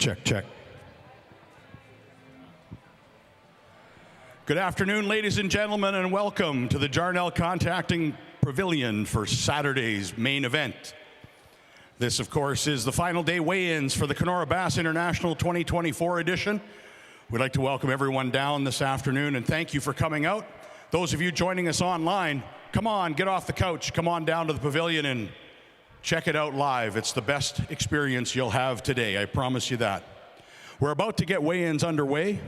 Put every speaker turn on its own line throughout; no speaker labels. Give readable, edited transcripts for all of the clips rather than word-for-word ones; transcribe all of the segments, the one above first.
Check, check. Good afternoon, ladies and gentlemen, and welcome to the Jarnell Contacting Pavilion for Saturday's main event. This, of course, is the final day weigh-ins for the Kenora Bass International 2024 edition. We'd like to welcome everyone down this afternoon and thank you for coming out. Those of you joining us online, come on, get off the couch, come on down to the pavilion and check it out live. It's the best experience you'll have today, I promise you that. We're about to get weigh-ins underway.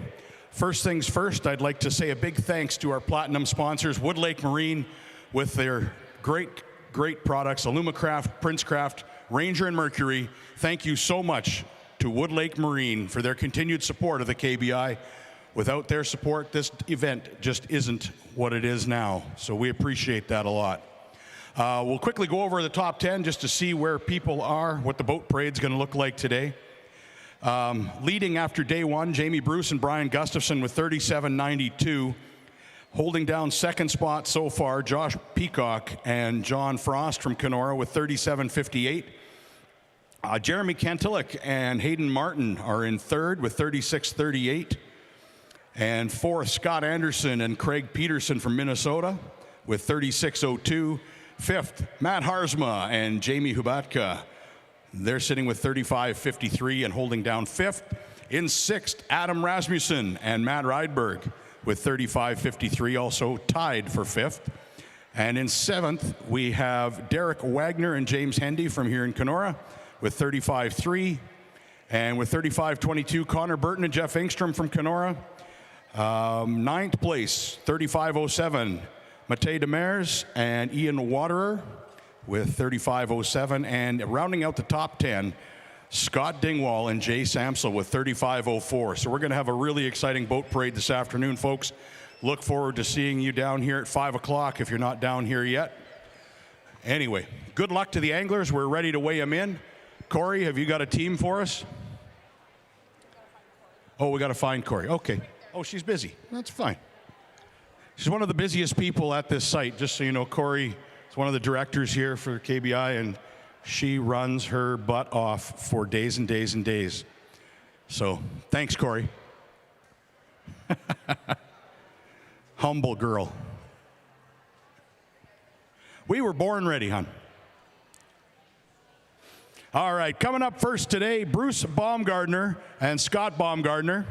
First things first, I'd like to say a big thanks to our platinum sponsors, Wood Lake Marine, with their great products, Alumacraft, Princecraft, Ranger, and Mercury. Thank you so much to Wood Lake Marine for their continued support of the KBI. Without their support, this event just isn't what it is now, so we appreciate that a lot. We'll quickly go over the top 10 just to see where people are, what the boat parade's going to look like today. Leading after day one, Jamie Bruce and Brian Gustafson with 37.92. Holding down second spot so far, Josh Peacock and John Frost from Kenora with 37.58. Jeremy Kantilick and Hayden Martin are in third with 36.38. And fourth, Scott Anderson and Craig Peterson from Minnesota with 36.02. Fifth, Matt Harzma and Jamie Hubatka. They're sitting with 35.53 and holding down fifth. In sixth, Adam Rasmussen and Matt Rydberg with 35.53, also tied for fifth. And in seventh, we have Derek Wagner and James Hendy from here in Kenora with 35.3. And with 35.22, Connor Burton and Jeff Engstrom from Kenora. Ninth place, 35.07. Matej Demers and Ian Waterer with 35.07. And rounding out the top 10, Scott Dingwall and Jay Samsel with 35.04. So we're going to have a really exciting boat parade this afternoon, folks. Look forward to seeing you down here at 5 o'clock if you're not down here yet. Anyway, good luck to the anglers. We're ready to weigh them in. Corey, have you got a team for us? Oh, we got to find Corey. Okay. Oh, she's busy. That's fine. She's one of the busiest people at this site. Just so you know, Corey is one of the directors here for KBI, and she runs her butt off for days and days and days. So thanks, Corey. Humble girl. We were born ready, hon. All right, coming up first today, Bruce Baumgardner and Scott Baumgardner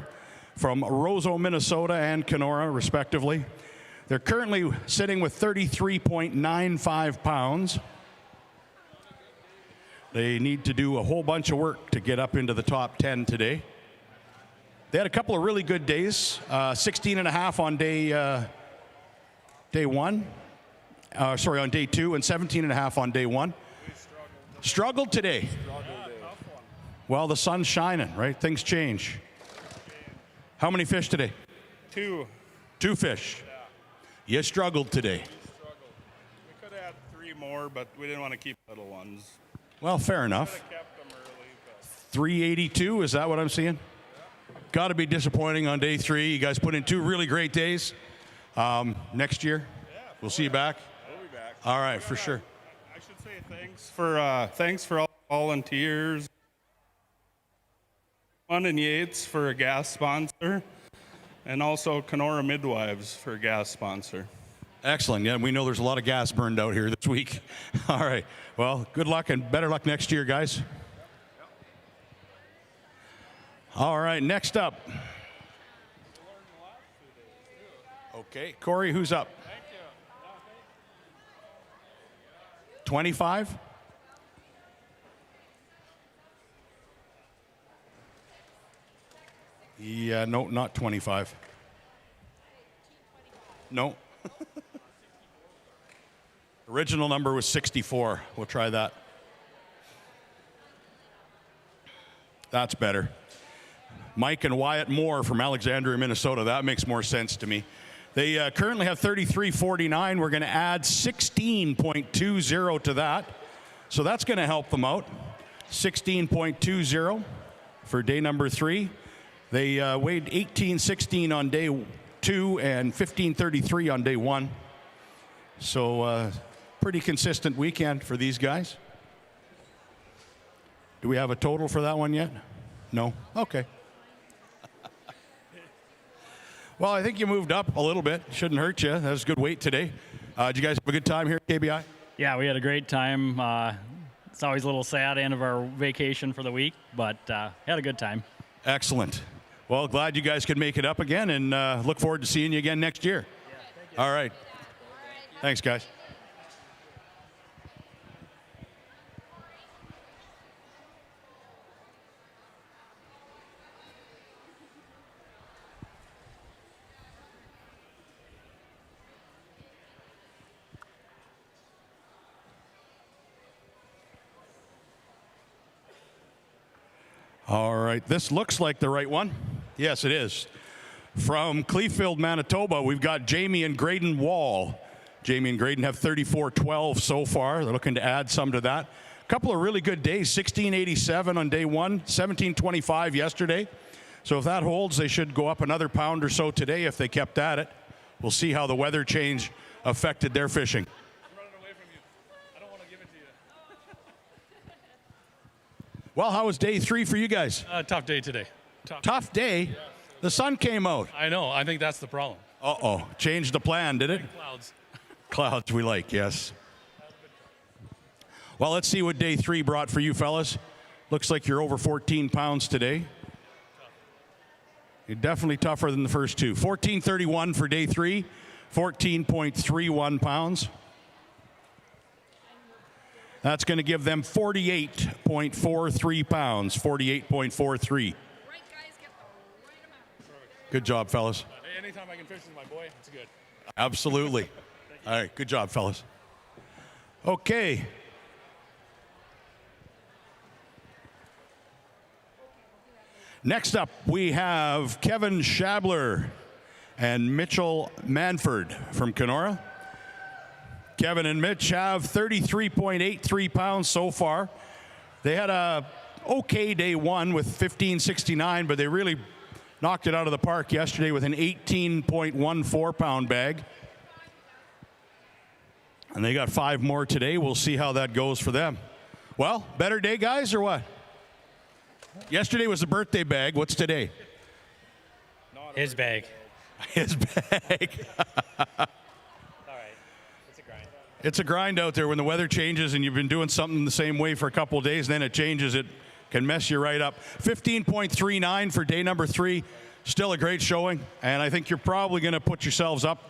from Roseau, Minnesota and Kenora, respectively. They're currently sitting with 33.95 pounds. They need to do a whole bunch of work to get up into the top 10 today. They had a couple of really good days, 16.5 on day one. On day two, and 17.5 on day one. Struggled today. Well, the sun's shining, right? Things change. How many fish today?
Two.
Two fish.
Yeah.
You struggled today.
We could have had three more, but we didn't want to keep little ones.
Well, fair enough.
Could have kept them early, but
382, is that what I'm seeing? Yeah. Got to be disappointing on day three. You guys put in two really great days. Next year, we'll see you back.
We'll be back.
All right, for sure.
I should say thanks for all the volunteers. One and Yates for a gas sponsor, and also Kenora Midwives for a gas sponsor.
Excellent. Yeah, we know there's a lot of gas burned out here this week. All right. Well, good luck and better luck next year, guys. All right, next up. Okay, Corey, who's up?
Thank you.
25? Yeah, no, not 25. No. Original number was 64. We'll try that. That's better. Mike and Wyatt Moore from Alexandria, Minnesota. That makes more sense to me. They currently have 33.49. We're going to add 16.20 to that. So that's going to help them out. 16.20 for day number 3. They weighed 18.16 on day 2 and 15.33 on day 1. So pretty consistent weekend for these guys. Do we have a total for that one yet? No? Okay. Well, I think you moved up a little bit. Shouldn't hurt you. That was a good weight today. Did you guys have a good time here at KBI?
Yeah, we had a great time. It's always a little sad end of our vacation for the week, but had a good time.
Excellent. Well, glad you guys could make it up again, and look forward to seeing you again next year.
Yeah, thank you.
All right. Thanks, guys. All right, this looks like the right one. Yes, it is. From Clevefield, Manitoba, we've got Jamie and Graydon Wall. Jamie and Graydon have 34-12 so far. They're looking to add some to that. A couple of really good days, 1687 on day one, 1725 yesterday. So if that holds, they should go up another pound or so today if they kept at it. We'll see how the weather change affected their fishing. Well, how was day 3 for you guys?
Tough day today.
Tough day? Yeah. The sun came out.
I know. I think that's the problem.
Uh-oh. Changed the plan, did it?
Clouds.
Clouds we like, yes. Well, let's see what day 3 brought for you fellas. Looks like you're over 14 pounds today. You're definitely tougher than the first two. 14.31 for day 3, 14.31 pounds. That's going to give them 48.43 pounds, 48.43. Good job, fellas.
Anytime I can fish with my boy, it's good.
Absolutely. All right, good job, fellas. Okay. Next up, we have Kevin Schabler and Mitchell Manford from Kenora. Kevin and Mitch have 33.83 pounds so far. They had a okay day 1 with 15.69, but they really knocked it out of the park yesterday with an 18.14 pound bag. And they got 5 more today. We'll see how that goes for them. Well, better day, guys, or what? Yesterday was the birthday bag. What's today?
His bag.
His bag. It's a grind out there when the weather changes and you've been doing something the same way for a couple of days, then it changes. It can mess you right up. 15.39 for day number 3. Still a great showing, and I think you're probably going to put yourselves up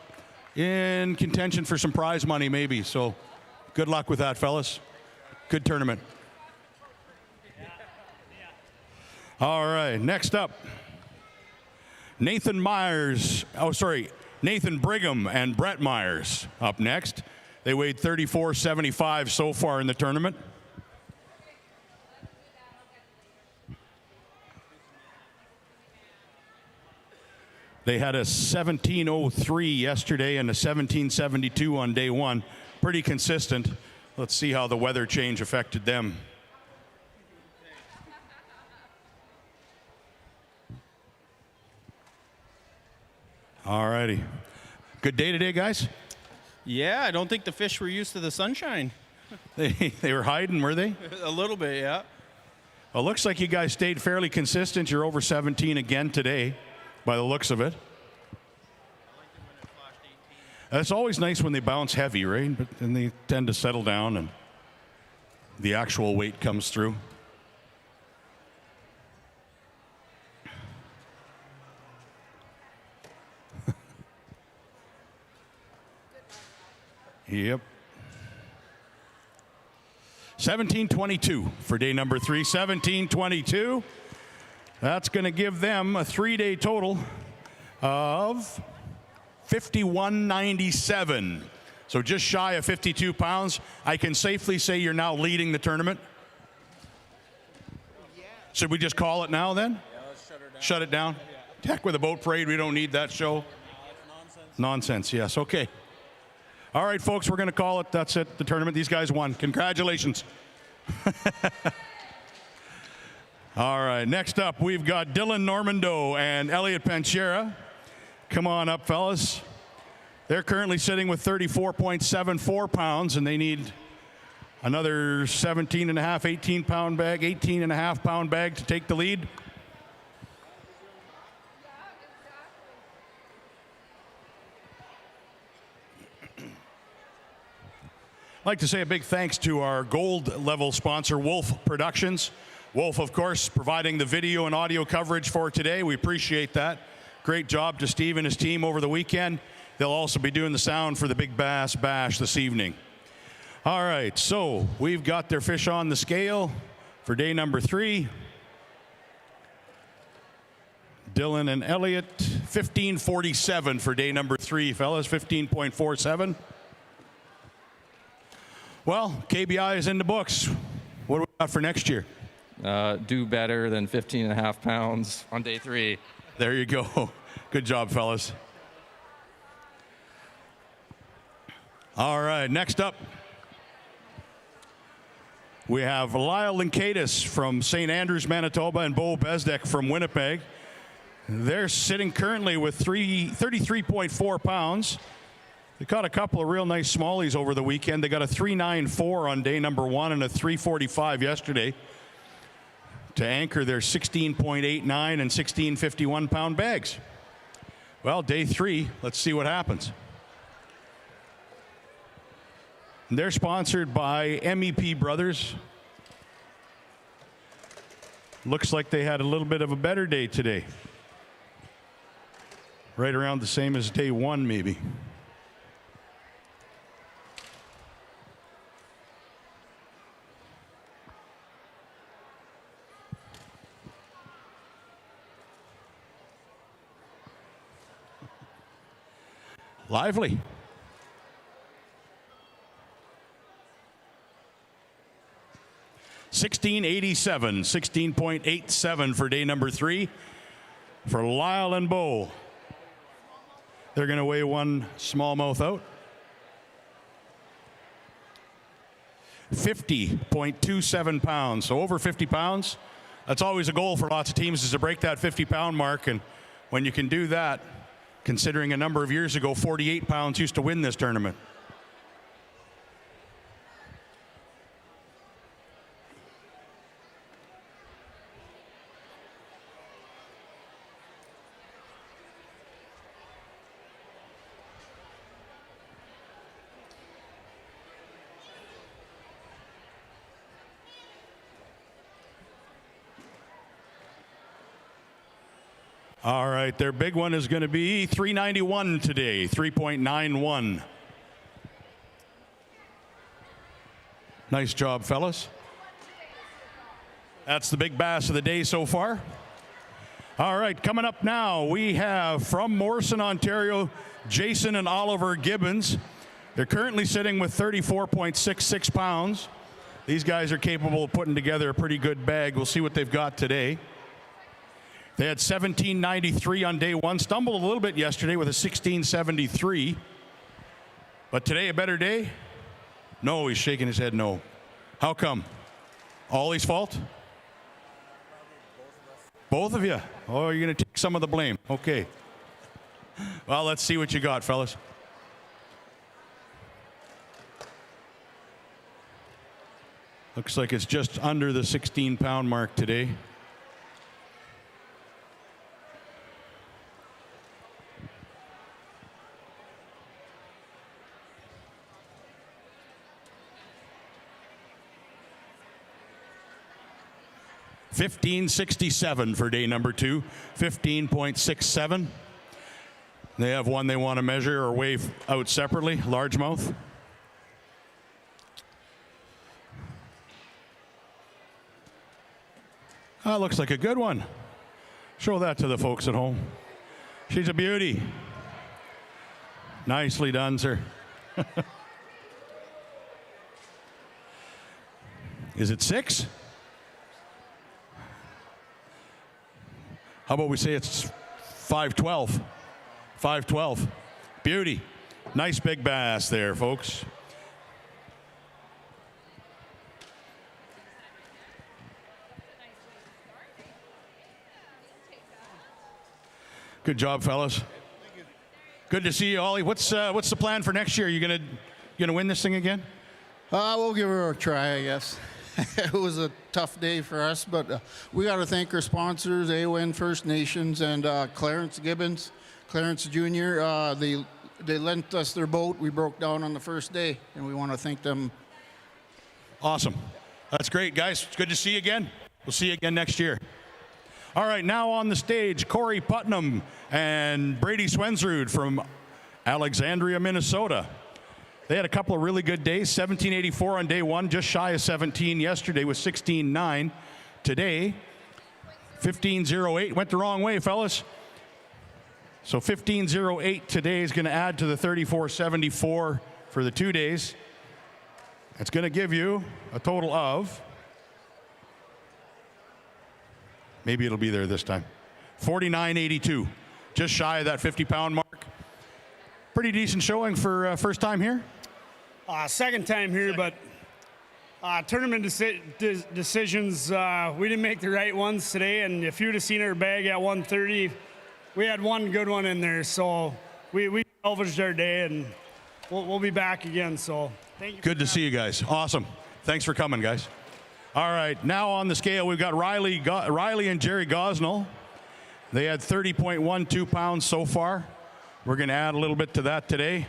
in contention for some prize money maybe. So good luck with that, fellas. Good tournament. All right, next up, Nathan Brigham and Brett Myers up next. They weighed 34.75 so far in the tournament. They had a 17.03 yesterday and a 17.72 on day 1. Pretty consistent. Let's see how the weather change affected them. All righty. Good day today, guys?
Yeah, I don't think the fish were used to the sunshine.
They were hiding, were they?
A little bit, yeah.
Well, looks like you guys stayed fairly consistent. You're over 17 again today, by the looks of it. It's always nice when they bounce heavy, right? But then they tend to settle down and the actual weight comes through. Yep. 17.22 for day number 3. 17.22. That's going to give them a 3-day total of 51.97. So just shy of 52 pounds. I can safely say you're now leading the tournament. Should we just call it now then?
Yeah, let's shut her down.
Shut it down? Heck with a boat parade. We don't need that show.
No, that's nonsense.
Nonsense, yes. Okay. All right, folks, we're going to call it. That's it. The tournament. These guys won. Congratulations. All right, next up, we've got Dylan Normando and Elliot Panchera. Come on up, fellas. They're currently sitting with 34.74 pounds, and they need another 17.5, 18-pound bag, 18.5-pound bag to take the lead. I'd like to say a big thanks to our gold level sponsor, Wolf Productions. Wolf, of course, providing the video and audio coverage for today. We appreciate that. Great job to Steve and his team over the weekend. They'll also be doing the sound for the Big Bass Bash this evening. All right, so we've got their fish on the scale for day number 3. Dylan and Elliot, 15.47 for day number 3, fellas, 15.47. Well, KBI is in the books. What do we got for next year?
Do better than 15.5 pounds on day 3.
There you go. Good job, fellas. All right, next up, we have Lyle Linkadis from St. Andrews, Manitoba, and Bo Bezdek from Winnipeg. They're sitting currently with 33.4 pounds. They caught a couple of real nice smallies over the weekend. They got a 3.94 on day number 1 and a 3.45 yesterday to anchor their 16.89 and 16.51 pound bags. Well, day 3, let's see what happens. And they're sponsored by MEP Brothers. Looks like they had a little bit of a better day today. Right around the same as day 1, maybe. Lively. $16.87 for day number 3 for Lyle and Bo. They're going to weigh one smallmouth out. 50.27 pounds, so over 50 pounds. That's always a goal for lots of teams, is to break that 50-pound mark. And when you can do that, considering a number of years ago, 48 pounds used to win this tournament. All right, their big one is going to be 391 today, 3.91. Nice job, fellas. That's the big bass of the day so far. All right, coming up now, we have from Morrison, Ontario, Jason and Oliver Gibbons. They're currently sitting with 34.66 pounds. These guys are capable of putting together a pretty good bag. We'll see what they've got today. They had 17.93 on day 1. Stumbled a little bit yesterday with a 16.73. But today a better day? No, he's shaking his head no. How come? Ollie's fault? Both of you? Oh, you're going to take some of the blame. Okay. Well, let's see what you got, fellas. Looks like it's just under the 16-pound mark today. $15.67 for day number 2, 15.67. They have one they want to measure or weigh out separately, largemouth. That looks like a good one. Show that to the folks at home. She's a beauty. Nicely done, sir. Is it 6? How about we say it's 512? 512. Beauty. Nice big bass there, folks. Good job, fellas. Good to see you, Ollie. What's the plan for next year? You gonna win this thing again?
We'll give her a try, I guess. It was a tough day for us, but we got to thank our sponsors, AON First Nations and Clarence Gibbons, Clarence Jr. The they lent us their boat. We broke down on the first day, and we want to thank them.
Awesome. That's great, guys. It's good to see you again. We'll see you again next year. All right, now on the stage, Corey Putnam and Brady Swensrud from Alexandria, Minnesota. They had a couple of really good days. 1784 on day one, just shy of 17 yesterday with 16.9. Today, 15.08. Went the wrong way, fellas. So 15.08 today is going to add to the 34.74 for the 2 days. It's going to give you a total of, maybe it'll be there this time, 49.82. Just shy of that 50-pound mark. Pretty decent showing for first time here.
Second time here, but tournament decisions, we didn't make the right ones today, and if you'd have seen our bag at 130, we had one good one in there, so we salvaged our day, and we'll be back again, so thank you.
Good to see you guys. Awesome. Thanks for coming, guys. All right, now on the scale, we've got Riley and Jerry Gosnell. They had 30.12 pounds so far. We're going to add a little bit to that today.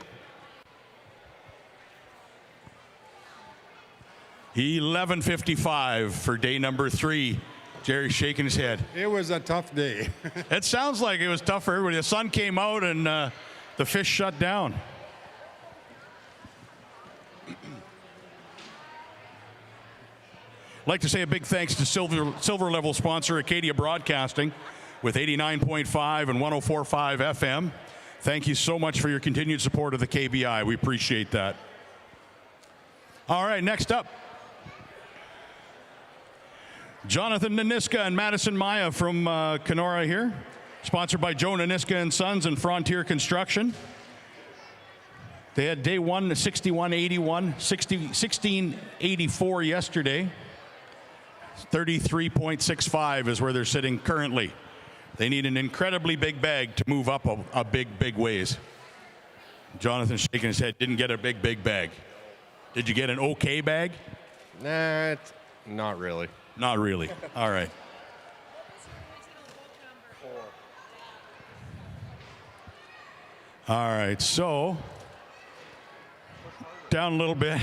11.55 for day number 3. Jerry's shaking his head.
It was a tough day.
It sounds like it was tough for everybody. The sun came out and the fish shut down. I'd like to say a big thanks to silver level sponsor Acadia Broadcasting with 89.5 and 104.5 FM. Thank you so much for your continued support of the KBI. We appreciate that. All right, next up, Jonathan Naniska and Madison Maya from Kenora here, sponsored by Joe Naniska and Sons and Frontier Construction. They had day one 61.81, 16.84 yesterday. 33.65 is where they're sitting currently. They need an incredibly big bag to move up a big ways. Jonathan's shaking his head. Didn't get a big bag. Did you get an okay bag?
Nah, not really.
Not really. All right. All right, so down a little bit.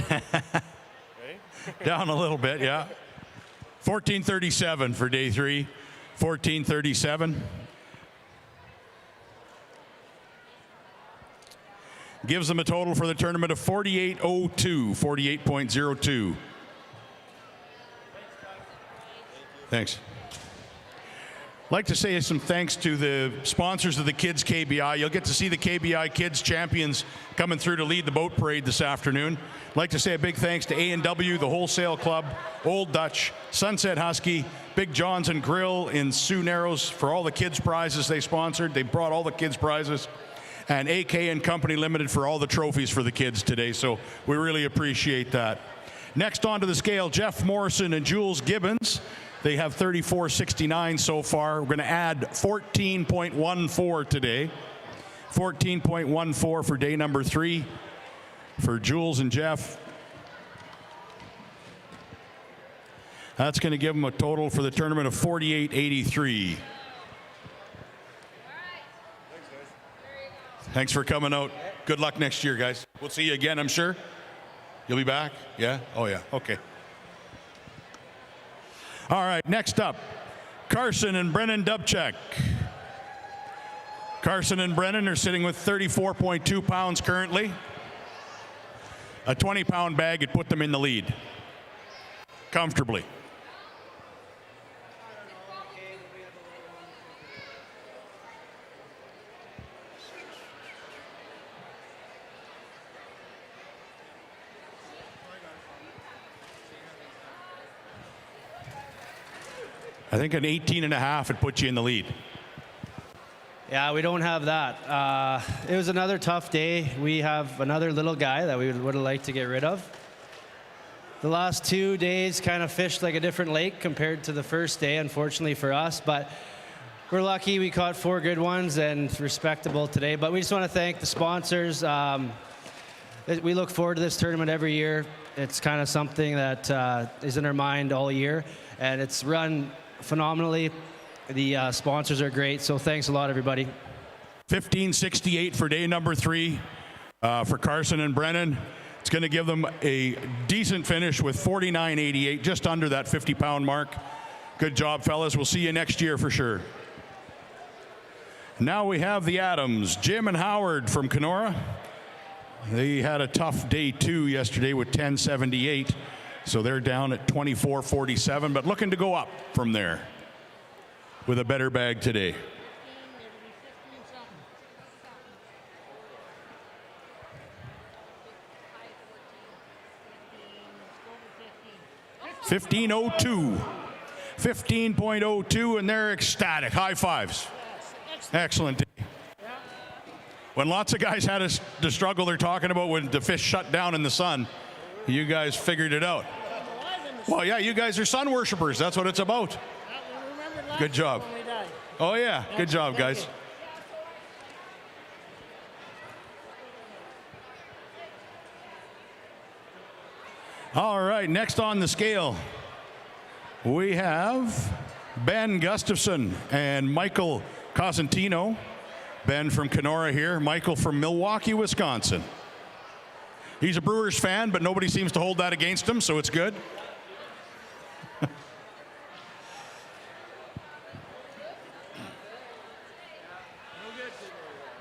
Down a little bit, yeah. 14.37 for day 3. 14.37. Gives them a total for the tournament of 48.02, 48.02. Thanks. I'd like to say some thanks to the sponsors of the Kids KBI. You'll get to see the KBI Kids champions coming through to lead the boat parade this afternoon. I'd like to say a big thanks to A&W, the Wholesale Club, Old Dutch, Sunset Husky, Big John's and Grill in Sioux Narrows for all the kids prizes they sponsored. They brought all the kids prizes. And AK and Company Limited for all the trophies for the kids today. So we really appreciate that. Next onto the scale, Jeff Morrison and Jules Gibbons. They have 34.69 so far. We're going to add 14.14 today. 14.14 for day number 3 for Jules and Jeff. That's going to give them a total for the tournament of 48.83. Thanks for coming out. Good luck next year, guys. We'll see you again, I'm sure. You'll be back? Yeah? Oh, yeah. Okay. All right, next up, Carson and Brennan Dubchek. Carson and Brennan are sitting with 34.2 pounds currently. A 20-pound bag would put them in the lead comfortably. I think an 18.5 would put you in the lead.
Yeah, we don't have that. It was another tough day. We have another little guy that we would have liked to get rid of. The last 2 days kind of fished like a different lake compared to the first day, unfortunately for us. But we're lucky we caught 4 good ones and respectable today. But we just want to thank the sponsors. We look forward to this tournament every year. It's kind of something that is in our mind all year. And it's run phenomenally. The sponsors are great, so thanks a lot, everybody.
15.68 for day number 3. For Carson and Brennan, it's going to give them a decent finish with 49.88, just under that 50-pound mark. Good job, fellas. We'll see you next year for sure. Now we have the Adams, Jim and Howard from Kenora. They had a tough day 2 yesterday with 10.78, so they're down at 24.47, but looking to go up from there with a better bag today. $15.02, and they're ecstatic. High fives. Excellent day. When lots of guys had the struggle they're talking about when the fish shut down in the sun, you guys figured it out. Well, yeah, you guys are sun worshipers. That's what it's about. Good job. Oh, yeah. Good job, guys. All right, next on the scale, we have Ben Gustafson and Michael Cosentino. Ben from Kenora here, Michael from Milwaukee, Wisconsin. He's a Brewers fan, but nobody seems to hold that against him, so it's good.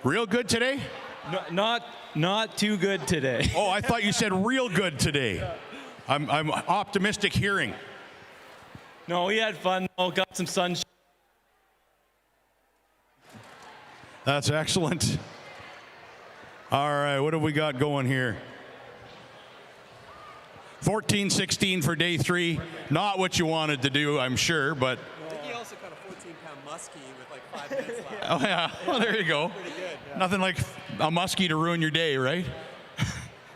Real good today?
No, not too good today.
Oh, I thought you said real good today. I'm optimistic hearing.
No, we had fun. Oh, got some sunshine.
That's excellent. All right, what have we got going here? 14-16 for day 3. Not what you wanted to do, I'm sure, but.
I think he also caught a 14-pound muskie with like 5 minutes left.
Oh, yeah. Well, there you go.
Pretty good. Yeah.
Nothing like a muskie to ruin your day, right?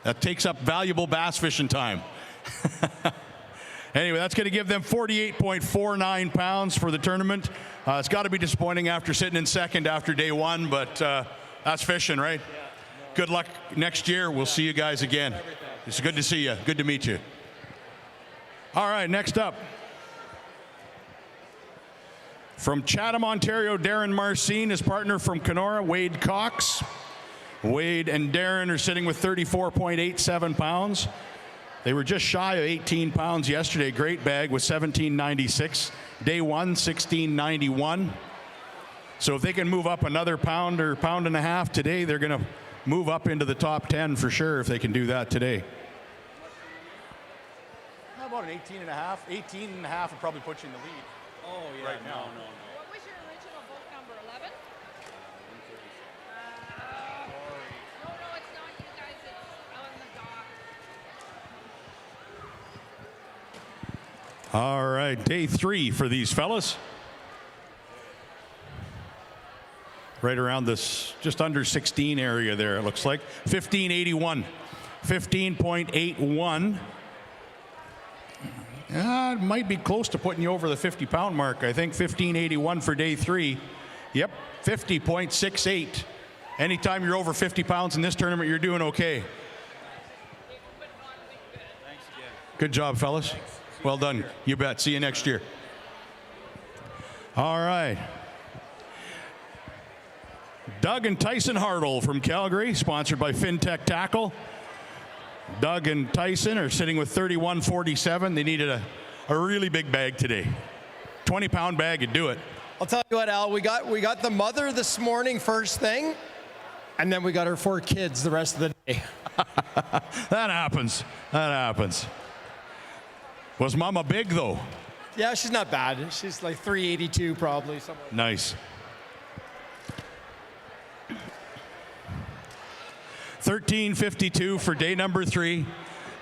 That takes up valuable bass fishing time. Anyway, that's going to give them 48.49 pounds for the tournament. It's got to be disappointing after sitting in second after day 1, but that's fishing, right? Yeah, no. Good luck next year. We'll see you guys again. It's good to see you. Good to meet you. All right, next up. From Chatham, Ontario, Darren Marcin, his partner from Kenora, Wade Cox. Wade and Darren are sitting with 34.87 pounds. They were just shy of 18 pounds yesterday. Great bag with 17.96. Day 1, 16.91. So if they can move up another pound or pound and a half today, they're going to move up into the top 10 for sure if they can do that today. How about an 18 and a half? 18 and a half would probably put you in the lead.
Oh, yeah.
Right now.
No.
What was your original boat number, 11? No, it's not you guys. It's on the dock.
All right, day 3 for these fellas. Right around this, just under 16 area there, it looks like. 15.81. 15.81. It might be close to putting you over the 50-pound mark. I think 15.81 for day 3. Yep, 50.68. Anytime you're over 50 pounds in this tournament, you're doing okay. Good job, fellas. Well done. You bet. See you next year. All right. Doug and Tyson Hartle from Calgary, sponsored by FinTech Tackle. Doug and Tyson are sitting with 31.47. They needed a really big bag today. 20-pound bag would do it.
I'll tell you what, Al, we got the mother this morning first thing, and then we got her 4 kids the rest of the day.
That happens. That happens. Was Mama big, though?
Yeah, she's not bad. She's like 382 probably. Somewhere.
Nice. 13.52 for day number 3.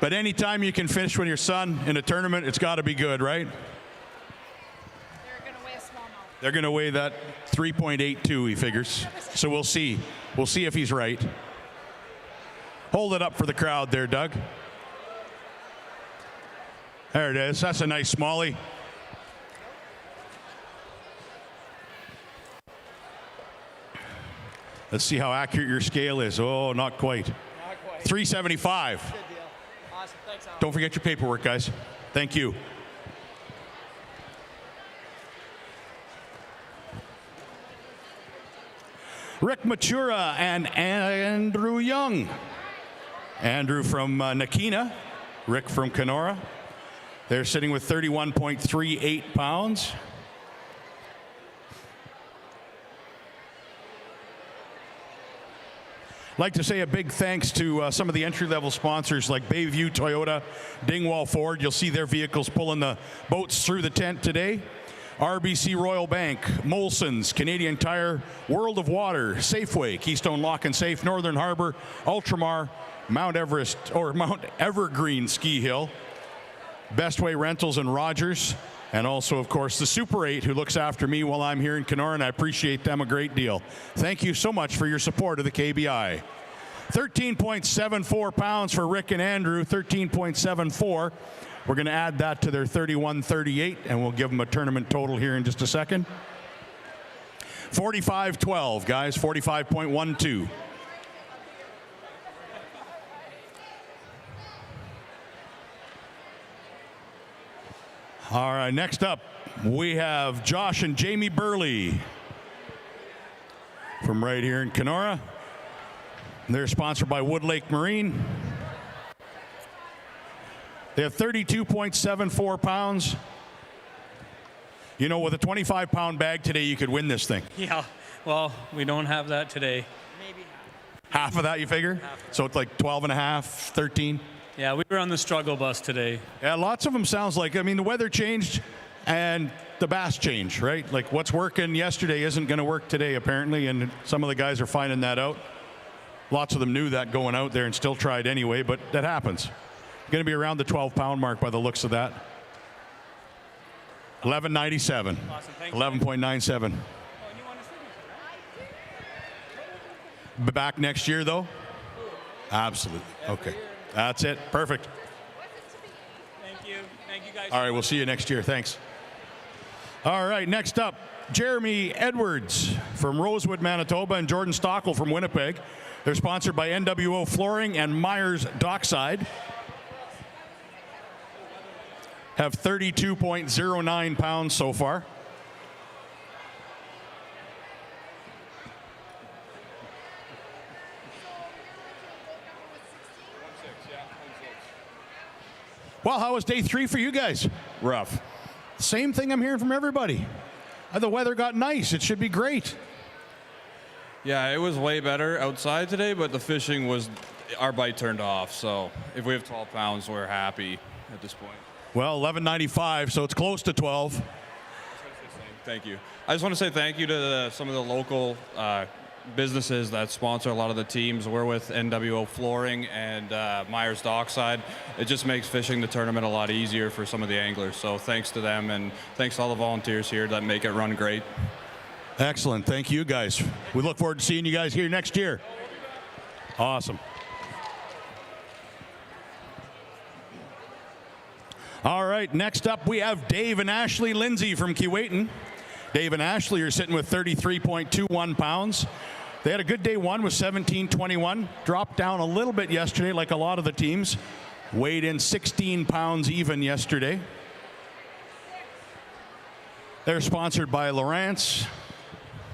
But anytime you can finish with your son in a tournament, it's got to be good, right?
They're going to weigh a smallmouth.
They're going to weigh that 3.82, he figures. So we'll see. We'll see if he's right. Hold it up for the crowd there, Doug. There it is. That's a nice smallie. Let's see how accurate your scale is. Oh, not quite.
Not quite.
375.
Good deal. Awesome. Thanks, Al.
Don't forget your paperwork, guys. Thank you. Rick Matura and Andrew Young Andrew from Nakina, Rick from Kenora. They're sitting with 31.38 pounds. I'd like to say a big thanks to some of the entry-level sponsors like Bayview Toyota, Dingwall Ford. You'll see their vehicles pulling the boats through the tent today. RBC Royal Bank, Molson's, Canadian Tire, World of Water, Safeway, Keystone Lock and Safe, Northern Harbor, Ultramar, Mount Evergreen Ski Hill, Bestway Rentals and Rogers, and also, of course, the Super 8 who looks after me while I'm here in Kenora, and I appreciate them a great deal. Thank you so much for your support of the KBI. 13.74 pounds for Rick and Andrew, 13.74. We're going to add that to their 31.38, and we'll give them a tournament total here in just a second. 45.12, guys, 45.12. All right, next up, we have Josh and Jamie Burley from right here in Kenora. They're sponsored by Wood Lake Marine. They have 32.74 pounds. You know, with a 25-pound bag today, you could win this thing.
Yeah, well, we don't have that today.
Half of that, you figure? So it's like 12 and a half, 13?
Yeah, we were on the struggle bus today.
Yeah, lots of them sounds like, I mean, the weather changed and the bass changed, right? Like what's working yesterday isn't going to work today, apparently, and some of the guys are finding that out. Lots of them knew that going out there and still tried anyway, but that happens. Going to be around the 12-pound mark by the looks of that. 11.97.
Awesome,
11.97. Be back next year, though? Absolutely. Okay. That's it. Perfect.
Thank you. Thank you, guys.
All right, we'll see you next year. Thanks. All right, next up, Jeremy Edwards from Rosewood, Manitoba, and Jordan Stockel from Winnipeg. They're sponsored by NWO Flooring and Myers Dockside. Have 32.09 pounds so far. Well, how was day 3 for you guys?
Rough.
Same thing I'm hearing from everybody. The weather got nice. It should be great.
Yeah, it was way better outside today, but the fishing was, our bite turned off. So if we have 12 pounds, we're happy at this point.
Well, 11.95, so it's close to 12.
Thank you. I just want to say thank you to some of the local businesses that sponsor a lot of the teams. We're with NWO Flooring and Myers Dockside. It just makes fishing the tournament a lot easier for some of the anglers. So thanks to them, and thanks to all the volunteers here that make it run great.
Excellent. Thank you, guys. We look forward to seeing you guys here next year. Awesome. All right, next up we have Dave and Ashley Lindsay from Keewatin. Dave and Ashley are sitting with 33.21 pounds. They had a good day one with 17.21. Dropped down a little bit yesterday like a lot of the teams. Weighed in 16 pounds even yesterday. They're sponsored by Lawrence.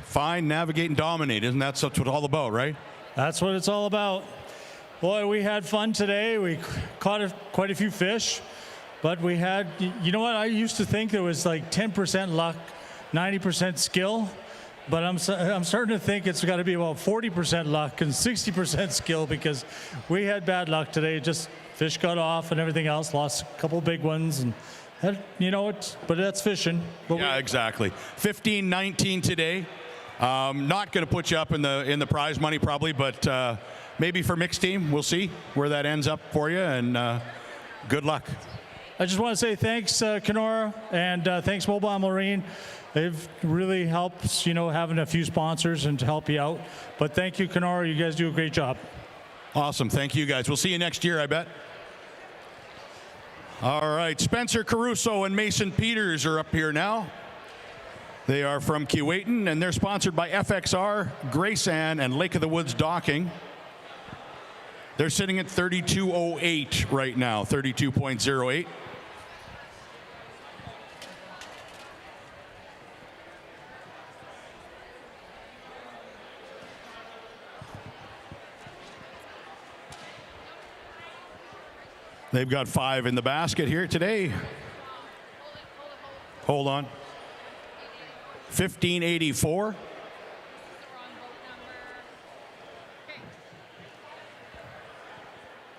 Find, navigate, and dominate. Isn't that what it's all about, right?
That's what it's all about. Boy, we had fun today. We caught quite a few fish. But we had, you know what, I used to think there was like 10% luck, 90% skill, but I'm starting to think it's got to be about 40% luck and 60% skill, because we had bad luck today. Just fish got off and everything else, lost a couple big ones, and you know, but that's fishing. But
yeah, exactly. 15-19 today. Not going to put you up in the prize money probably, but maybe for mixed team, we'll see where that ends up for you, and good luck.
I just want to say thanks, Kenora, and thanks, Mobile Marine. They've really helped, you know, having a few sponsors and to help you out. But thank you, Kenora. You guys do a great job.
Awesome. Thank you, guys. We'll see you next year, I bet. All right. Spencer Caruso and Mason Peters are up here now. They are from Keewatin, and they're sponsored by FXR, Graysan, and Lake of the Woods Docking. They're sitting at 32.08 right now, 32.08. They've got 5 in the basket here today. Hold on. 1584.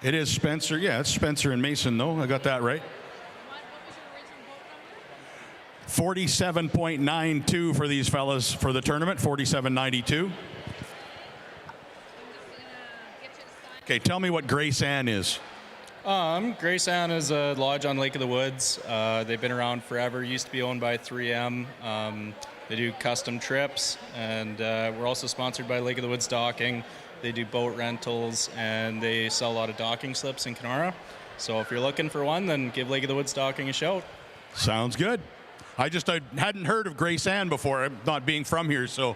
It is Spencer. Yeah, it's Spencer and Mason, though. I got that right. 47.92 for these fellas for the tournament. 47.92. Okay, tell me what Grace Ann is.
Grace Ann is a lodge on Lake of the Woods. They've been around forever. Used to be owned by 3M. They do custom trips, and we're also sponsored by Lake of the Woods Docking. They do boat rentals, and they sell a lot of docking slips in Kenora. So if you're looking for one, then give Lake of the Woods Docking a shout.
Sounds good. I hadn't heard of Grace Ann before, not being from here. So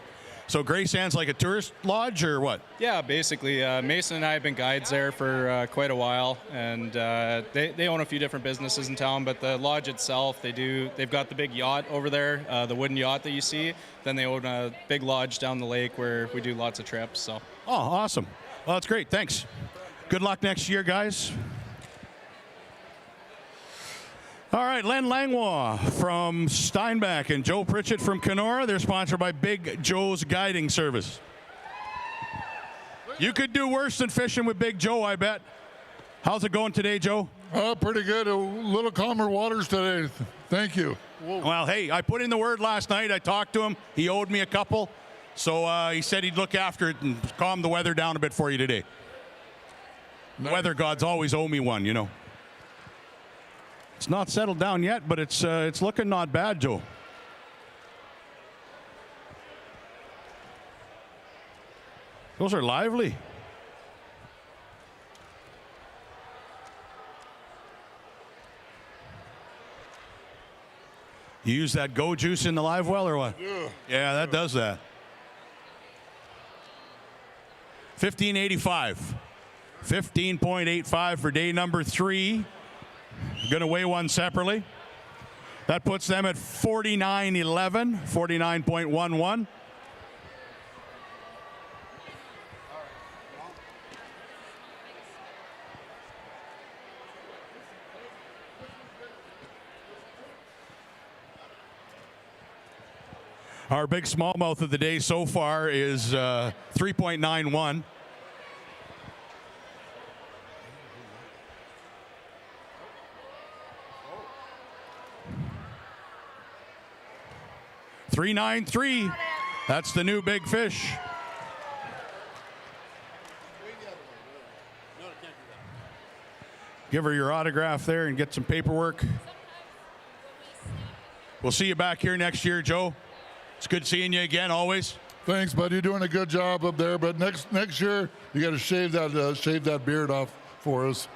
Grace Ann's like a tourist lodge or what?
Yeah, basically. Mason and I have been guides there for quite a while, and they own a few different businesses in town. But the lodge itself, they've got the big yacht over there, the wooden yacht that you see. Then they own a big lodge down the lake where we do lots of trips. So.
Oh, awesome. Well, that's great. Thanks. Good luck next year, guys. All right, Len Langlois from Steinbach and Joe Pritchett from Kenora. They're sponsored by Big Joe's Guiding Service. You could do worse than fishing with Big Joe, I bet. How's it going today, Joe?
Pretty good. A little calmer waters today. Thank you. Whoa.
Well, hey, I put in the word last night. I talked to him. He owed me a couple. So he said he'd look after it and calm the weather down a bit for you today. The weather gods always owe me one, you know. It's not settled down yet, but it's looking not bad, Joe. Those are lively. You use that Go Juice in the live well or what? Yeah, that does that. 1585. 15.85 for day number 3. Going to weigh one separately. That puts them at 49.11, 49.11. Our big smallmouth of the day so far is 3.91. $3.93. That's the new big fish. Give her your autograph there and get some paperwork. We'll see you back here next year, Joe. It's good seeing you again, always.
Thanks, bud. You're doing a good job up there. But next year, you got to shave that beard off for us,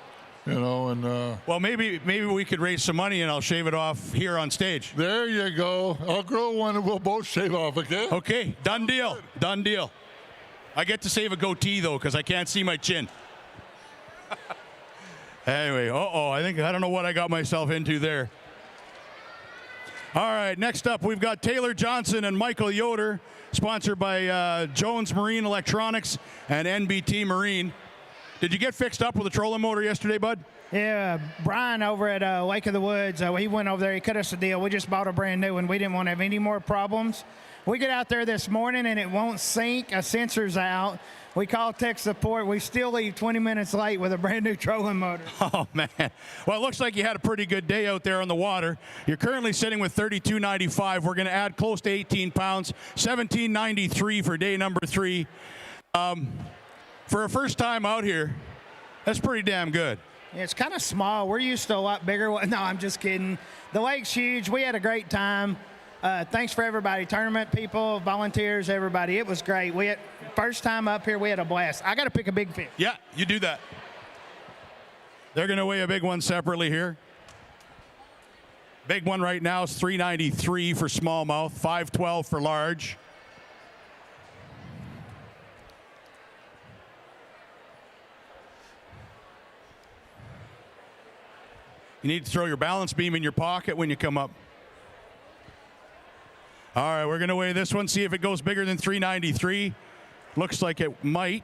you know. And
well, maybe we could raise some money and I'll shave it off here on stage.
There you go. I'll grow one and we'll both shave off. Okay.
Okay. Done deal. Done deal. I get to save a goatee though because I can't see my chin. Anyway, I don't know what I got myself into there. All right, next up, we've got Taylor Johnson and Michael Yoder, sponsored by Jones Marine Electronics and NBT Marine. Did you get fixed up with a trolling motor yesterday, bud?
Yeah, Brian over at Lake of the Woods, he went over there, he cut us a deal. We just bought a brand new one. We didn't want to have any more problems. We get out there this morning and it won't sync. A sensor's out. We call tech support. We still leave 20 minutes late with a brand new trolling motor.
Oh, man. Well, it looks like you had a pretty good day out there on the water. You're currently sitting with 32.95. We're going to add close to 18 pounds, 17.93 for day number 3. For a first time out here, that's pretty damn good.
It's kind of small. We're used to a lot bigger. No, I'm just kidding. The lake's huge. We had a great time. Thanks for everybody, tournament people, volunteers, everybody. It was great. First time up here, we had a blast. I got to pick a big fish.
Yeah, you do that. They're going to weigh a big one separately here. Big one right now is 393 for smallmouth, 512 for large. You need to throw your balance beam in your pocket when you come up. All right, we're going to weigh this one, see if it goes bigger than 393. Looks like it might.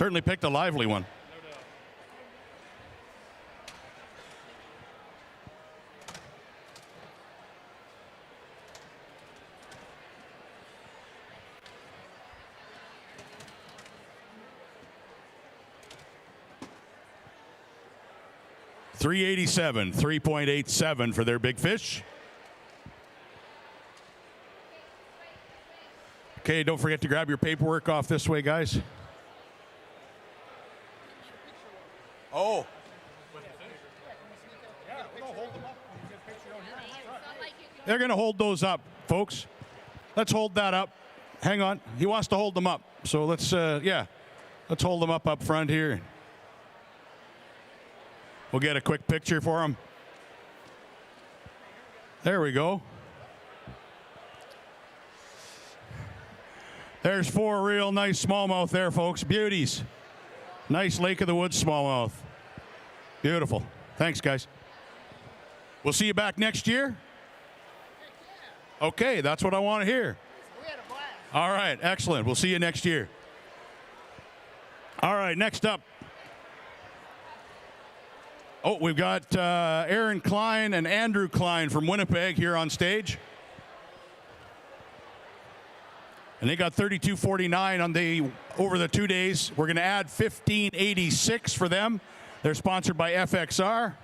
Certainly picked a lively one. 387, 3.87 for their big fish. Okay, don't forget to grab your paperwork off this way, guys. Oh. They're going to hold those up, folks. Let's hold that up. Hang on. He wants to hold them up. So let's, let's hold them up front here. We'll get a quick picture for him. There we go. There's 4 real nice smallmouth there, folks. Beauties. Nice Lake of the Woods smallmouth. Beautiful. Thanks, guys. We'll see you back next year. Okay, that's what I want to hear. All right, excellent. We'll see you next year. All right, next up. Oh, we've got Aaron Klein and Andrew Klein from Winnipeg here on stage. And they got 32.49 over the 2 days. We're going to add 15.86 for them. They're sponsored by FXR.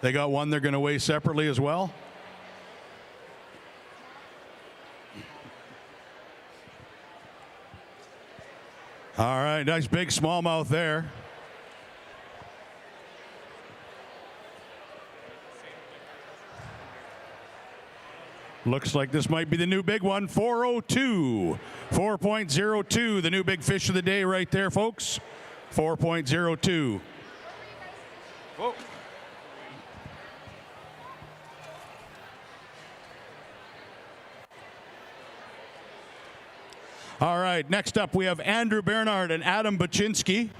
They got one they're going to weigh separately as well. All right, nice big smallmouth there. Looks like this might be the new big one. 402, 4.02, the new big fish of the day right there, folks. 4.02. Whoa. All right, next up we have Andrew Bernard and Adam Baczynski.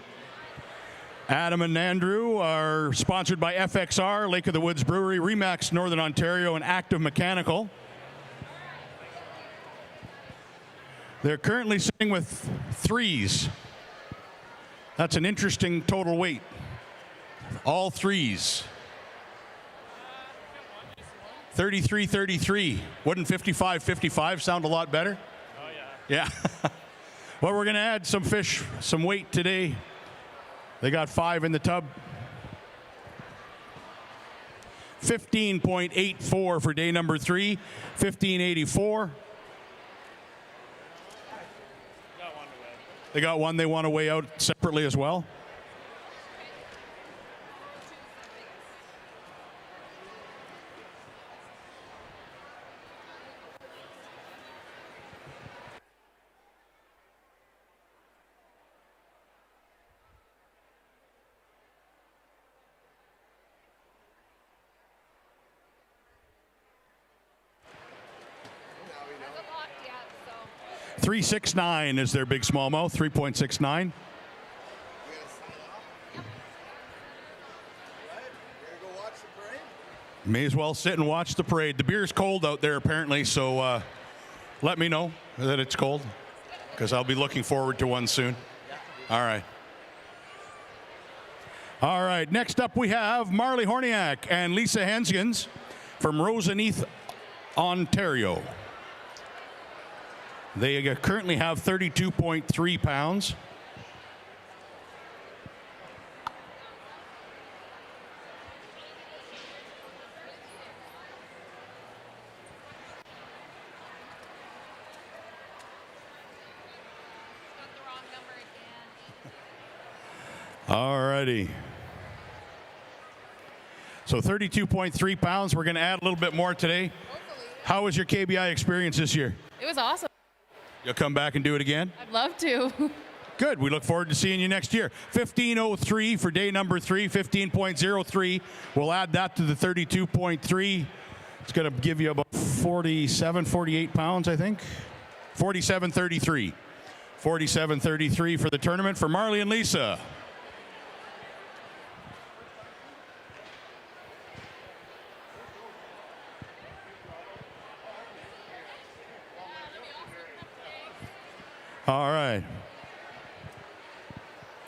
Adam and Andrew are sponsored by FXR, Lake of the Woods Brewery, Remax Northern Ontario, and Active Mechanical. They're currently sitting with 3s. That's an interesting total weight. All 3s. 33-33. Wouldn't 55-55 sound a lot better? Yeah. Well, we're going to add some fish, some weight today. They got 5 in the tub. 15.84 for day number 3. 15.84. They got one they want to weigh out separately as well.
Hasn't locked yet, so.
369 is their big smallmouth, 3.69. May as well sit and watch the parade. The beer's cold out there apparently, so let me know that it's cold, because I'll be looking forward to one soon. All right. All right, next up we have Marley Horniak and Lisa Henskins from Roseneath, Ontario. They currently have 32.3 pounds. All righty. So 32.3 pounds. We're going to add a little bit more today.
Hopefully.
How was your KBI experience this year?
It was awesome.
You'll come back and do it again?
I'd love to.
Good. We look forward to seeing you next year. 15.03 for day number 3, 15.03. We'll add that to the 32.3. It's going to give you about 47, 48 pounds, I think. 47.33. 47.33 for the tournament for Marley and Lisa. All right.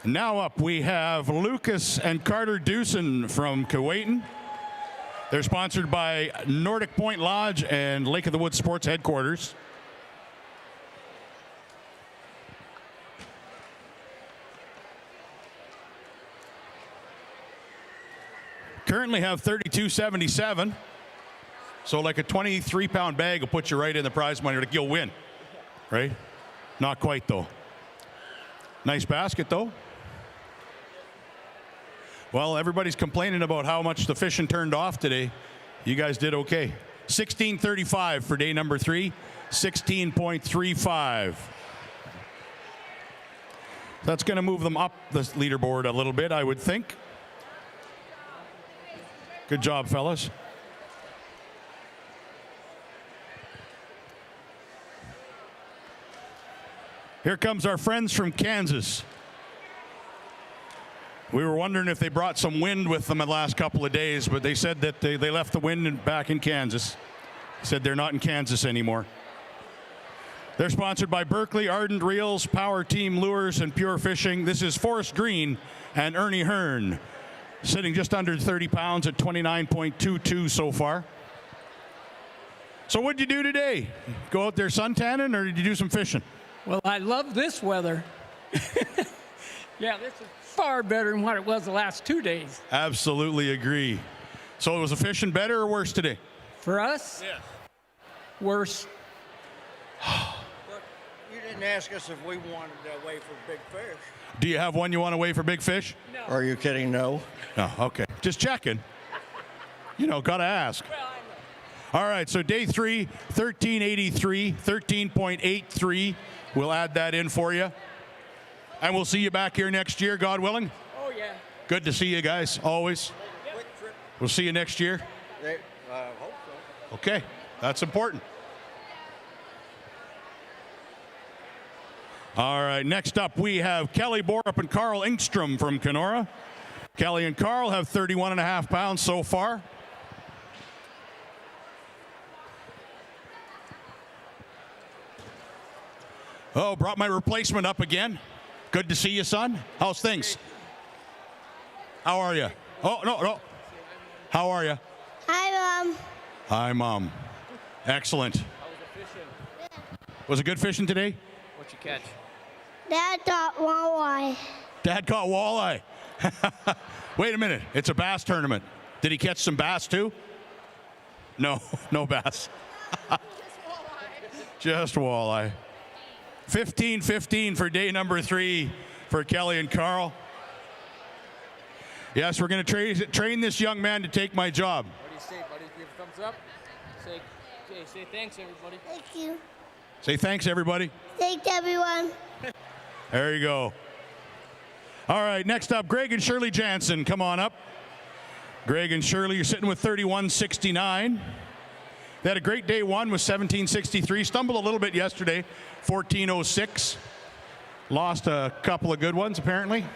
Now up we have Lucas and Carter Dewson from Kuwaitan. They're sponsored by Nordic Point Lodge and Lake of the Woods Sports Headquarters. Currently have 32.77. So like a 23-pound bag will put you right in the prize money. Like you'll win, right? Not quite though. Nice basket though. Well, everybody's complaining about how much the fishing turned off today. You guys did okay. 16.35 for day number 3. 16.35. That's going to move them up the leaderboard a little bit, I would think. Good job, fellas. Here comes our friends from Kansas. We were wondering if they brought some wind with them the last couple of days, but they said that they left the wind back in Kansas. Said they're not in Kansas anymore. They're sponsored by Berkeley, Ardent Reels, Power Team Lures, and Pure Fishing. This is Forrest Green and Ernie Hearn, sitting just under 30 pounds at 29.22 so far. So what'd you do today? Go out there suntanning, or did you do some fishing?
Well, I love this weather. Yeah, this is far better than what it was the last 2 days.
Absolutely agree. So was the fishing better or worse today?
For us? Yeah. Worse.
You didn't ask us if we wanted to weigh for big fish.
Do you have one you want to weigh for big fish?
No. Are you kidding? No.
Oh, okay. Just checking. You know, gotta ask.
Well, I know.
All right, so day 3, 1383, 13.83. We'll add that in for you. And we'll see you back here next year, God willing.
Oh, yeah.
Good to see you guys, always.
Quick trip.
We'll see you next year.
Hope so.
Okay, that's important. All right, next up we have Kelly Borup and Carl Engstrom from Kenora. Kelly and Carl have 31.5 pounds so far. Oh, brought my replacement up again. Good to see you, son. How's things? How are you? Oh, no. How are you?
Hi, Mom.
Hi, Mom. Excellent.
How was it fishing?
Was it good fishing today?
What'd you catch? Dad got walleye.
Dad caught walleye. Wait a minute. It's a bass tournament. Did he catch some bass too? No, no bass. Just walleye. 15-15 for day number 3 for Kelly and Carl. Yes, we're going to train this young man to take my job.
What do you say, buddy? Give a thumbs up. Say thanks, everybody.
Thank you.
Say thanks, everybody.
Thanks, everyone.
There you go. All right, next up, Greg and Shirley Jansen. Come on up. Greg and Shirley, you're sitting with 31.69. They had a great day 1 with 17.63. Stumbled a little bit yesterday, 14.06. Lost a couple of good ones, apparently.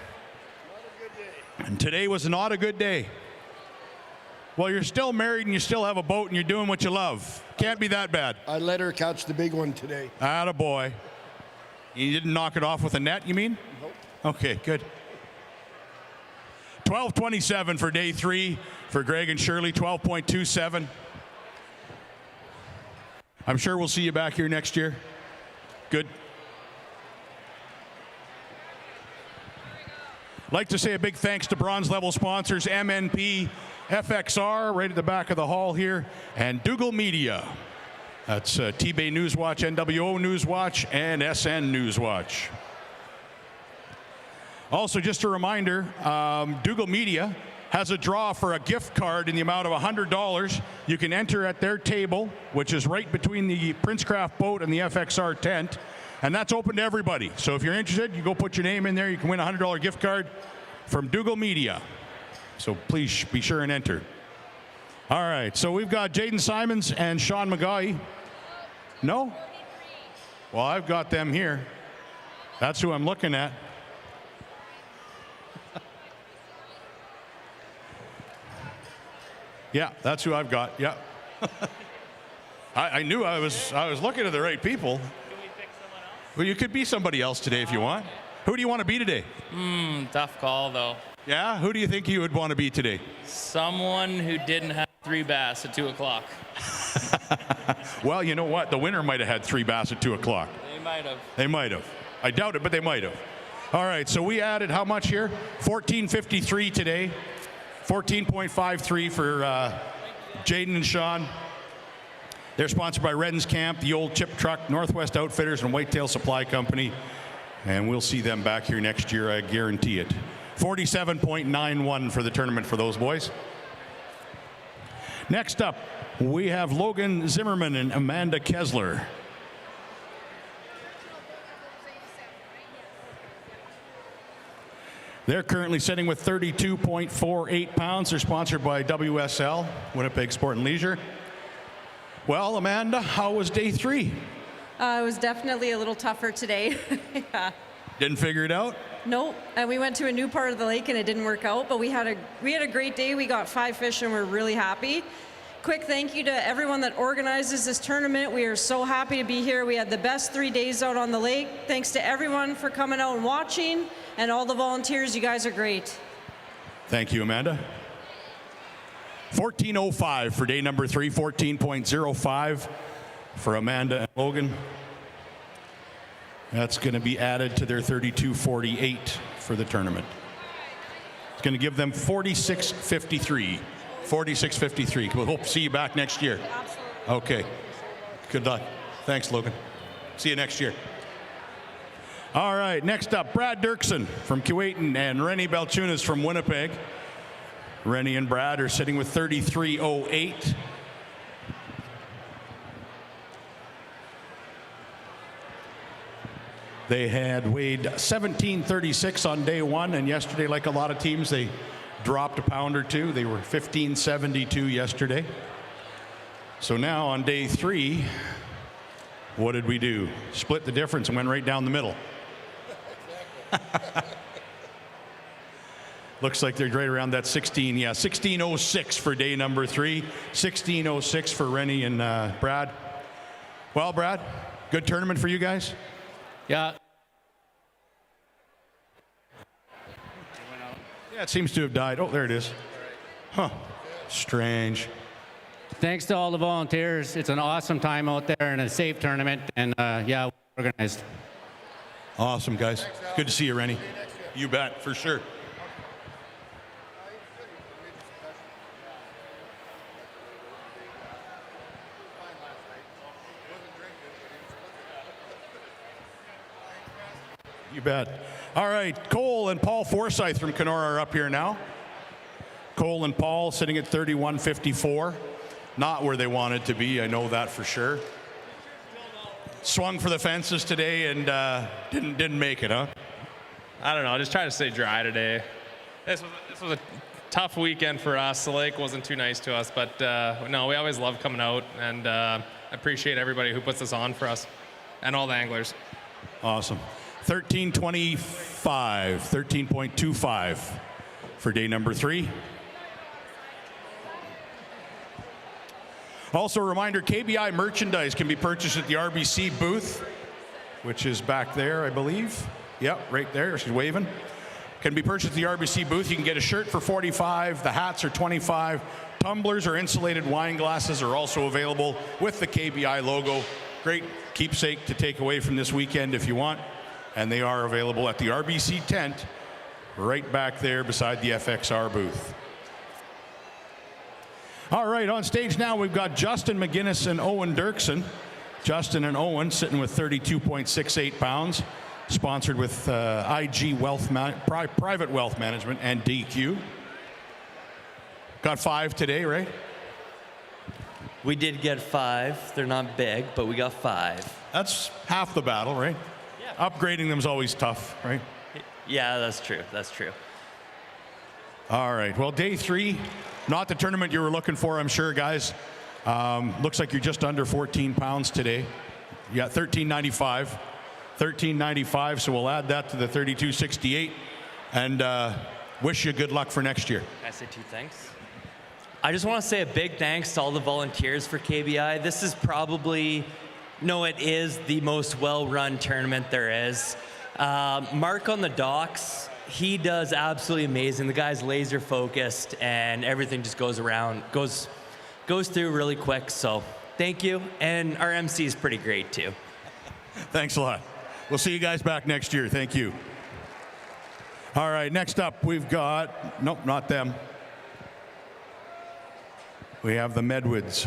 And today was not a good day. Well, you're still married and you still have a boat and you're doing what you love. Can't be that bad.
I let her catch the big one today.
Attaboy. You didn't knock it off with a net, you mean?
Nope.
Okay, good. 12.27 for day 3 for Greg and Shirley, 12.27. I'm sure we'll see you back here next year. Good. Like to say a big thanks to bronze level sponsors MNP, FXR, right at the back of the hall here, and Dougal Media. That's T-Bay Newswatch, NWO Newswatch, and SN Newswatch. Also, just a reminder, Dougal Media has a draw for a gift card in the amount of $100. You can enter at their table, which is right between the Princecraft boat and the FXR tent. And that's open to everybody. So if you're interested, you go put your name in there. You can win a $100 gift card from Dougal Media. So please be sure and enter. All right, so we've got Jaden Simons and Sean McGaughy. No? Well, I've got them here. That's who I'm looking at. Yeah, that's who I've got. Yeah. I knew I was looking at the right people. Well, you could be somebody else today if you want. Who do you want to be today?
Tough call, though.
Yeah? Who do you think you would want to be today?
Someone who didn't have 3 bass at 2 o'clock.
Well, you know what? The winner might have had 3 bass at 2 o'clock.
They might have.
They might have. I doubt it, but they might have. All right, so we added how much here? 14.53 today. 14.53 for Jaden and Sean. They're sponsored by Redden's Camp, the Old Chip Truck, Northwest Outfitters, and Whitetail Supply Company. And we'll see them back here next year, I guarantee it. 47.91 for the tournament for those boys. Next up, we have Logan Zimmerman and Amanda Kessler. They're currently sitting with 32.48 pounds. They're sponsored by WSL, Winnipeg Sport and Leisure. Well, Amanda, how was day 3?
It was definitely a little tougher today. Yeah.
Didn't figure it out?
Nope. And we went to a new part of the lake and it didn't work out, but we had a great day. We got 5 fish and we're really happy. Quick thank you to everyone that organizes this tournament. We are so happy to be here. We had the best 3 days out on the lake. Thanks to everyone for coming out and watching, and all the volunteers. You guys are great.
Thank you, Amanda. 14.05 for day number 3, 14.05 for Amanda and Logan. That's going to be added to their 32.48 for the tournament. It's going to give them 46.53. 46.53. We'll hope to see you back next year. Absolutely. Okay. Good luck. Thanks, Logan. See you next year. All right, next up, Brad Dirksen from Kuwaitan and Rennie Belchunas from Winnipeg. Rennie and Brad are sitting with 33.08. They had weighed 1736 on day 1, and yesterday, like a lot of teams, they dropped a pound or 2. They were 1572 yesterday. So now on day 3, what did we do? Split the difference and went right down the middle. Looks like they're right around that 16. Yeah, 1606 for day number 3. 1606 for Rennie and Brad. Well, Brad, good tournament for you guys?
Yeah.
Yeah, it seems to have died. Oh, there it is. Huh. Strange.
Thanks to all the volunteers. It's an awesome time out there and a safe tournament. And yeah, organized.
Awesome, guys. Good to see you, Rennie. You bet, for sure. You bet. All right, Cole and Paul Forsyth from Kenora are up here now. Cole and Paul sitting at 31.54. Not where they wanted to be, I know that for sure. Swung for the fences today and didn't make it, huh?
I don't know, just trying to stay dry today. This was a tough weekend for us. The lake wasn't too nice to us, but no, we always love coming out, and appreciate everybody who puts this on for us and all the anglers.
Awesome. 13.25, 13.25 for day number 3. Also a reminder, KBI merchandise can be purchased at the RBC booth, which is back there, I believe. Yep, right there, she's waving. Can be purchased at the RBC booth. You can get a shirt for $45, the hats are $25. Tumblers or insulated wine glasses are also available with the KBI logo. Great keepsake to take away from this weekend if you want. And they are available at the RBC tent right back there beside the FXR booth. All right, on stage now we've got Justin McGinnis and Owen Dirksen. Justin and Owen sitting with 32.68 pounds, sponsored with IG Private Wealth Management and DQ. Got 5 today, right?
We did get 5. They're not big, but we got 5.
That's half the battle, right? Yeah. Upgrading them is always tough, right?
Yeah, that's true. That's true.
All right. Well, day 3, not the tournament you were looking for, I'm sure, guys. Looks like you're just under 14 pounds today. Yeah, 13.95. 13.95, so we'll add that to the 32.68 and wish you good luck for next year.
Can I say 2 thanks? I just want to say a big thanks to all the volunteers for KBI. This is probably No, it is the most well-run tournament there is. Mark on the docks, he does absolutely amazing. The guy's laser focused, and everything just goes through really quick. So thank you, and our MC is pretty great too.
Thanks a lot. We'll see you guys back next year. Thank you. All right, next up we've got, nope, not them. We have the Medlands.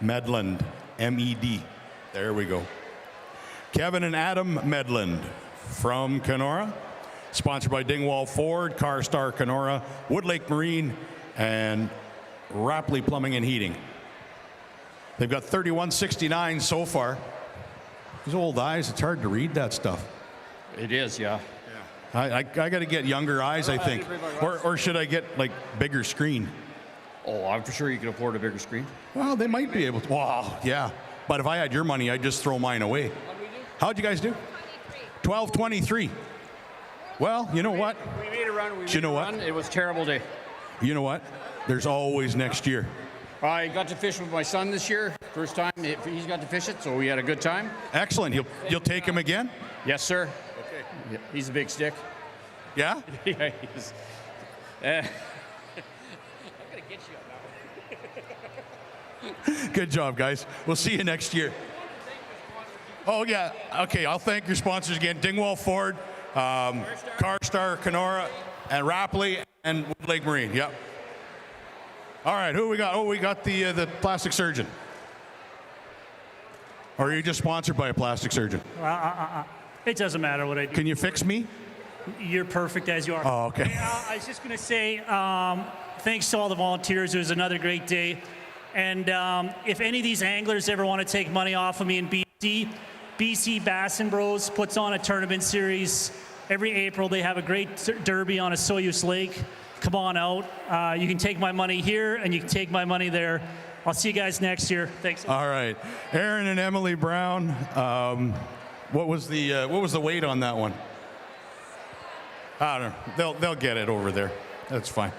Medland, M-E-D. There we go. Kevin and Adam Medland from Kenora. Sponsored by Dingwall Ford, CarStar Kenora, Woodlake Marine, and Rapley Plumbing and Heating. They've got 3169 so far. These old eyes, it's hard to read that stuff.
It is, yeah.
I got to get younger eyes, I think. Or should I get, like, bigger screen?
Oh, I'm for sure you can afford a bigger screen.
Well, they might be able to. Wow, yeah. But if I had your money, I'd just throw mine away. How'd you guys do? 12-23. Well, you know what?
We made a run. It was a terrible day.
You know what? There's always next year.
I got to fish with my son this year. First time he's got to fish it, so we had a good time.
Excellent. You'll take him again?
Yes, sir. Okay. Yeah, he's a big stick.
Yeah?
Yeah, he is.
I'm gonna get you up now.
Good job, guys. We'll see you next year. Oh, yeah. Okay, I'll thank your sponsors again. Dingwall Ford, CarStar, Kenora, and Rapley, and Woodlake Marine. Yep. All right, who we got? Oh, we got the plastic surgeon. Or are you just sponsored by a plastic surgeon?
It doesn't matter what I do.
Can you fix me?
You're perfect as you are.
Oh, okay.
I was just going to say thanks to all the volunteers. It was another great day. And if any of these anglers ever want to take money off of me in BC Bass and Bros puts on a tournament series every April. They have a great derby on a Soyuz Lake. Come on out. You can take my money here, and you can take my money there. I'll see you guys next year. Thanks.
All right, Aaron and Emily Brown. What was the weight on that one? I don't know. They'll get it over there. That's fine.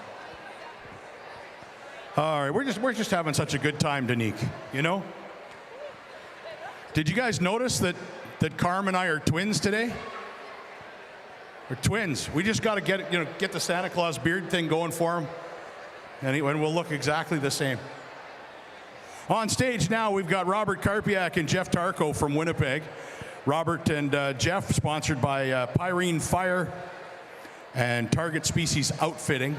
All right, we're just having such a good time, Danique. You know. Did you guys notice that Carm and I are twins today? We're twins. We just got to get the Santa Claus beard thing going for him, and we'll look exactly the same. On stage now, we've got Robert Karpiak and Jeff Tarko from Winnipeg. Robert and Jeff, sponsored by Pyrene Fire and Target Species Outfitting.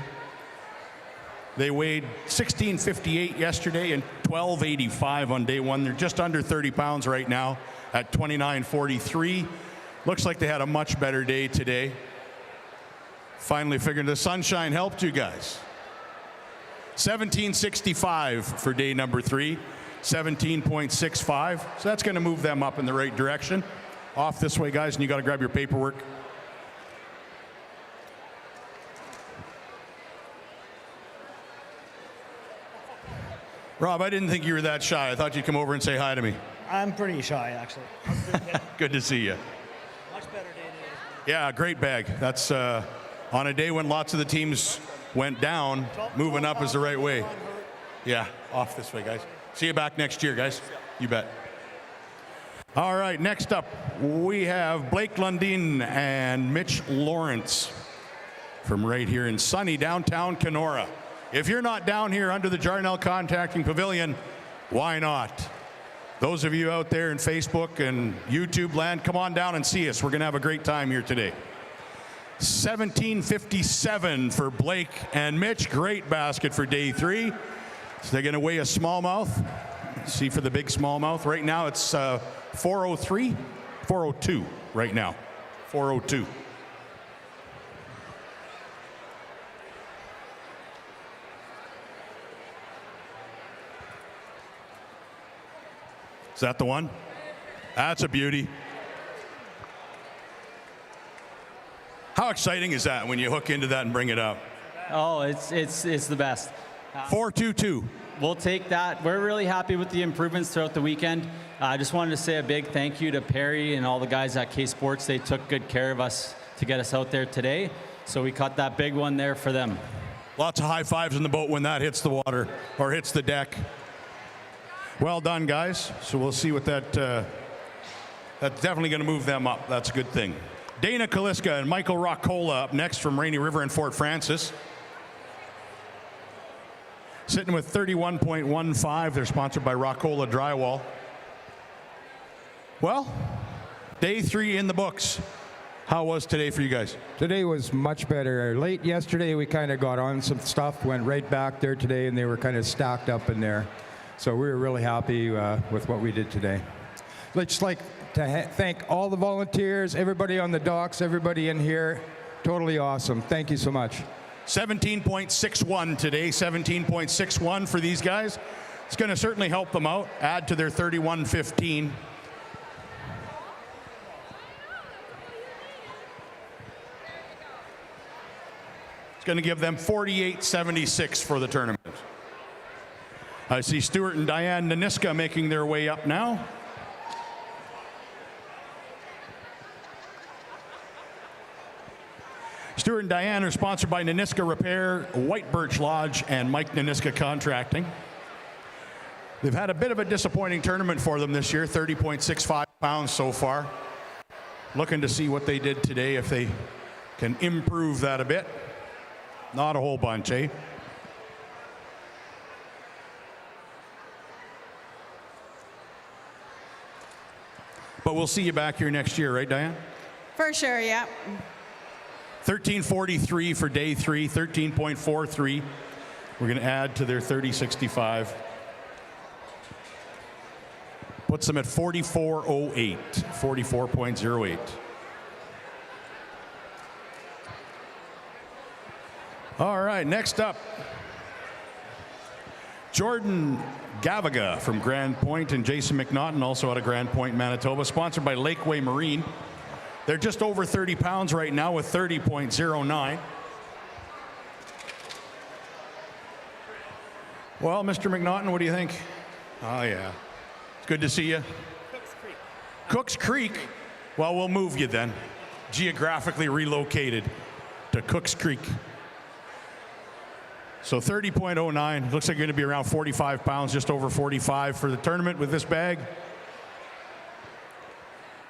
They weighed 1658 yesterday and 1285 on day one. They're just under 30 pounds right now at 2943. Looks like they had a much better day today. Finally figured the sunshine helped you guys. 1765 for day number 3, 17.65. So that's going to move them up in the right direction. Off this way, guys, and you got to grab your paperwork. Rob, I didn't think you were that shy. I thought you'd come over and say hi to me.
I'm pretty shy, actually.
Good to see you.
Much better day today.
Yeah, great bag. That's on a day when lots of the teams went down, moving up is the right way. Yeah, off this way, guys. See you back next year, guys. You bet. All right, next up, we have Blake Lundin and Mitch Lawrence from right here in sunny downtown Kenora. If you're not down here under the Jarnell Contacting Pavilion, why not? Those of you out there in Facebook and YouTube land, come on down and see us. We're going to have a great time here today. 1757 for Blake and Mitch. Great basket for day 3. So they're going to weigh a smallmouth. See for the big smallmouth. Right now it's 403, 402 right now. 402. Is that the one? That's a beauty. How exciting is that when you hook into that and bring it up?
Oh, it's the best.
422.
we'll take that. We're really happy with the improvements throughout the weekend. I just wanted to say a big thank you to Perry and all the guys at K Sports. They took good care of us to get us out there today. So we caught that big one there for them.
Lots of high fives in the boat when that hits the water or hits the deck. Well done, guys. So we'll see what that's definitely going to move them up. That's a good thing. Dana Kaliska and Michael Roccola up next from Rainy River and Fort Francis. Sitting with 31.15. They're sponsored by Roccola Drywall. Well, day 3 in the books. How was today for you guys?
Today was much better. Late yesterday, we kind of got on some stuff, went right back there today, and they were kind of stacked up in there. So we were really happy with what we did today. I'd just like to thank all the volunteers, everybody on the docks, everybody in here. Totally awesome. Thank you so much.
17.61 today, 17.61 for these guys. It's going to certainly help them out, add to their 31.15. It's going to give them 48.76 for the tournament. I see Stuart and Diane Naniska making their way up now. Stuart and Diane are sponsored by Naniska Repair, White Birch Lodge, and Mike Naniska Contracting. They've had a bit of a disappointing tournament for them this year, 30.65 pounds so far. Looking to see what they did today, if they can improve that a bit. Not a whole bunch, eh? But we'll see you back here next year, right, Diane?
For sure, yeah.
13.43 for day 3, 13.43. We're going to add to their 30.65. Puts them at 44.08, 44.08. All right, next up, Jordan Gavaga from Grand Point and Jason McNaughton, also out of Grand Point, Manitoba, sponsored by Lakeway Marine. They're just over 30 pounds right now with 30.09. Well, Mr. McNaughton, what do you think? Oh, yeah. It's good to see you. Cooks Creek. Well, we'll move you then. Geographically relocated to Cooks Creek. So 30.09. Looks like you're going to be around 45 pounds, just over 45 for the tournament with this bag.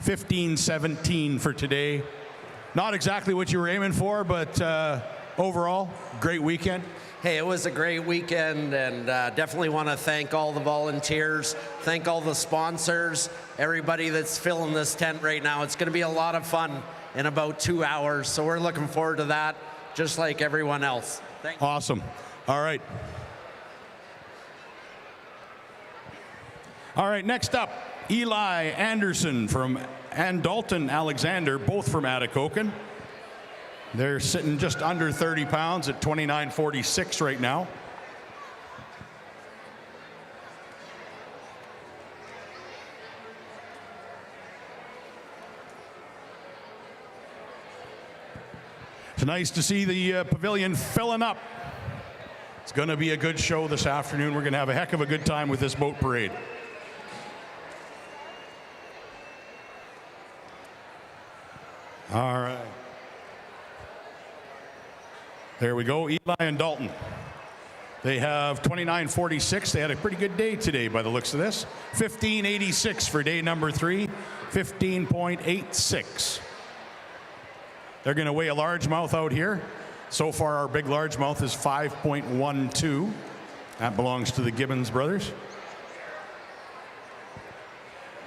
15.17 for today. Not exactly what you were aiming for, but overall, great weekend.
Hey, it was a great weekend, and definitely want to thank all the volunteers, thank all the sponsors, everybody that's filling this tent right now. It's going to be a lot of fun in about 2 hours, so we're looking forward to that, just like everyone else. Thank you.
Awesome. All right. All right, next up, Eli Anderson and Dalton Alexander, both from Atikokan. They're sitting just under 30 pounds at 29.46 right now. It's nice to see the pavilion filling up. It's going to be a good show this afternoon. We're going to have a heck of a good time with this boat parade. All right. There we go, Eli and Dalton. They have 29.46. They had a pretty good day today by the looks of this. 15.86 for day number 3, 15.86. They're going to weigh a largemouth out here. So far, our big largemouth is 5.12. That belongs to the Gibbons brothers.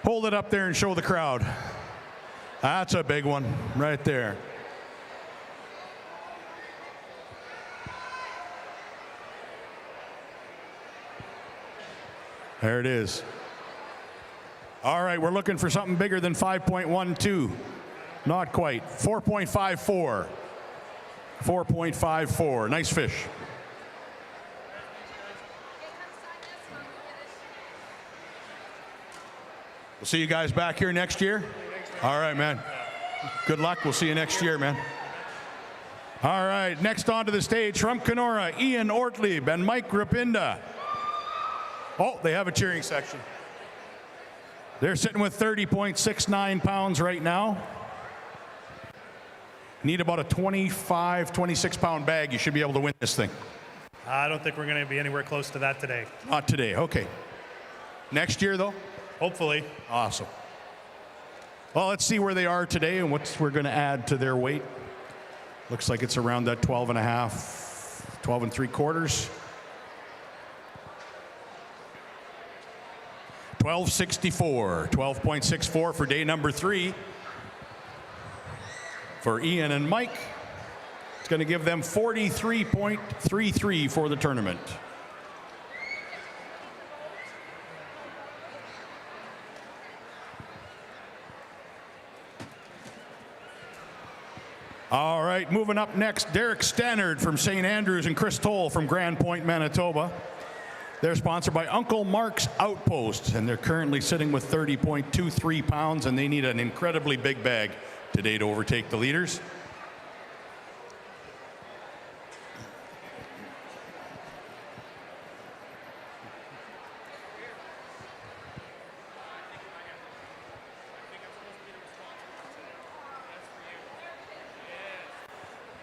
Hold it up there and show the crowd. That's a big one right there. There it is. All right, we're looking for something bigger than 5.12. Not quite. 4.54. 4.54. Nice fish. We'll see you guys back here next year. All right, man. Good luck. We'll see you next year, man. All right, next onto the stage from Kenora, Ian Ortlieb and Mike Rapinda. Oh, they have a cheering section. They're sitting with 30.69 pounds right now. Need about a 25, 26 pound bag. You should be able to win this thing.
I don't think we're going to be anywhere close to that today.
Not today, okay. Next year, though?
Hopefully.
Awesome. Well, let's see where they are today and what we're going to add to their weight. Looks like it's around that 12 and a half, 12 and 3/4. 12.64, 12.64 for day number 3. For Ian and Mike, it's going to give them 43.33 for the tournament. All right, moving up next, Derek Stannard from St. Andrews and Chris Toll from Grand Point, Manitoba. They're sponsored by Uncle Mark's Outpost, and they're currently sitting with 30.23 pounds, and they need an incredibly big bag today to overtake the leaders.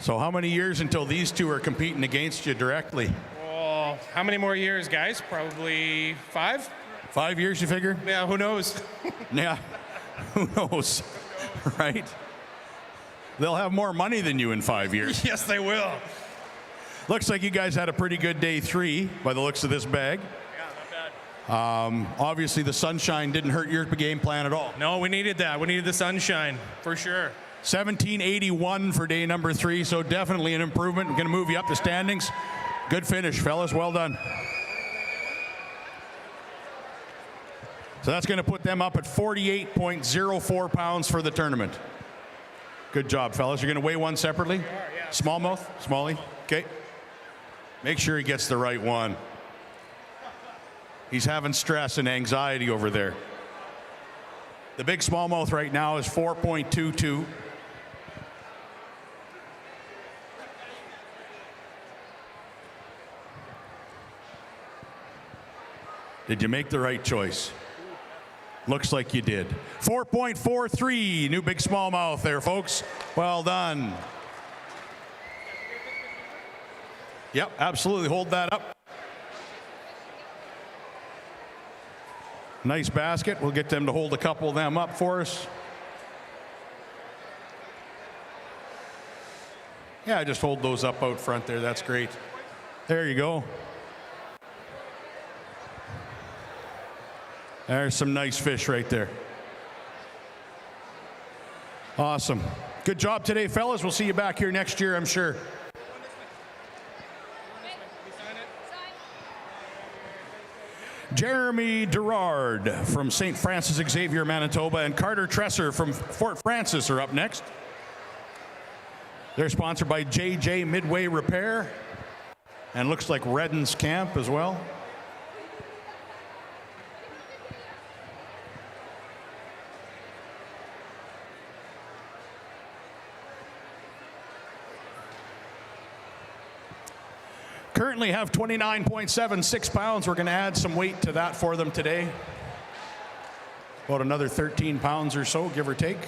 So how many years until these two are competing against you directly?
Oh, how many more years, guys? Probably 5?
5 years, you figure?
Yeah, who knows?
Yeah, who knows, right? They'll have more money than you in 5 years.
Yes, they will.
Looks like you guys had a pretty good day 3 by the looks of this bag.
Yeah, not bad.
Obviously, the sunshine didn't hurt your game plan at all.
No, we needed that. We needed the sunshine, for sure.
1781 for day number 3, so definitely an improvement. We're going to move you up the standings. Good finish, fellas. Well done. So that's going to put them up at 48.04 pounds for the tournament. Good job, fellas. You're going to weigh one separately?
Yeah.
Smallmouth? Smallie? Okay. Make sure he gets the right one. He's having stress and anxiety over there. The big smallmouth right now is 4.22. Did you make the right choice? Looks like you did. 4.43, new big smallmouth there, folks. Well done. Yep, absolutely. Hold that up. Nice basket. We'll get them to hold a couple of them up for us. Yeah, just hold those up out front there. That's great. There you go. There's some nice fish right there. Awesome. Good job today, fellas. We'll see you back here next year, I'm sure. Jeremy Gerard from St. Francis Xavier, Manitoba, and Carter Tresser from Fort Francis are up next. They're sponsored by JJ Midway Repair, and looks like Redden's Camp as well. Currently have 29.76 pounds. We're going to add some weight to that for them today. About another 13 pounds or so, give or take.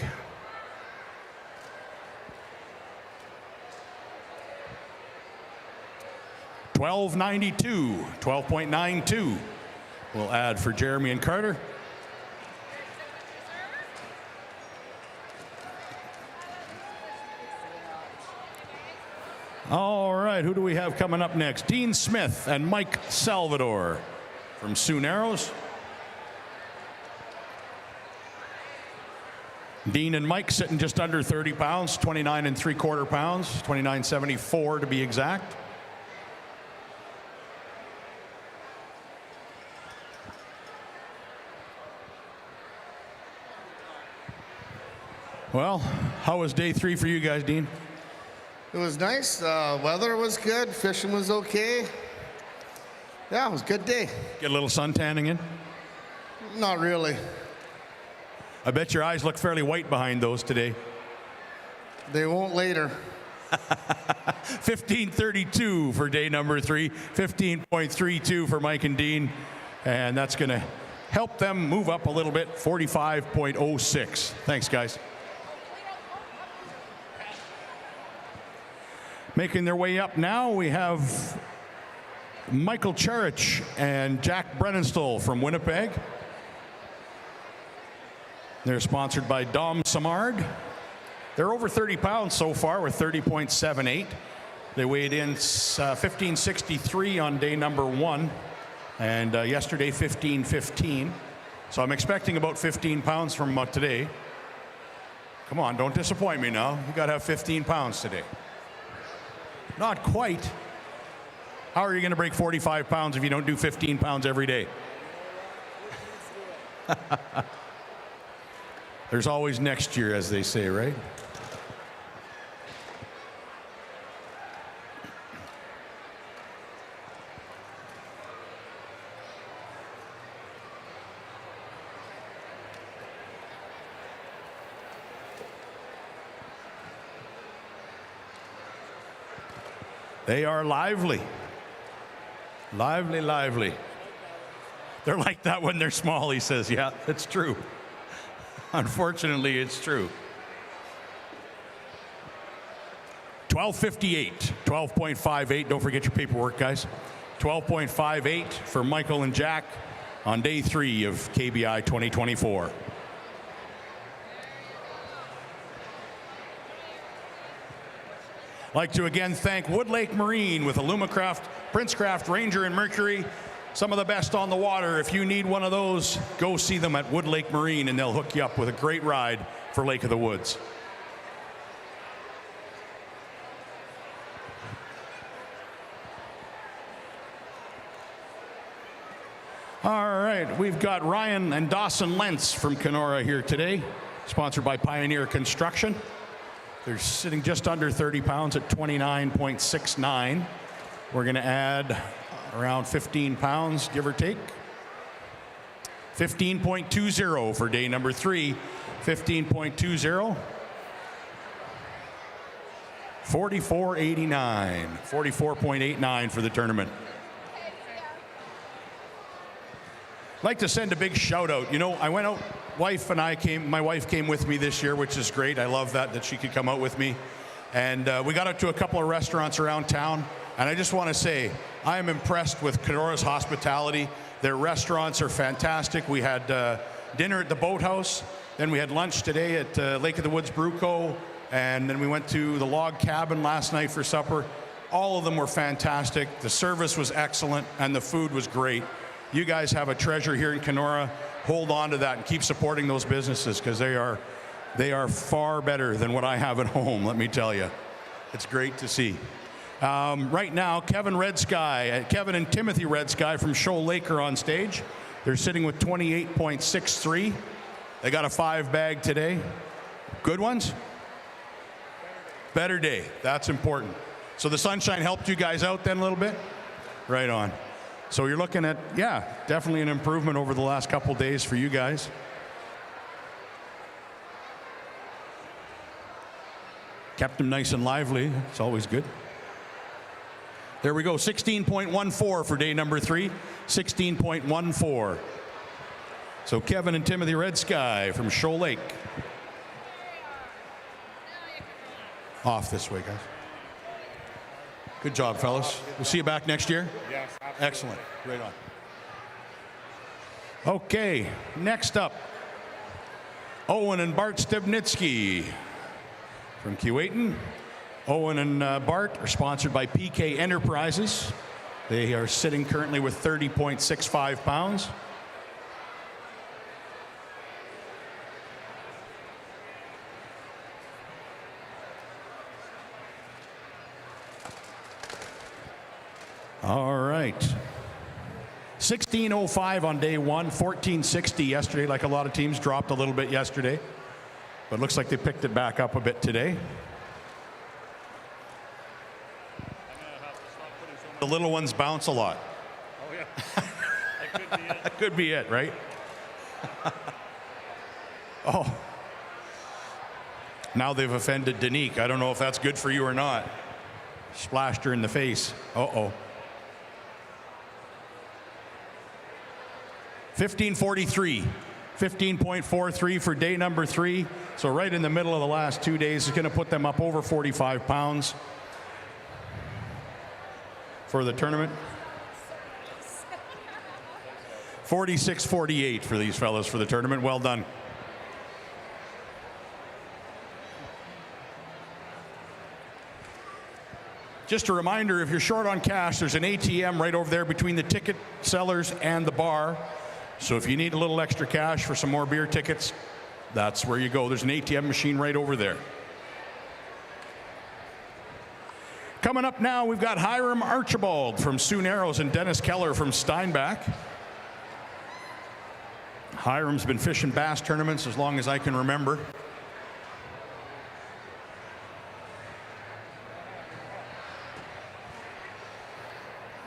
$12.92, 12.92. We'll add for Jeremy and Carter. All right, who do we have coming up next? Dean Smith and Mike Salvador from Sioux Narrows. Dean and Mike sitting just under 30 pounds, 29.75 pounds, 29.74 to be exact. Well, how was day 3 for you guys, Dean?
It was nice. Weather was good. Fishing was okay. Yeah, it was a good day.
Get a little sun tanning in?
Not really.
I bet your eyes look fairly white behind those today.
They won't later.
15.32 for day number 3. 15.32 for Mike and Dean. And that's going to help them move up a little bit, 45.06. Thanks, guys. Making their way up now, we have Michael Charich and Jack Brennenstol from Winnipeg. They're sponsored by Dom Samard. They're over 30 pounds so far with 30.78. They weighed in 1563 on day number 1, and yesterday 1515. So I'm expecting about 15 pounds from today. Come on, don't disappoint me now. You got to have 15 pounds today. Not quite. How are you going to break 45 pounds if you don't do 15 pounds every day? There's always next year, as they say, right? They are lively. Lively, lively. They're like that when they're small, he says. Yeah, it's true. Unfortunately, it's true. 12:58, 12.58. Don't forget your paperwork, guys. 12.58 for Michael and Jack on day 3 of KBI 2024. I'd like to again thank Wood Lake Marine with Alumacraft, Princecraft, Ranger, and Mercury. Some of the best on the water. If you need one of those, go see them at Wood Lake Marine and they'll hook you up with a great ride for Lake of the Woods. All right, we've got Ryan and Dawson Lentz from Kenora here today, sponsored by Pioneer Construction. They're sitting just under 30 pounds at 29.69. We're going to add around 15 pounds, give or take. 15.20 for day number 3. 15.20. 44.89. 44.89 for the tournament. I'd like to send a big shout out. You know, I went out, my wife came with me this year, which is great. I love that she could come out with me. And we got out to a couple of restaurants around town. And I just want to say, I am impressed with Kenora's hospitality. Their restaurants are fantastic. We had dinner at the Boathouse. Then we had lunch today at Lake of the Woods Brew Co. And then we went to the Log Cabin last night for supper. All of them were fantastic. The service was excellent and the food was great. You guys have a treasure here in Kenora. Hold on to that and keep supporting those businesses because they are far better than what I have at home, let me tell you. It's great to see. Right now, Kevin and Timothy Red Sky from Shoal Lake are on stage. They're sitting with 28.63. They got a 5-bag today. Good ones? Better day. That's important. So the sunshine helped you guys out then a little bit? Right on. So you're looking at, yeah, definitely an improvement over the last couple days for you guys. Kept them nice and lively. It's always good. There we go. 16.14 for day number 3. 16.14. So Kevin and Timothy Red Sky from Shoal Lake. Off this way, guys. Good job, fellas. We'll see you back next year.
Yes, absolutely.
Excellent. Right on. Okay, next up, Owen and Bart Stebnitsky from Keewatin. Owen and Bart are sponsored by PK Enterprises. They are sitting currently with 30.65 pounds. All right. 16.05 on day 1, 14.60 yesterday, like a lot of teams dropped a little bit yesterday. But looks like they picked it back up a bit today. The little ones bounce a lot.
Oh, yeah. That could be it.
That could be it, right? Oh. Now they've offended Danique. I don't know if that's good for you or not. Splashed her in the face. Uh-oh. 1543. 15.43 for day number 3. So right in the middle of the last 2 days is going to put them up over 45 pounds for the tournament. 46-48 for these fellas for the tournament. Well done. Just a reminder, if you're short on cash, there's an ATM right over there between the ticket sellers and the bar. So if you need a little extra cash for some more beer tickets, that's where you go. There's an ATM machine right over there. Coming up now, we've got Hiram Archibald from Sioux Narrows and Dennis Keller from Steinbach. Hiram's been fishing bass tournaments as long as I can remember.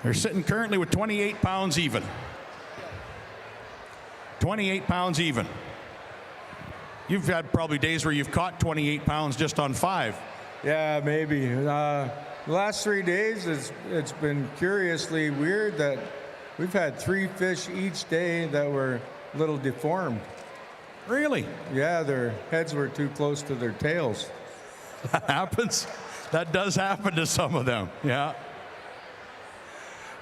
They're sitting currently with 28 pounds even. 28 pounds even. You've had probably days where you've caught 28 pounds just on 5.
Yeah, maybe. The last 3 days, it's been curiously weird that we've had 3 fish each day that were a little deformed.
Really?
Yeah, their heads were too close to their tails.
That happens. That does happen to some of them. Yeah.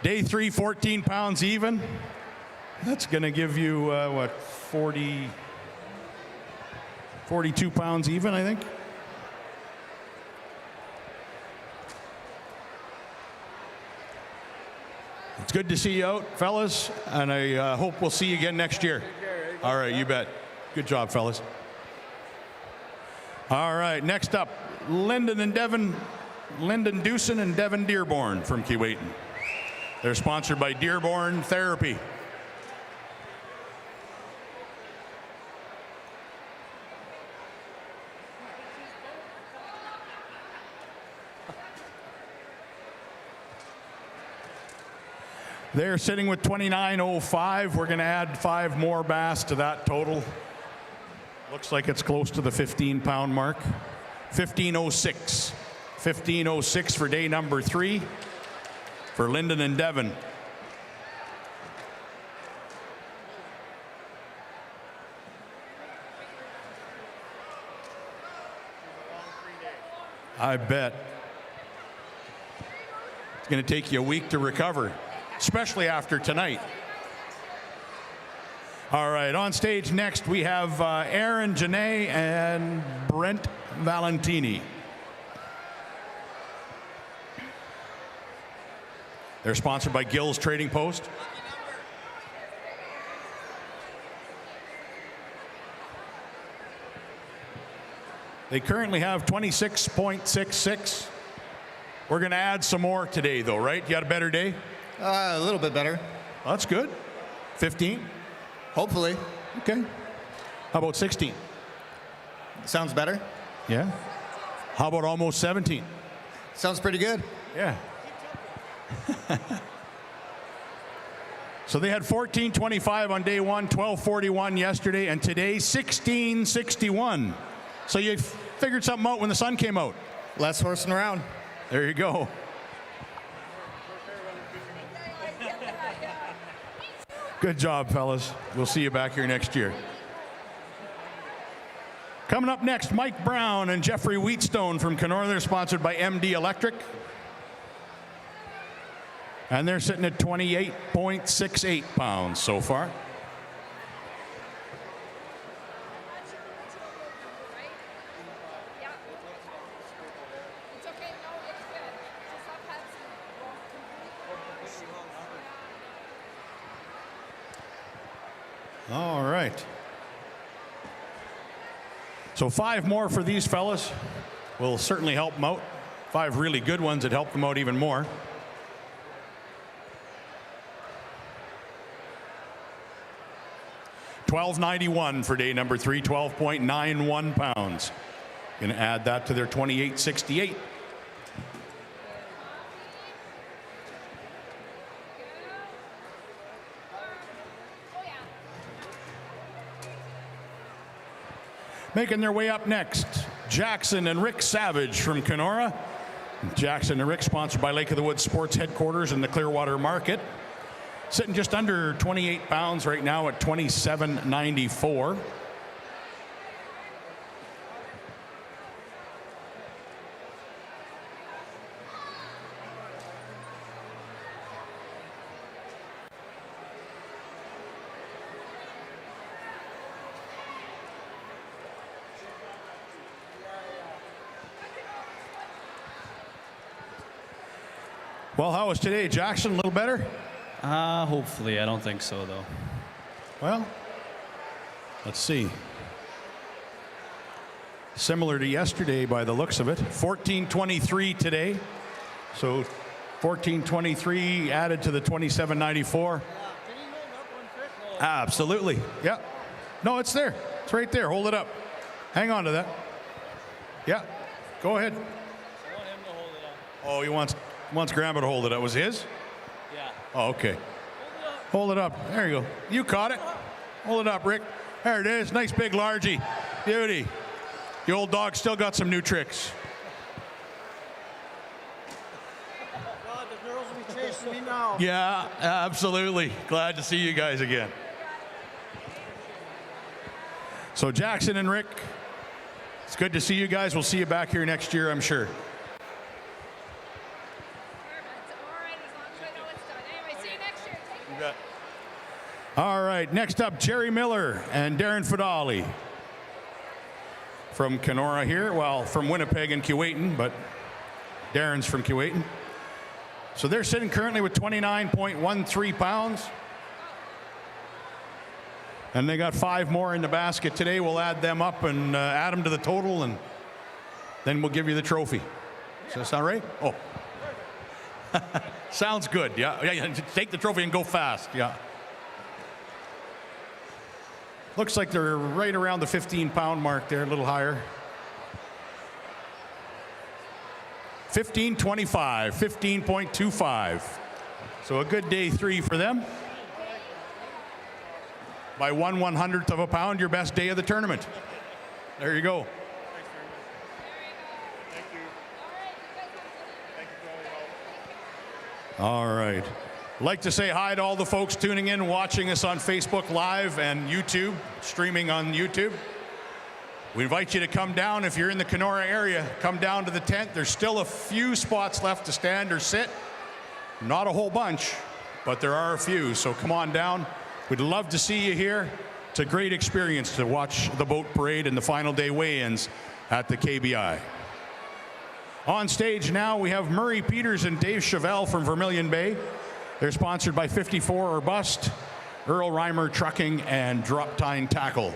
Day 3, 14 pounds even. That's going to give you, 42 pounds even, I think. It's good to see you out, fellas, and I hope we'll see you again next year. All right, you bet. Good job, fellas. All right, next up, Lyndon Dewson and Devin Dearborn from Keewatin. They're sponsored by Dearborn Therapy. They're sitting with 29.05. We're going to add 5 more bass to that total. Looks like it's close to the 15-pound mark. 15.06. 15.06 for day number 3 for Lyndon and Devin. I bet. It's going to take you a week to recover, especially after tonight. All right, on stage next we have Aaron Janae and Brent Valentini. They're sponsored by Gill's Trading Post. They currently have 26.66. We're going to add some more today, though, right? You got a better day?
A little bit better.
Well, that's good. 15?
Hopefully.
Okay. How about 16?
Sounds better.
Yeah. How about almost 17?
Sounds pretty good.
Yeah. So they had 14.25 on day 1, 12.41 yesterday, and today 16.61. So you figured something out when the sun came out.
Less horsing around.
There you go. Good job, fellas. We'll see you back here next year. Coming up next, Mike Brown and Jeffrey Wheatstone from Kenora. They're sponsored by MD Electric. And they're sitting at 28.68 pounds so far. All right. So 5 more for these fellas will certainly help them out. 5 really good ones that help them out even more. $12.91 for day number 3, 12.91 pounds. Going to add that to their 28.68. Making their way up next, Jackson and Rick Savage from Kenora. Jackson and Rick sponsored by Lake of the Woods Sports Headquarters in the Clearwater Market. Sitting just under 28 pounds right now at 27.94. Well, how was today, Jackson? A little better?
Hopefully. I don't think so, though.
Well, let's see. Similar to yesterday by the looks of it. 14.23 today. So 14.23 added to the 27.94. Absolutely. Yeah. No, it's there. It's right there. Hold it up. Hang on to that. Yeah. Go ahead.
I want him to hold it up.
Oh, he wants Grandma to hold it up. Was his?
Yeah.
Oh, okay. Hold it up. There you go. You caught it. Hold it up, Rick. There it is. Nice big largie. Beauty. The old dog still got some new tricks.
God, the girls will be chasing me now.
Yeah, absolutely. Glad to see you guys again. So Jackson and Rick, it's good to see you guys. We'll see you back here next year, I'm sure. All right, next up, Jerry Miller and Darren Fadali from Kenora here. Well, from Winnipeg and Keewatin, but Darren's from Keewatin. So they're sitting currently with 29.13 pounds. And they got 5 more in the basket today. We'll add them up and add them to the total, and then we'll give you the trophy. Does that sound right? Oh. Sounds good, yeah. Take the trophy and go fast, yeah. Looks like they're right around the 15-pound mark there, a little higher. 15.25, 15.25. So a good day 3 for them. By 1/100th of a pound, your best day of the tournament. There you go. All right. I'd like to say hi to all the folks tuning in, watching us on Facebook Live and YouTube, streaming on YouTube. We invite you to come down if you're in the Kenora area. Come down to the tent. There's still a few spots left to stand or sit. Not a whole bunch, but there are a few. So come on down. We'd love to see you here. It's a great experience to watch the boat parade and the final day weigh-ins at the KBI. On stage now, we have Murray Peters and Dave Chevelle from Vermilion Bay. They're sponsored by 54 or Bust, Earl Reimer Trucking, and Drop Tine Tackle.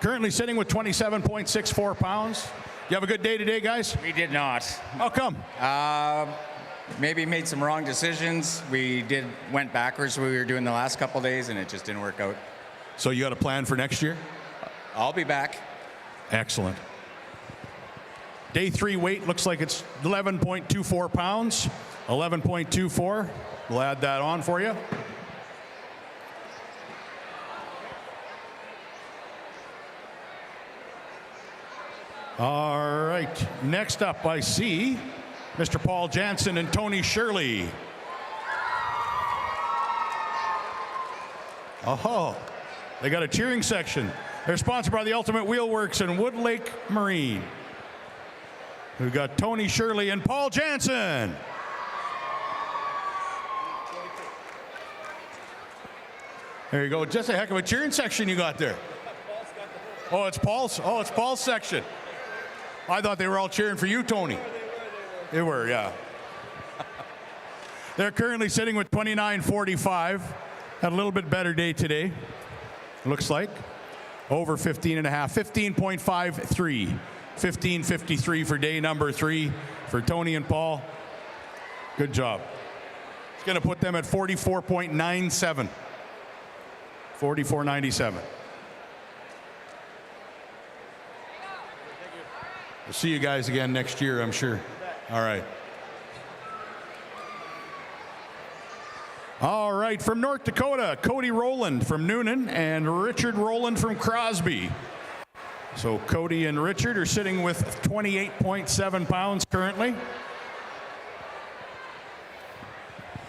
Currently sitting with 27.64 pounds. You have a good day today, guys?
We did not.
How come?
Maybe made some wrong decisions. We went backwards when we were doing the last couple days, and it just didn't work out.
So you got a plan for next year?
I'll be back.
Excellent. Day 3 weight looks like it's 11.24 pounds. 11.24. We'll add that on for you. All right. Next up, I see Mr. Paul Jansen and Tony Shirley. Oh, they got a cheering section. They're sponsored by the Ultimate Wheelworks and Wood Lake Marine. We've got Tony Shirley and Paul Jansen. There you go. Just a heck of a cheering section you got there. Oh, it's Paul's. Oh, it's Paul's section. I thought they were all cheering for you, Tony. They were, yeah. They're currently sitting with 29.45. Had a little bit better day today. Looks like over 15 and a half. 15.53. 15.53 for day number 3 for Tony and Paul. Good job. It's going to put them at 44.97. 44.97. We'll see you guys again next year, I'm sure. All right. All right, from North Dakota, Cody Rowland from Noonan and Richard Rowland from Crosby. So Cody and Richard are sitting with 28.7 pounds currently.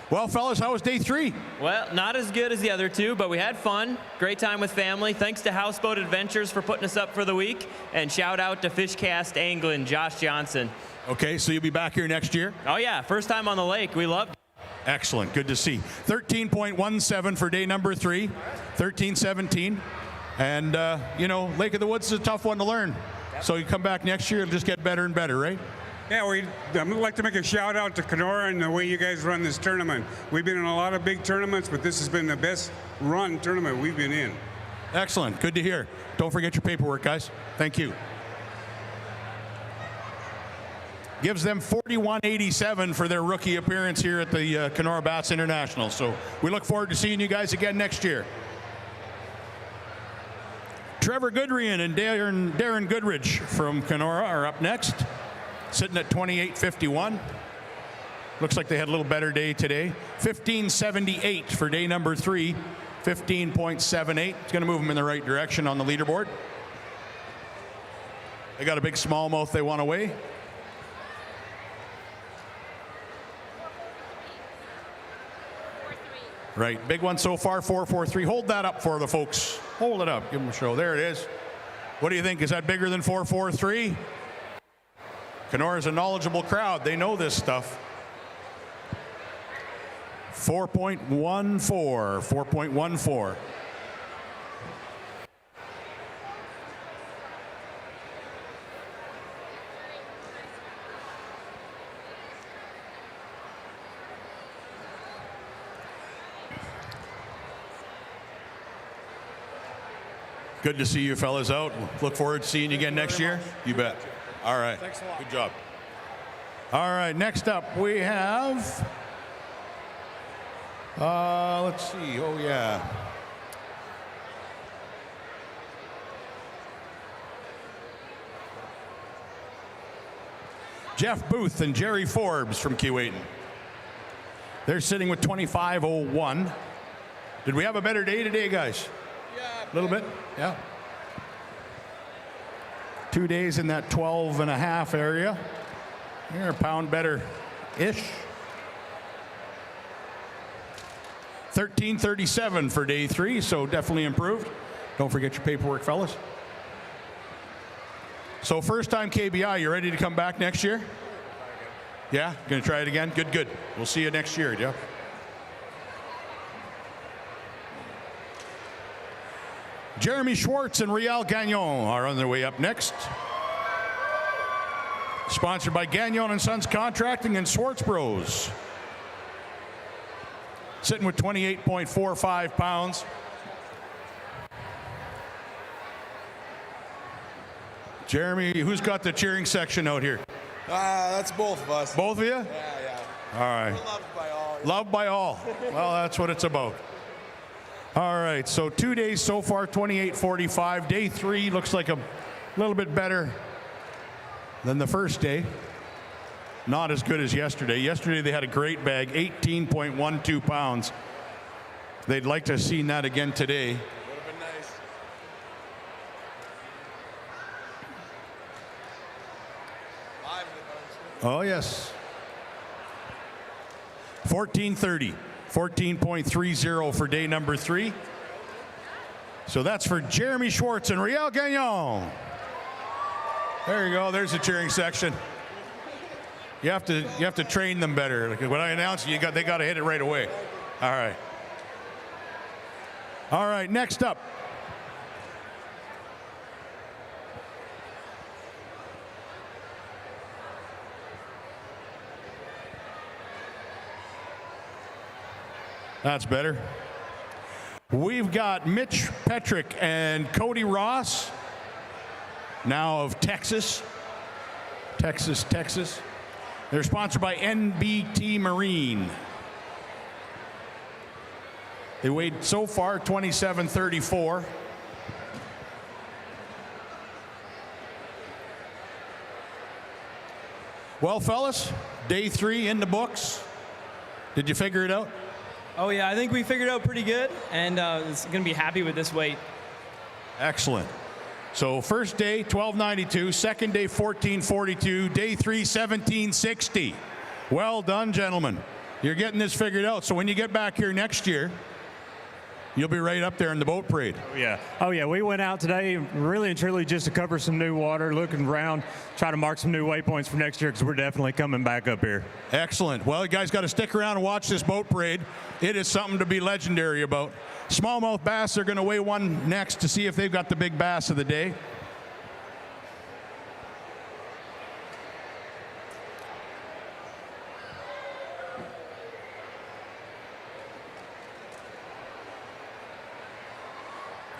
Well, fellas, how was day 3?
Well, not as good as the other two, but we had fun. Great time with family. Thanks to Houseboat Adventures for putting us up for the week. And shout out to Fishcast Anglin, Josh Johnson.
Okay, so you'll be back here next year?
Oh, yeah. First time on the lake. We loved it.
Excellent. Good to see. 13.17 for day number 3. 13.17. And, you know, Lake of the Woods is a tough one to learn. So you come back next year and just get better and better, right?
Yeah, I'd like to make a shout out to Kenora and the way you guys run this tournament. We've been in a lot of big tournaments, but this has been the best run tournament we've been in.
Excellent. Good to hear. Don't forget your paperwork, guys. Thank you. Gives them 41.87 for their rookie appearance here at the Kenora Bass International. So we look forward to seeing you guys again next year. Trevor Goodrian and Darren Goodrich from Kenora are up next, sitting at 28.51. Looks like they had a little better day today. 15.78 for day number 3. 15.78. It's going to move them in the right direction on the leaderboard. They got a big smallmouth they want to weigh. Right, big one so far, 4.43. Hold that up for the folks. Hold it up, give them a show. There it is. What do you think? Is that bigger than 4.43? Kenora's a knowledgeable crowd. They know this stuff. 4.14. 4.14. Good to see you fellas out. Look forward to seeing you again next year. You bet. All right.
Thanks a lot.
Good job. All right. Next up, we have. Let's see. Oh, yeah. Jeff Booth and Jerry Forbes from Keewatin. They're sitting with 25.01. Did we have a better day today, guys? A little bit, yeah. 2 days in that 12.5 area. You're a pound better-ish. 13.37 for day 3, so definitely improved. Don't forget your paperwork, fellas. So first time KBI, you ready to come back next year? Yeah, gonna try it again? Good, good. We'll see you next year, Jeff. Jeremy Schwartz and Riel Gagnon are on their way up next. Sponsored by Gagnon and Sons Contracting and Schwartz Bros. Sitting with 28.45 pounds. Jeremy, who's got the cheering section out here?
That's both of us.
Both of you?
Yeah, yeah.
All right.
We're loved by all.
Loved by all. Well, that's what it's about. All right, so 2 days so far, 28.45. Day 3 looks like a little bit better than the first day. Not as good as yesterday. Yesterday they had a great bag, 18.12 pounds. They'd like to have seen that again today.
Would have been nice.
Oh, yes. 14.30. 14.30 for day number 3. So that's for Jeremy Schwartz and Riel Gagnon. There you go. There's the cheering section. You have to train them better. Like when I announce it, they got to hit it right away. All right. All right. Next up. That's better. We've got Mitch Petrick and Cody Ross, now of Texas. Texas. They're sponsored by NBT Marine. They weighed so far 27.34. Well, fellas, day 3 in the books. Did you figure it out?
Oh, yeah, I think we figured out pretty good, and it's going to be happy with this weight.
Excellent. So first day, 1292. Second day, 1442. Day 3, 1760. Well done, gentlemen. You're getting this figured out. So when you get back here next year, you'll be right up there in the boat parade.
Oh yeah, we went out today really and truly just to cover some new water, looking around, try to mark some new waypoints for next year because we're definitely coming back up here.
Excellent. Well, you guys got to stick around and watch this boat parade. It is something to be legendary about. Smallmouth bass are going to weigh one next to see if they've got the big bass of the day.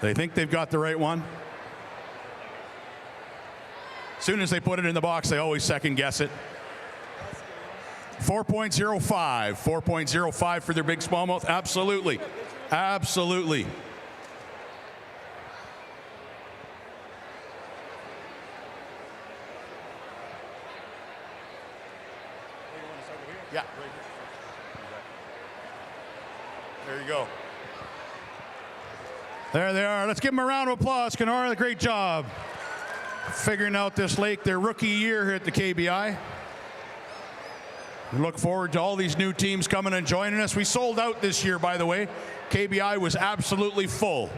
They think they've got the right one. As soon as they put it in the box, they always second guess it. 4.05. 4.05 for their big smallmouth. Absolutely. Absolutely. Yeah. There you go. There they are. Let's give them a round of applause. Kenora, great job figuring out this lake their rookie year here at the KBI. We look forward to all these new teams coming and joining us. We sold out this year, by the way. KBI was absolutely full.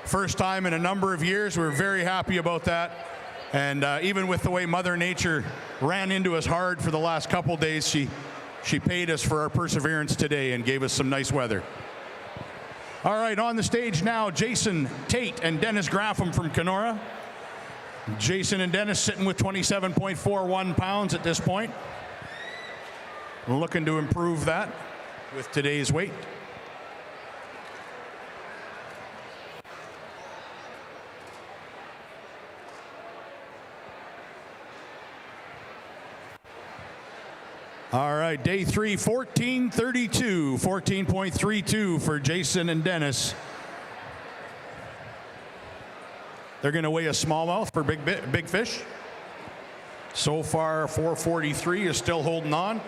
First time in a number of years. We're very happy about that. And even with the way Mother Nature ran into us hard for the last couple days, she paid us for our perseverance today and gave us some nice weather. All right, on the stage now, Jason Tate and Dennis Graffam from Kenora. Jason and Dennis sitting with 27.41 pounds at this point. We're looking to improve that with today's weight. All right, day 3, 1432, 14.32 for Jason and Dennis. They're going to weigh a smallmouth for big fish. So far, 443 is still holding on.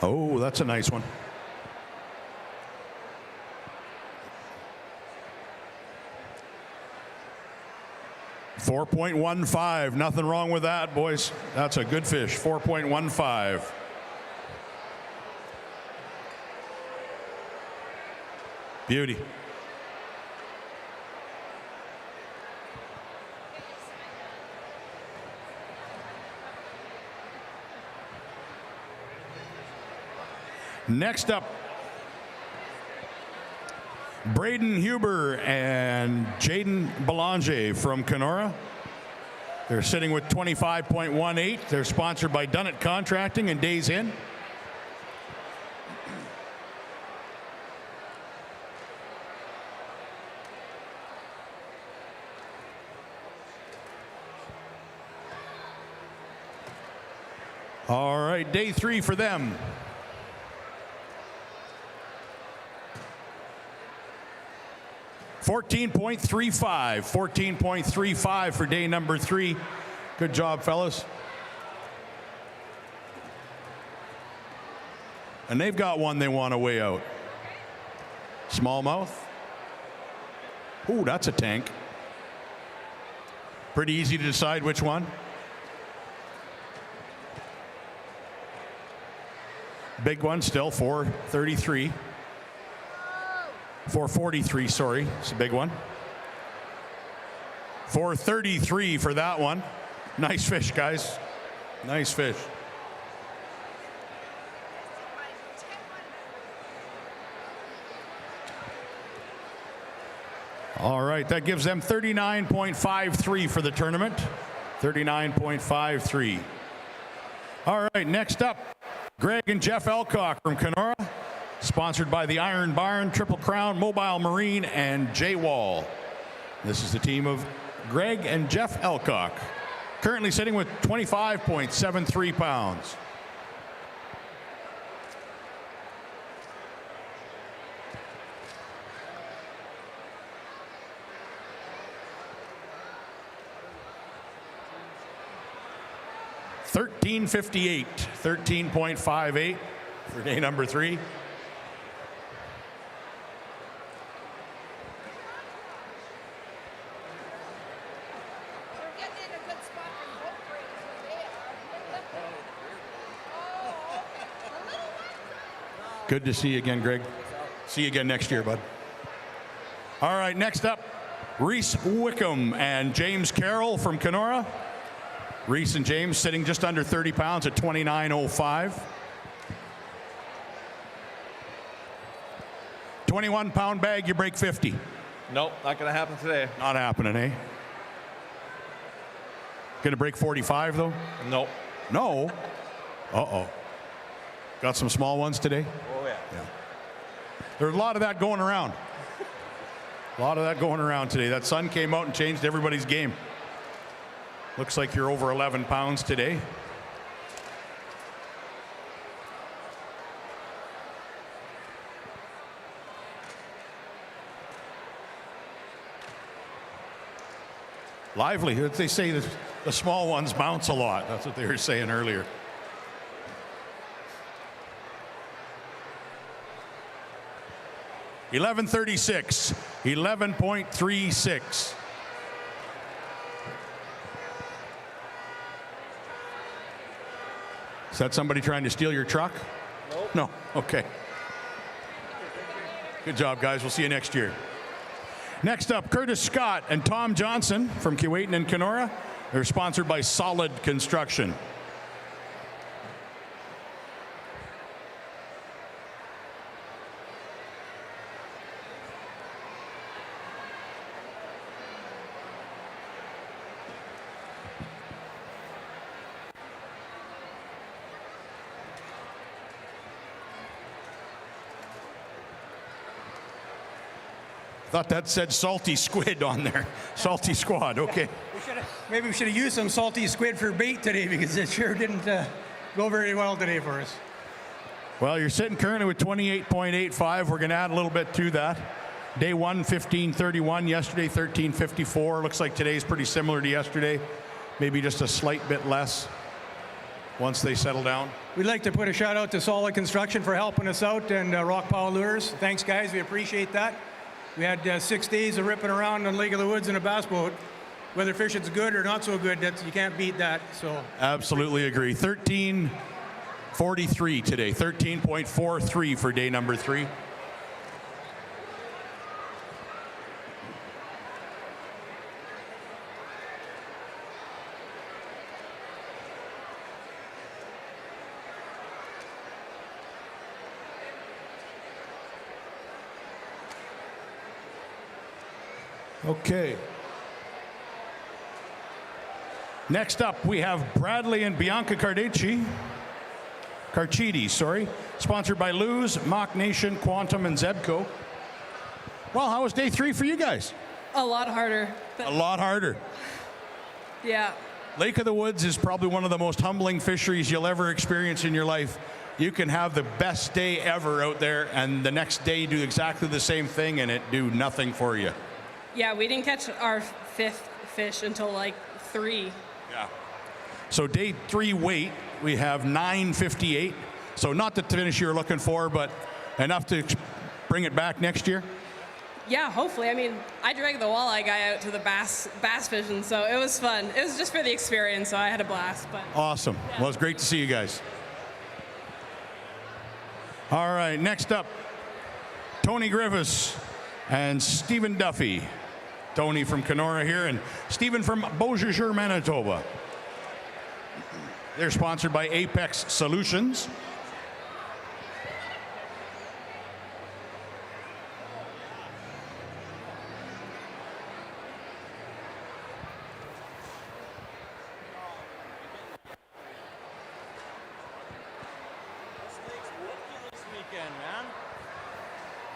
Oh, that's a nice one. $4.15. Nothing wrong with that, boys. That's a good fish. 4.15. Beauty. Next up, Braden Huber and Jaden Belanger from Kenora. They're sitting with 25.18. They're sponsored by Dunnett Contracting and Days Inn. All right, day 3 for them. $14.35 for day number 3. Good job, fellas. And they've got one they want to weigh out. Smallmouth. Ooh, that's a tank. Pretty easy to decide which one. Big one still, 433. 443, sorry. It's a big one. 433 for that one. Nice fish, guys. Nice fish. All right, that gives them 39.53 for the tournament. 39.53. All right, next up, Greg and Jeff Elcock from Kenora. Sponsored by the Iron Barn, Triple Crown, Mobile Marine, and J-Wall. This is the team of Greg and Jeff Elcock. Currently sitting with 25.73 pounds. 13:58, 13.58 for day number 3. Good to see you again, Greg. See you again next year, bud. All right, next up, Reese Wickham and James Carroll from Kenora. Reese and James sitting just under 30 pounds at 29.05. 21-pound bag, you break 50.
Nope, not going to happen today.
Not happening, eh? Going to break 45, though?
Nope.
No? Uh-oh. Got some small ones today?
Oh, yeah.
There's a lot of that going around. A lot of that going around today. That sun came out and changed everybody's game. Looks like you're over 11 pounds today. Lively. They say the small ones bounce a lot. That's what they were saying earlier. $11.36, 11.36. Is that somebody trying to steal your truck?
Nope.
No. Okay. Good job, guys. We'll see you next year. Next up, Curtis Scott and Tom Johnson from Keewatin and Kenora. They're sponsored by Solid Construction. Thought that said salty squid on there. Salty squad, okay.
Maybe we should have used some salty squid for bait today because it sure didn't go very well today for us.
Well, you're sitting currently with 28.85. We're going to add a little bit to that. Day 1, 15:31. Yesterday, 13:54. Looks like today's pretty similar to yesterday. Maybe just a slight bit less once they settle down.
We'd like to put a shout out to Solid Construction for helping us out and Rock Pile Lures. Thanks, guys. We appreciate that. We had 6 days of ripping around on Lake of the Woods in a bass boat. Whether fishing's good or not so good, you can't beat that. So
absolutely agree. 13:43 today. 13.43 for day number 3. Okay. Next up, we have Bradley and Bianca Carchidi, sponsored by Luz, Mock Nation, Quantum, and Zebco. Well, how was day 3 for you guys?
A lot harder.
A lot harder.
Yeah.
Lake of the Woods is probably one of the most humbling fisheries you'll ever experience in your life. You can have the best day ever out there, and the next day do exactly the same thing, and it do nothing for you.
Yeah, we didn't catch our 5th fish until like 3.
Yeah. So day 3 weight, we have 958. So not the finish you're looking for, but enough to bring it back next year?
Yeah, hopefully. I mean, I dragged the walleye guy out to the bass fishing, so it was fun. It was just for the experience, so I had a blast. But
awesome. Yeah. Well, it's great to see you guys. All right, next up, Tony Griffiths and Stephen Duffy. Tony from Kenora here and Stephen from Beausejour, Manitoba. They're sponsored by Apex Solutions.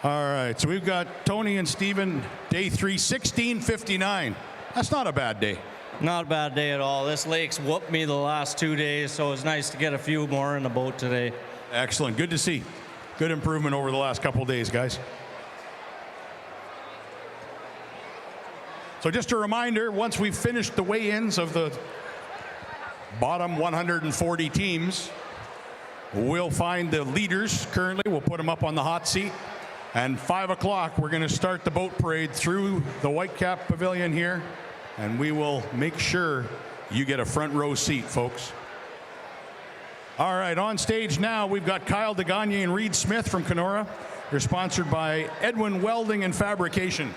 All right, so we've got Tony and Steven, day 3, 16:59. That's not a bad day.
Not a bad day at all. This lake's whooped me the last 2 days, so it's nice to get a few more in the boat today.
Excellent. Good to see. Good improvement over the last couple of days, guys. So just a reminder, once we've finished the weigh-ins of the bottom 140 teams. We'll find the leaders currently. We'll put them up on the hot seat. And 5 o'clock, we're going to start the boat parade through the Whitecap Pavilion here. And we will make sure you get a front row seat, folks. All right, on stage now, we've got Kyle DeGagne and Reed Smith from Kenora. They're sponsored by Edwin Welding and Fabrication.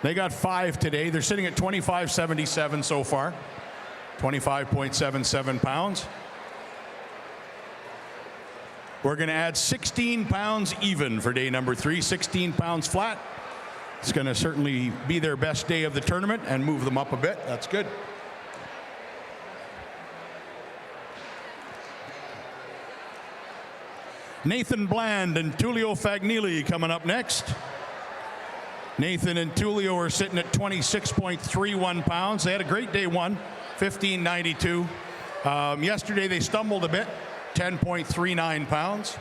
They got 5 today. They're sitting at 25.77 so far, 25.77 pounds. We're going to add 16 pounds even for day number 3, 16 pounds flat. It's going to certainly be their best day of the tournament and move them up a bit. That's good. Nathan Bland and Tullio Fagnili coming up next. Nathan and Tullio are sitting at 26.31 pounds. They had a great day one, 15.92. Yesterday they stumbled a bit, 10.39 pounds.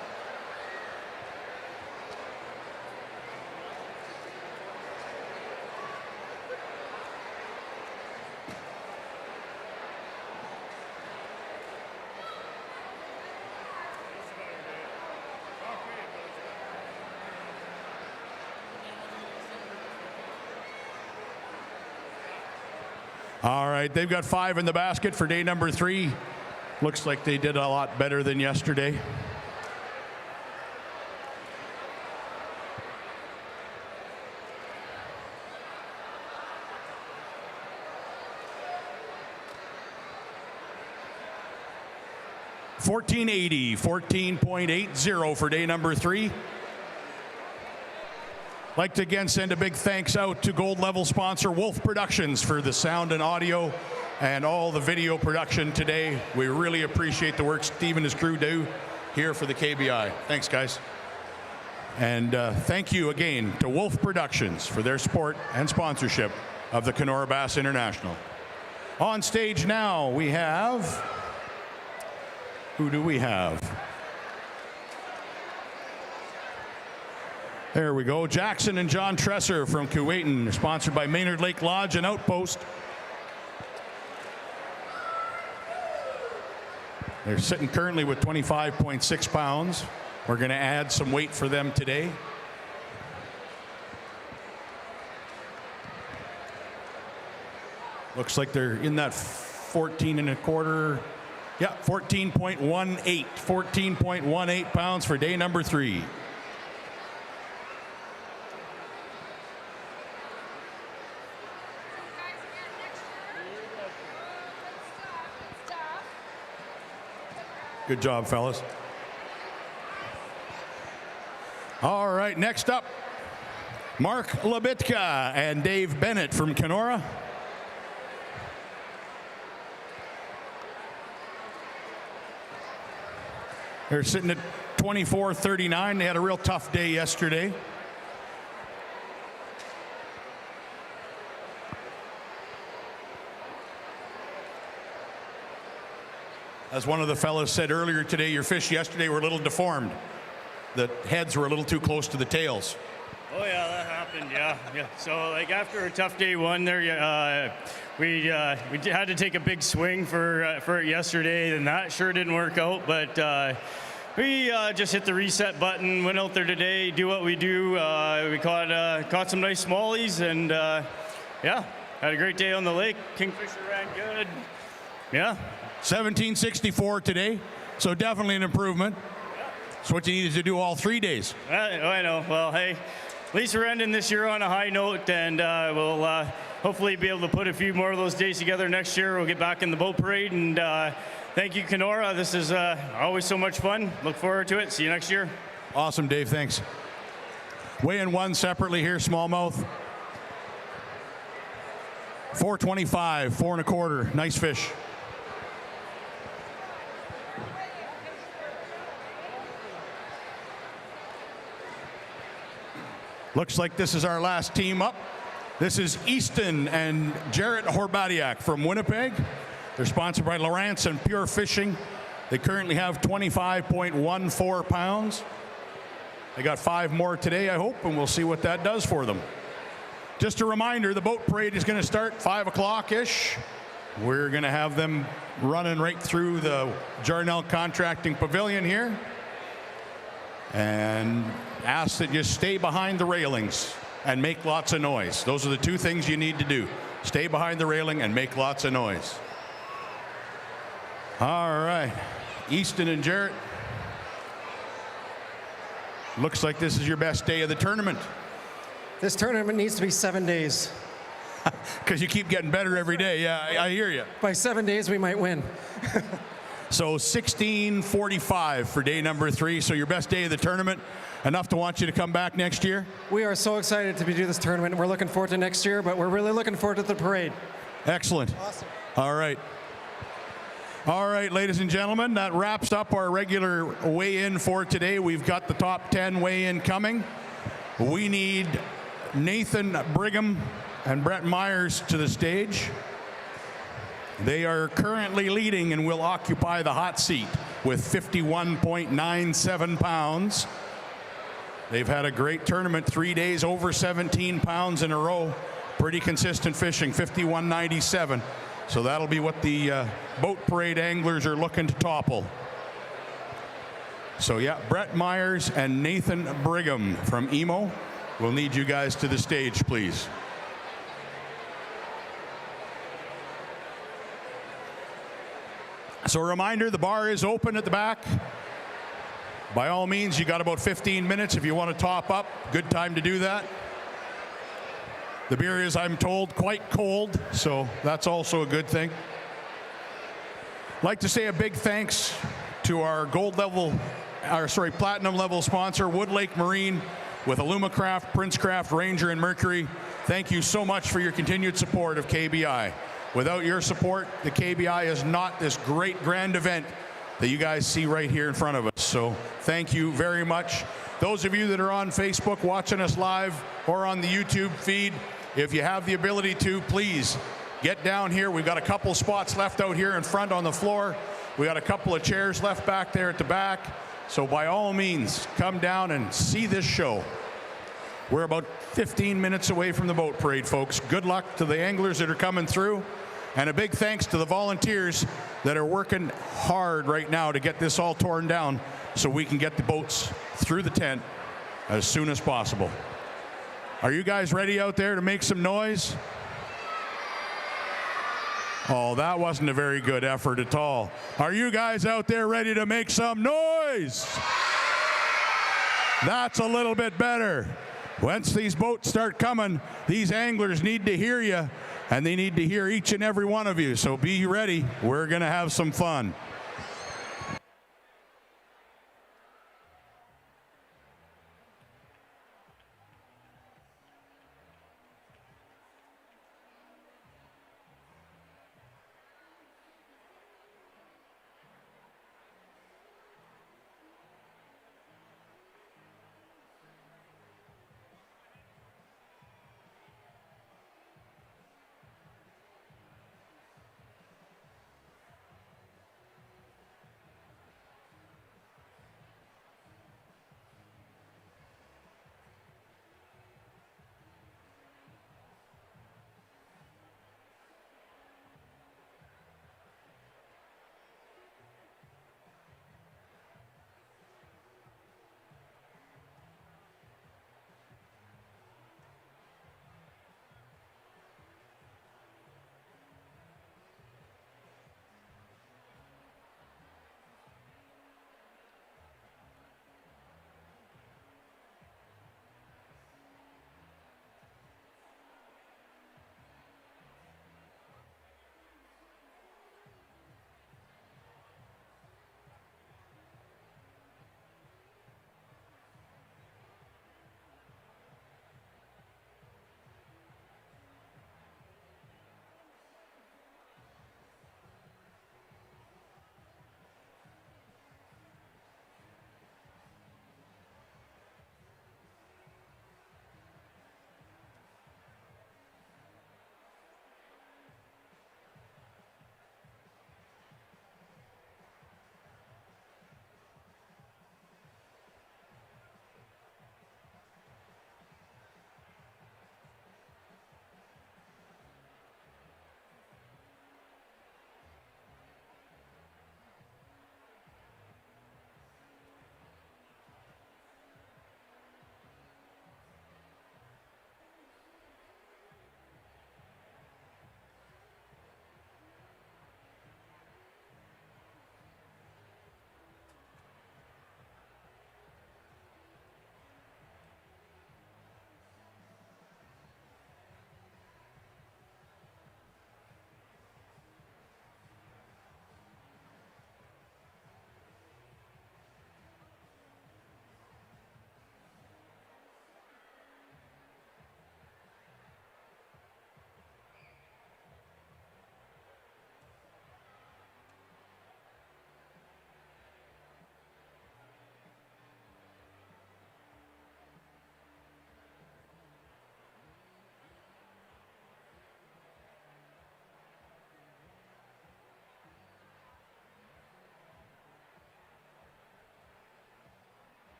All right, they've got 5 in the basket for day number 3. Looks like they did a lot better than yesterday. $14.80 for day number 3. Like to again send a big thanks out to Gold Level sponsor Wolf Productions for the sound and audio and all the video production today. We really appreciate the work Steve and his crew do here for the KBI. Thanks, guys. And thank you again to Wolf Productions for their support and sponsorship of the Kenora Bass International. On stage now we have, who do we have? There we go. Jackson and John Tresser from Kuwaitan, sponsored by Maynard Lake Lodge and Outpost. They're sitting currently with 25.6 pounds. We're going to add some weight for them today. Looks like they're in that 14 and a quarter. Yeah, 14.18 pounds for day number 3. Good job, fellas. All right, next up, Mark Labitka and Dave Bennett from Kenora. They're sitting at 24.39. They had a real tough day yesterday. As one of the fellows said earlier today, your fish yesterday were a little deformed. The heads were a little too close to the tails.
Oh yeah, that happened. Yeah. So like after a tough day one there, we had to take a big swing for it yesterday, and that sure didn't work out. But we just hit the reset button, went out there today, do what we do. We caught some nice smallies, and yeah, had a great day on the lake. Kingfisher ran good. Yeah.
1764 today, so definitely an improvement. That's what you needed to do all 3 days.
I know. Well, hey, at least we're ending this year on a high note, and we'll hopefully be able to put a few more of those days together next year. We'll get back in the boat parade, and thank you, Kenora. This is always so much fun. Look forward to it. See you next year.
Awesome, Dave. Thanks. Weigh-in one separately here, smallmouth. 425, 4 1/4. Nice fish. Looks like this is our last team up. This is Easton and Jarrett Horbadiak from Winnipeg. They're sponsored by Lawrence and Pure Fishing. They currently have 25.14 pounds. They got 5 more today, I hope, and we'll see what that does for them. Just a reminder, the boat parade is going to start 5 o'clock-ish. We're going to have them running right through the Jarnell Contracting Pavilion here. And ask that you stay behind the railings and make lots of noise. Those are the two things you need to do. Stay behind the railing and make lots of noise. All right. Easton and Jarrett. Looks like this is your best day of the tournament.
This tournament needs to be 7 days.
Because you keep getting better every day. Yeah, I hear you.
By 7 days, we might win.
So 16:45 for day number 3. So your best day of the tournament. Enough to want you to come back next year?
We are so excited to do this tournament. We're looking forward to next year, but we're really looking forward to the parade.
Excellent.
Awesome.
All right. All right, ladies and gentlemen, that wraps up our regular weigh-in for today. We've got the top 10 weigh-in coming. We need Nathan Brigham and Brett Myers to the stage. They are currently leading and will occupy the hot seat with 51.97 pounds. They've had a great tournament, 3 days over 17 pounds in a row. Pretty consistent fishing, 51.97. So that'll be what the boat parade anglers are looking to topple. So yeah, Brett Myers and Nathan Brigham from Emo. We'll need you guys to the stage, please. So a reminder, the bar is open at the back. By all means, you got about 15 minutes if you want to top up. Good time to do that. The beer is, I'm told, quite cold, so that's also a good thing. I'd like to say a big thanks to our platinum level sponsor, Wood Lake Marine, with Alumacraft, Princecraft, Ranger, and Mercury. Thank you so much for your continued support of KBI. Without your support, the KBI is not this great grand event that you guys see right here in front of us. So thank you very much. Those of you that are on Facebook watching us live or on the YouTube feed, if you have the ability to, please get down here. We've got a couple spots left out here in front on the floor. We got a couple of chairs left back there at the back. So by all means, come down and see this show. We're about 15 minutes away from the boat parade, folks. Good luck to the anglers that are coming through. And a big thanks to the volunteers that are working hard right now to get this all torn down so we can get the boats through the tent as soon as possible. Are you guys ready out there to make some noise? Oh, that wasn't a very good effort at all. Are you guys out there ready to make some noise? That's a little bit better. Once these boats start coming, these anglers need to hear you, and they need to hear each and every one of you. So be ready. We're going to have some fun.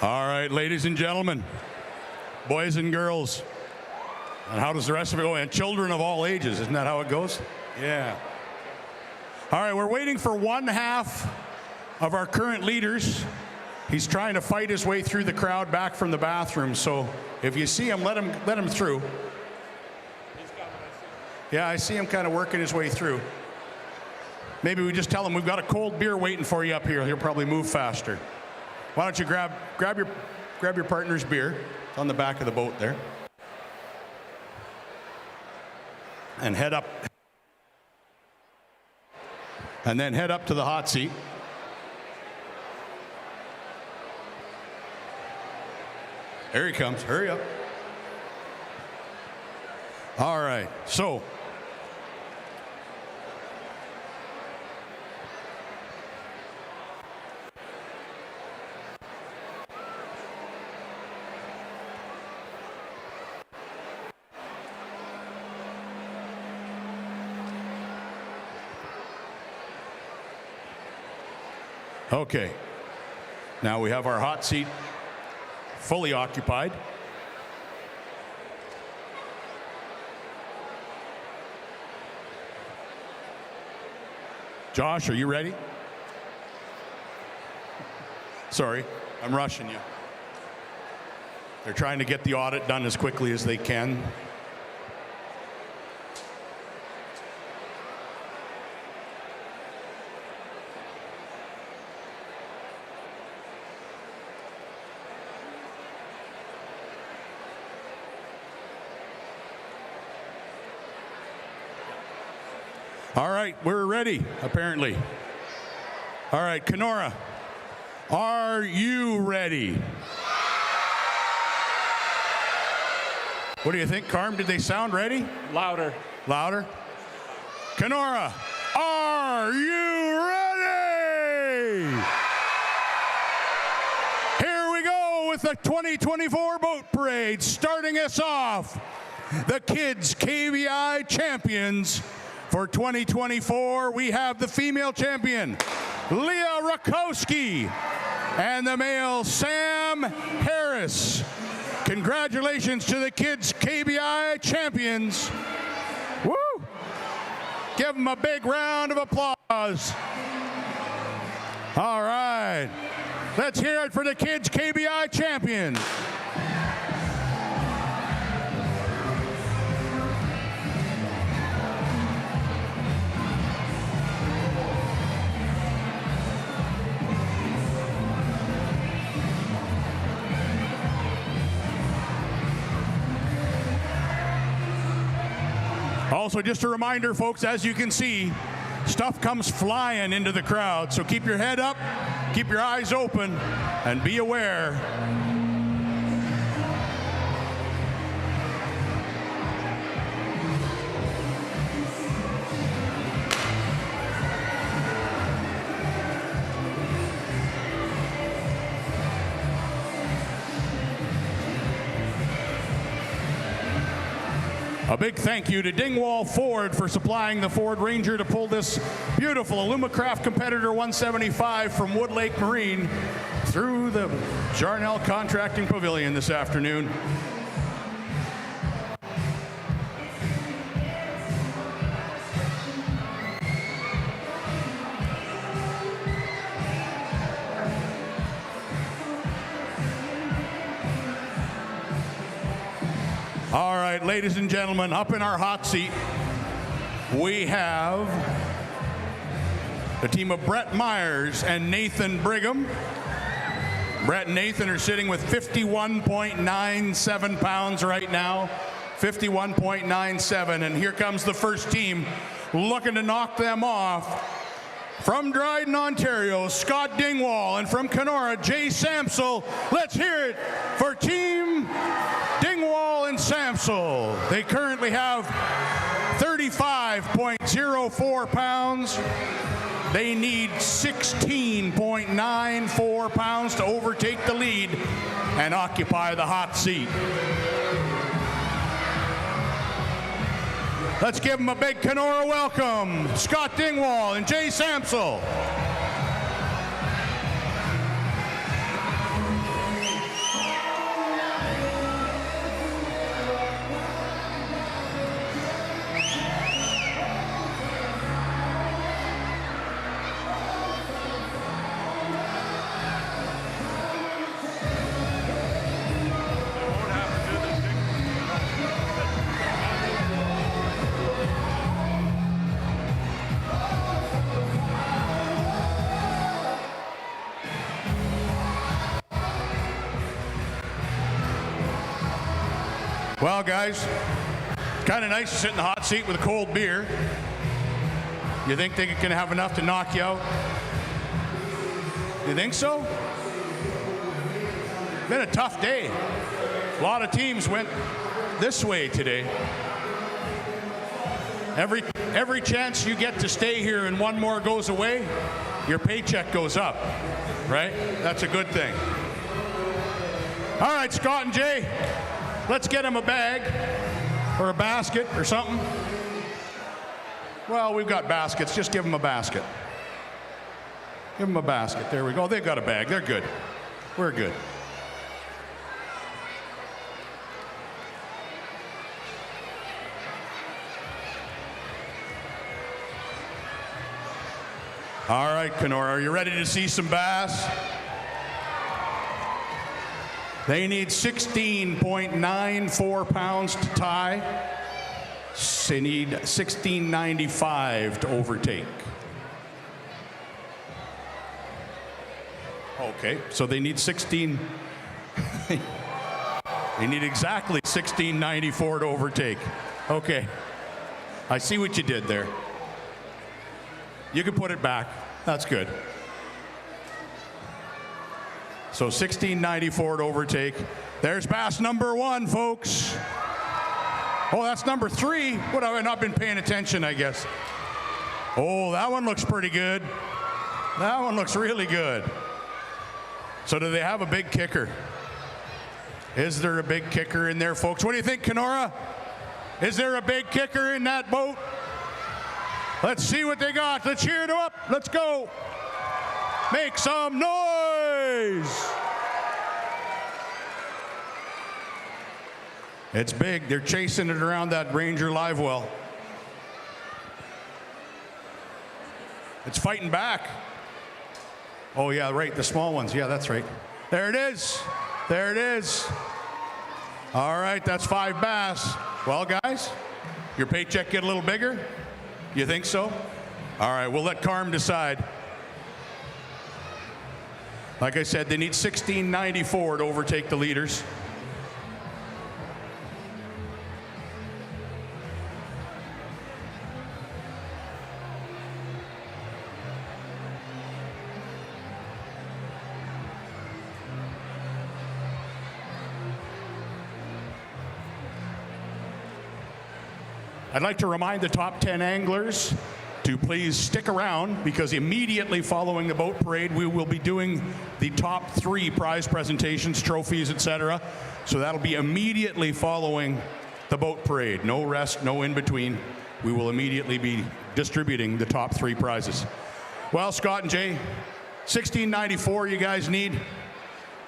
All right, ladies and gentlemen, boys and girls, and how does the rest of it go? And children of all ages, isn't that how it goes? Yeah. All right, we're waiting for one half of our current leaders. He's trying to fight his way through the crowd back from the bathroom, so if you see him, let him through. Yeah, I see him kind of working his way through. Maybe we just tell him we've got a cold beer waiting for you up here. He'll probably move faster. Why don't you grab your partner's beer? It's on the back of the boat there. And head up. And then head up to the hot seat. There he comes. Hurry up. All right. So, okay, now we have our hot seat fully occupied. Josh, are you ready? Sorry, I'm rushing you. They're trying to get the audit done as quickly as they can. All right, we're ready, apparently. All right, Kenora, are you ready? What do you think, Carm? Did they sound ready?
Louder.
Louder? Kenora, are you ready? Here we go with the 2024 boat parade. Starting us off, the kids KBI champions. For 2024, we have the female champion, Leah Rakowski, and the male, Sam Harris. Congratulations to the kids KBI champions. Woo! Give them a big round of applause. All right. Let's hear it for the kids KBI champions. Also, just a reminder, folks, as you can see, stuff comes flying into the crowd. So keep your head up, keep your eyes open, and be aware. A big thank you to Dingwall Ford for supplying the Ford Ranger to pull this beautiful Alumacraft Competitor 175 from Wood Lake Marine through the Jarnell Contracting Pavilion this afternoon. All right, ladies and gentlemen, up in our hot seat, we have the team of Brett Myers and Nathan Brigham. Brett and Nathan are sitting with 51.97 pounds right now, 51.97, and here comes the first team looking to knock them off. From Dryden, Ontario, Scott Dingwall, and from Kenora, Jay Samsel. Let's hear it for Team Dingwall and Samsel. They currently have 35.04 pounds. They need 16.94 pounds to overtake the lead and occupy the hot seat. Let's give them a big Kenora welcome. Scott Dingwall and Jay Samsel. Well, guys, kind of nice to sit in the hot seat with a cold beer. You think they can have enough to knock you out? You think so? Been a tough day. A lot of teams went this way today. Every chance you get to stay here and one more goes away, your paycheck goes up, right? That's a good thing. All right, Scott and Jay, let's get them a bag or a basket or something. Well, we've got baskets. Just give them a basket. Give them a basket. There we go. They've got a bag. They're good. We're good. All right, Kenora, are you ready to see some bass? They need 16.94 pounds to tie. They need 16.95 to overtake. Okay, so they need 16. They need exactly 16.94 to overtake. Okay, I see what you did there. You can put it back. That's good. So 16.94 to overtake. There's bass number 1, folks. Oh, that's number 3. What, have I not been paying attention, I guess? Oh, that one looks pretty good. That one looks really good. So do they have a big kicker? Is there a big kicker in there, folks? What do you think, Kenora? Is there a big kicker in that boat? Let's see what they got. Let's cheer them up. Let's go. Make some noise. It's big. They're chasing it around that Ranger live well. It's fighting back. Oh, yeah, right. The small ones. Yeah, that's right. There it is. There it is. All right, that's 5 bass. Well, guys, your paycheck get a little bigger? You think so? All right, we'll let Carm decide. Like I said, they need 16.94 to overtake the leaders. I'd like to remind the top 10 anglers to please stick around, because immediately following the boat parade, we will be doing the top 3 prize presentations, trophies, etc. So that'll be immediately following the boat parade. No rest, no in between. We will immediately be distributing the top 3 prizes. Well, Scott and Jay, 16.94 you guys need.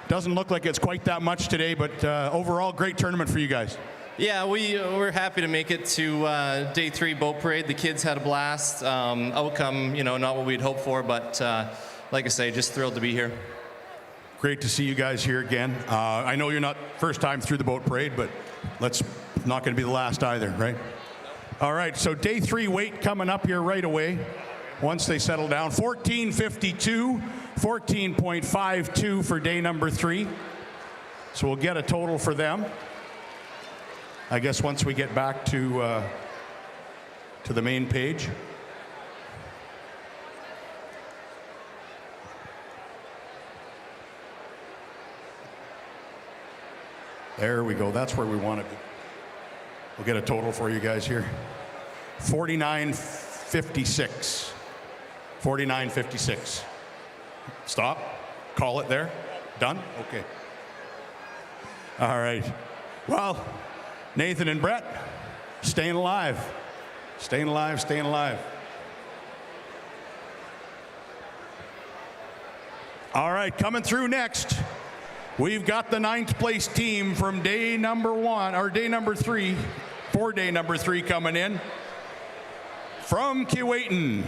Doesn't look like it's quite that much today, but overall, great tournament for you guys.
Yeah, we're happy to make it to day 3 boat parade. The kids had a blast. Outcome, not what we'd hoped for, but like I say, just thrilled to be here.
Great to see you guys here again. I know you're not first time through the boat parade, but not going to be the last either, right? All right, so day 3 weight coming up here right away once they settle down. 14.52, 14.52 for day number 3. So we'll get a total for them, I guess, once we get back to the main page. There we go. That's where we want to be. We'll get a total for you guys here. 49.56. 49.56. Stop. Call it there. Done? Okay. All right. Well, Nathan and Brett, staying alive. Staying alive, staying alive. All right, coming through next, we've got the 9th place team from day number 1, or day number 3, for day number 3 coming in. From Keewatin,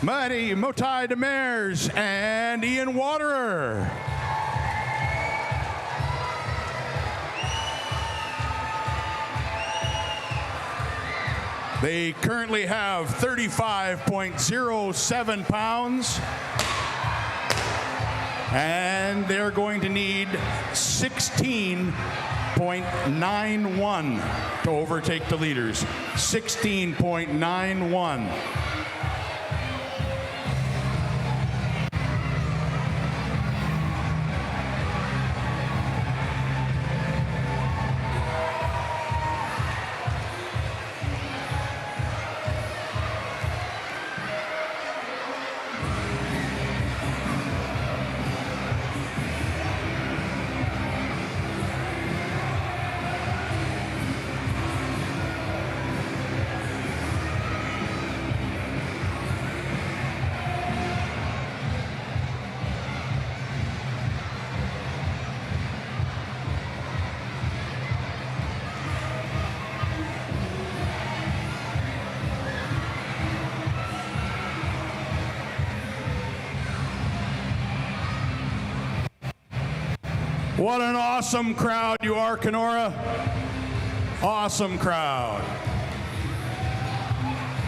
Matty Motai Demers and Ian Waterer. They currently have 35.07 pounds, and they're going to need 16 16.91 to overtake the leaders. 16.91. What an awesome crowd you are, Kenora. Awesome crowd.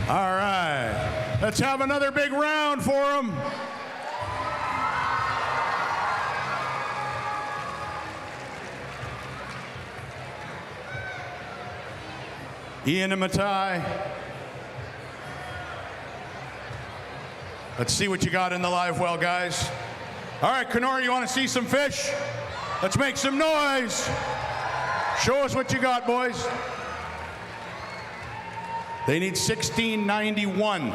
All right. Let's have another big round for them. Ian and Matai. Let's see what you got in the live well, guys. All right, Kenora, you want to see some fish? Let's make some noise. Show us what you got, boys. They need 16.91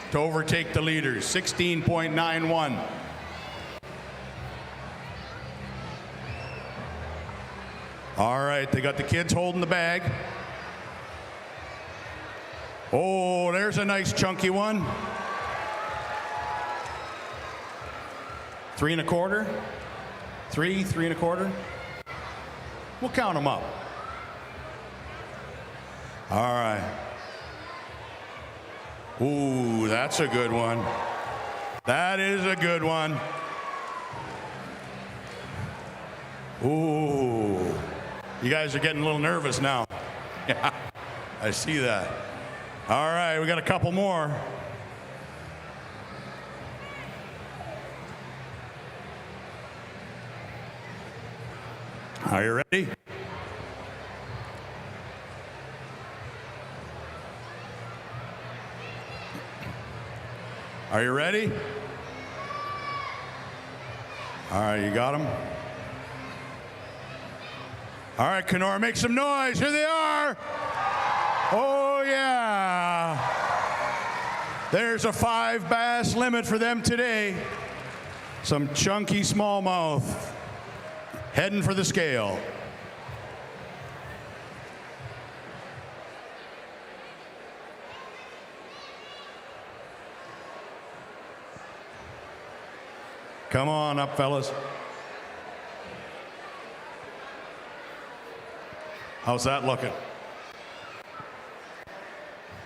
to overtake the leaders. 16.91. All right, they got the kids holding the bag. Oh, there's a nice chunky one. 3 1/4. 3 1/4. We'll count them up. All right. Ooh, that's a good one. That is a good one. Ooh. You guys are getting a little nervous now. Yeah, I see that. All right, we got a couple more. Are you ready? Are you ready? All right, you got them? All right, Kenora, make some noise. Here they are. Oh, yeah. There's a 5 bass limit for them today. Some chunky smallmouth heading for the scale. Come on up, fellas. How's that looking?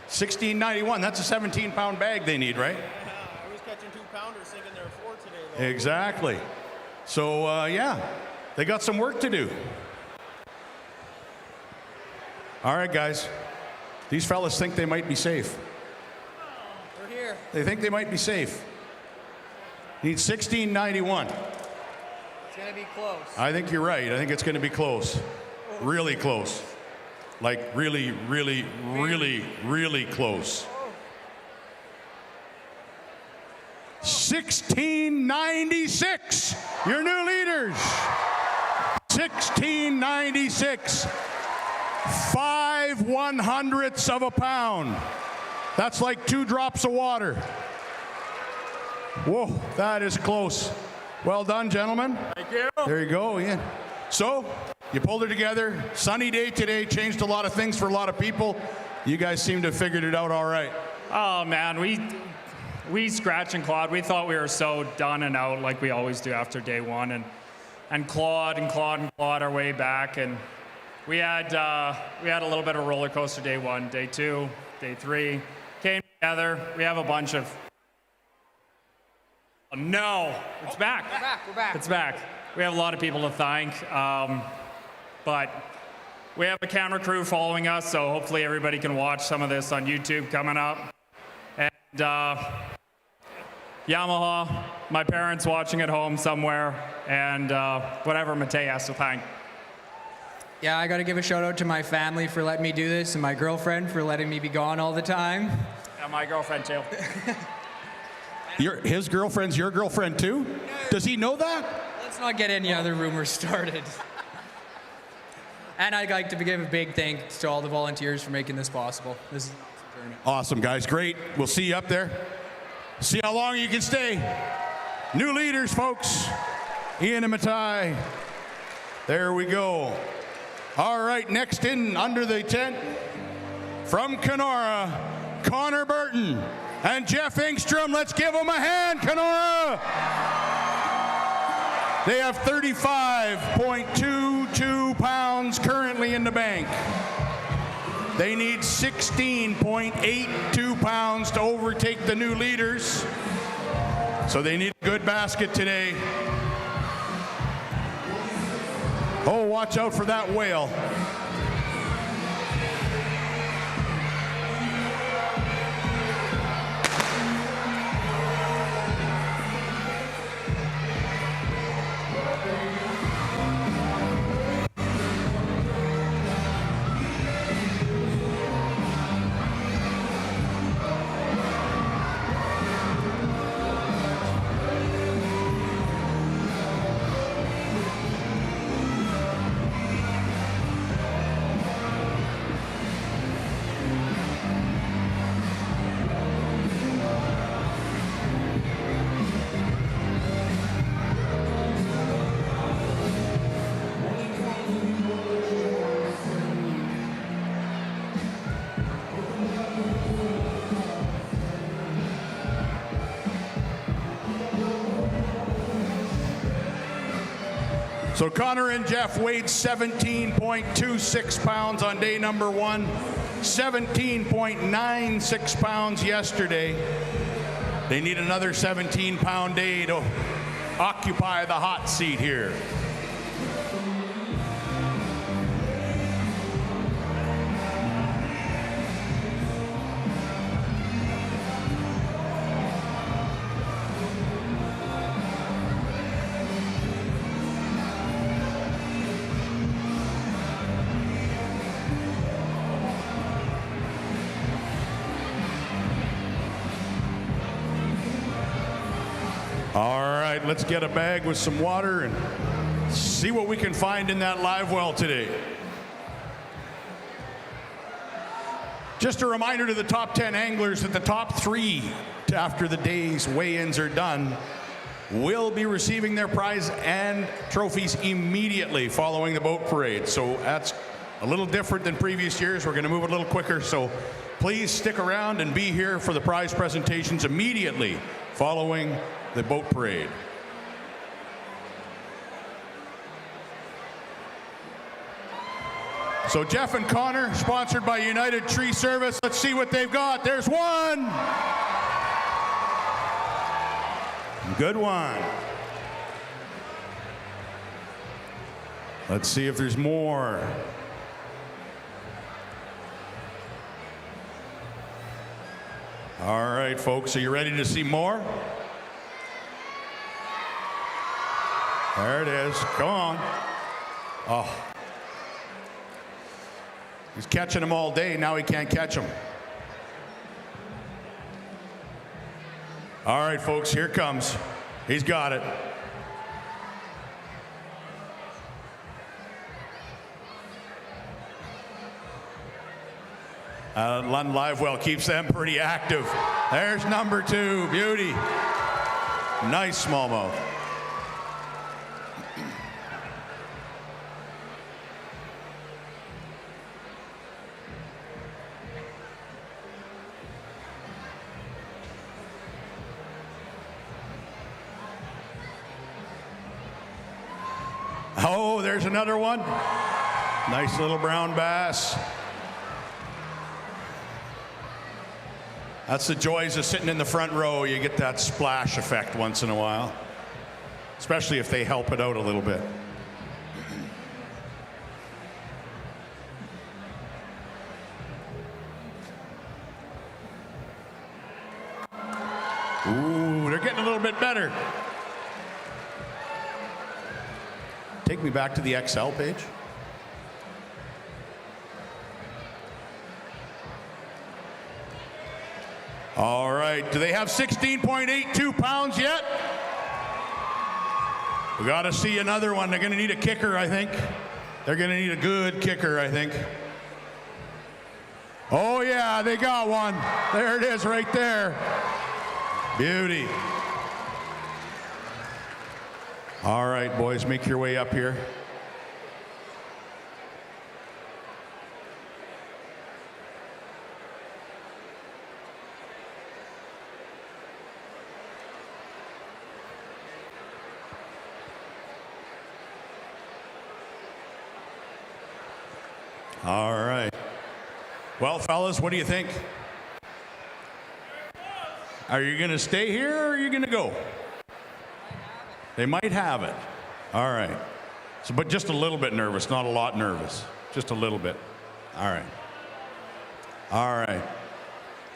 16.91. That's a 17-pound bag they need, right?
I was catching 2-pounders thinking there were 4 today, though.
Exactly. So, yeah, they got some work to do. All right, guys. These fellas think they might be safe.
They're here.
They think they might be safe. Need 16.91.
It's going to be close.
I think you're right. I think it's going to be close. Really close. Like really, really, really, really close. 16.96. Your new leaders. 16.96. 5/100ths of a pound. That's like 2 drops of water. Whoa, that is close. Well done, gentlemen.
Thank you.
There you go, Ian. So, you pulled it together. Sunny day today, changed a lot of things for a lot of people. You guys seem to have figured it out all right.
Oh, man, we scratch and clawed. We thought we were so done and out like we always do after day one, and clawed and clawed and clawed our way back. And we had a little bit of a roller coaster day 1, day 2, day 3. Came together. We have a bunch of... Oh, no, it's back.
We're back. We're back.
It's back. We have a lot of people to thank, but we have a camera crew following us, so hopefully everybody can watch some of this on YouTube coming up. And Yamaha, my parents watching at home somewhere, and whatever Matei has to thank.
Yeah, I got to give a shout out to my family for letting me do this and my girlfriend for letting me be gone all the time.
Yeah, my girlfriend too.
His girlfriend's your girlfriend too? Does he know that?
Let's not get any other rumors started. And I'd like to give a big thanks to all the volunteers for making this possible. This is an awesome tournament.
Awesome, guys. Great. We'll see you up there. See how long you can stay. New leaders, folks. Ian and Matai. There we go. All right, next in under the tent from Kenora, Connor Burton and Jeff Engstrom. Let's give them a hand, Kenora. They have 35.22 pounds currently in the bank. They need 16.82 pounds to overtake the new leaders. So they need a good basket today. Oh, watch out for that whale. So Connor and Jeff weighed 17.26 pounds on day number 1, 17.96 pounds yesterday. They need another 17-pound day to occupy the hot seat here. All right, let's get a bag with some water and see what we can find in that live well today. Just a reminder to the top 10 anglers that the top 3 after the day's weigh-ins are done will be receiving their prize and trophies immediately following the boat parade. So that's a little different than previous years. We're going to move a little quicker, so please stick around and be here for the prize presentations immediately following the boat parade. So Jeff and Connor, sponsored by United Tree Service. Let's see what they've got. There's one. Good one. Let's see if there's more. All right, folks, are you ready to see more? There it is. Come on. Oh. He's catching them all day. Now he can't catch them. All right, folks, here it comes. He's got it. Lund Livewell keeps them pretty active. There's number 2. Beauty. Nice smallmouth. Oh, there's another one. Nice little brown bass. That's the joys of sitting in the front row. You get that splash effect once in a while, especially if they help it out a little bit. Ooh, they're getting a little bit better. Take me back to the XL page. All right, do they have 16.82 pounds yet? We got to see another one. They're going to need a kicker, I think. They're going to need a good kicker, I think. Oh, yeah, they got one. There it is right there. Beauty. All right, boys, make your way up here. All right. Well, fellas, what do you think? Are you going to stay here or are you going to go? They might have it. All right. So, but just a little bit nervous, not a lot nervous. Just a little bit. All right. All right.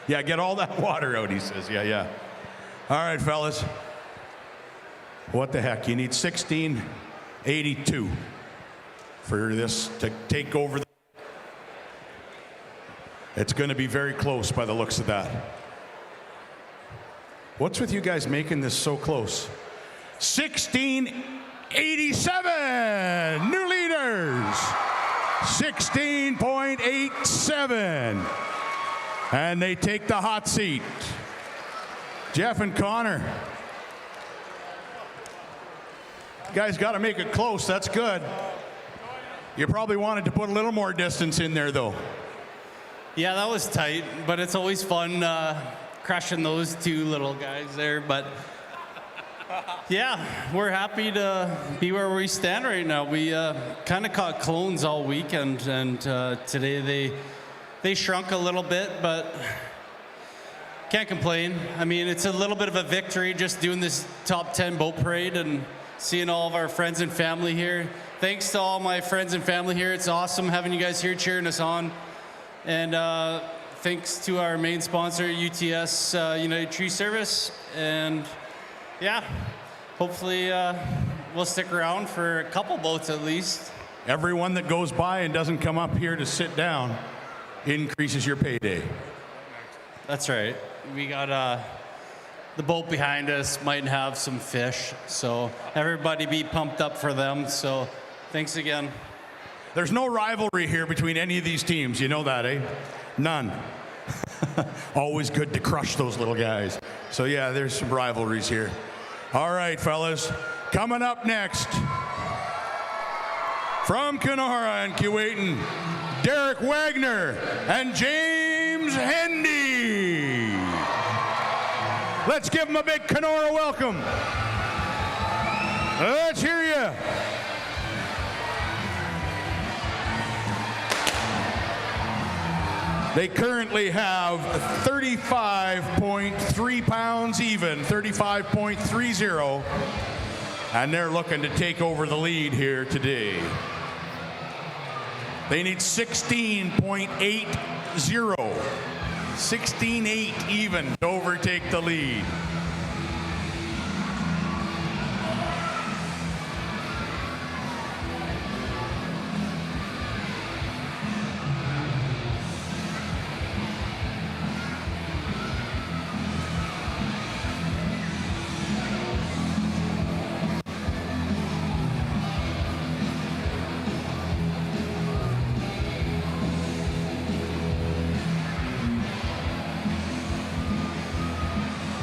Yeah, get all that water out, he says. Yeah, yeah. All right, fellas. What the heck? You need 1682 for this to take over. It's going to be very close by the looks of that. What's with you guys making this so close? 1687, new leaders. 16.87. And they take the hot seat. Jeff and Connor. You guys got to make it close. That's good. You probably wanted to put a little more distance in there, though.
Yeah, that was tight, but it's always fun crushing those two little guys there. But yeah, we're happy to be where we stand right now. We kind of caught clones all weekend, and today they shrunk a little bit, but can't complain. I mean, it's a little bit of a victory just doing this top 10 boat parade and seeing all of our friends and family here. Thanks to all my friends and family here. It's awesome having you guys here cheering us on. And thanks to our main sponsor, UTS United Tree Service. And yeah, hopefully we'll stick around for a couple boats at least.
Everyone that goes by and doesn't come up here to sit down increases your payday.
That's right. We got the boat behind us might have some fish, so everybody be pumped up for them. So thanks again.
There's no rivalry here between any of these teams. You know that, eh? None. Always good to crush those little guys. So yeah, there's some rivalries here. All right, fellas. Coming up next, from Kenora and Keewatin, Derek Wagner and James Hendy. Let's give them a big Kenora welcome. Let's hear you. They currently have 35.3 pounds even, 35.30, and they're looking to take over the lead here today. They need 16.80, 16.8 even to overtake the lead.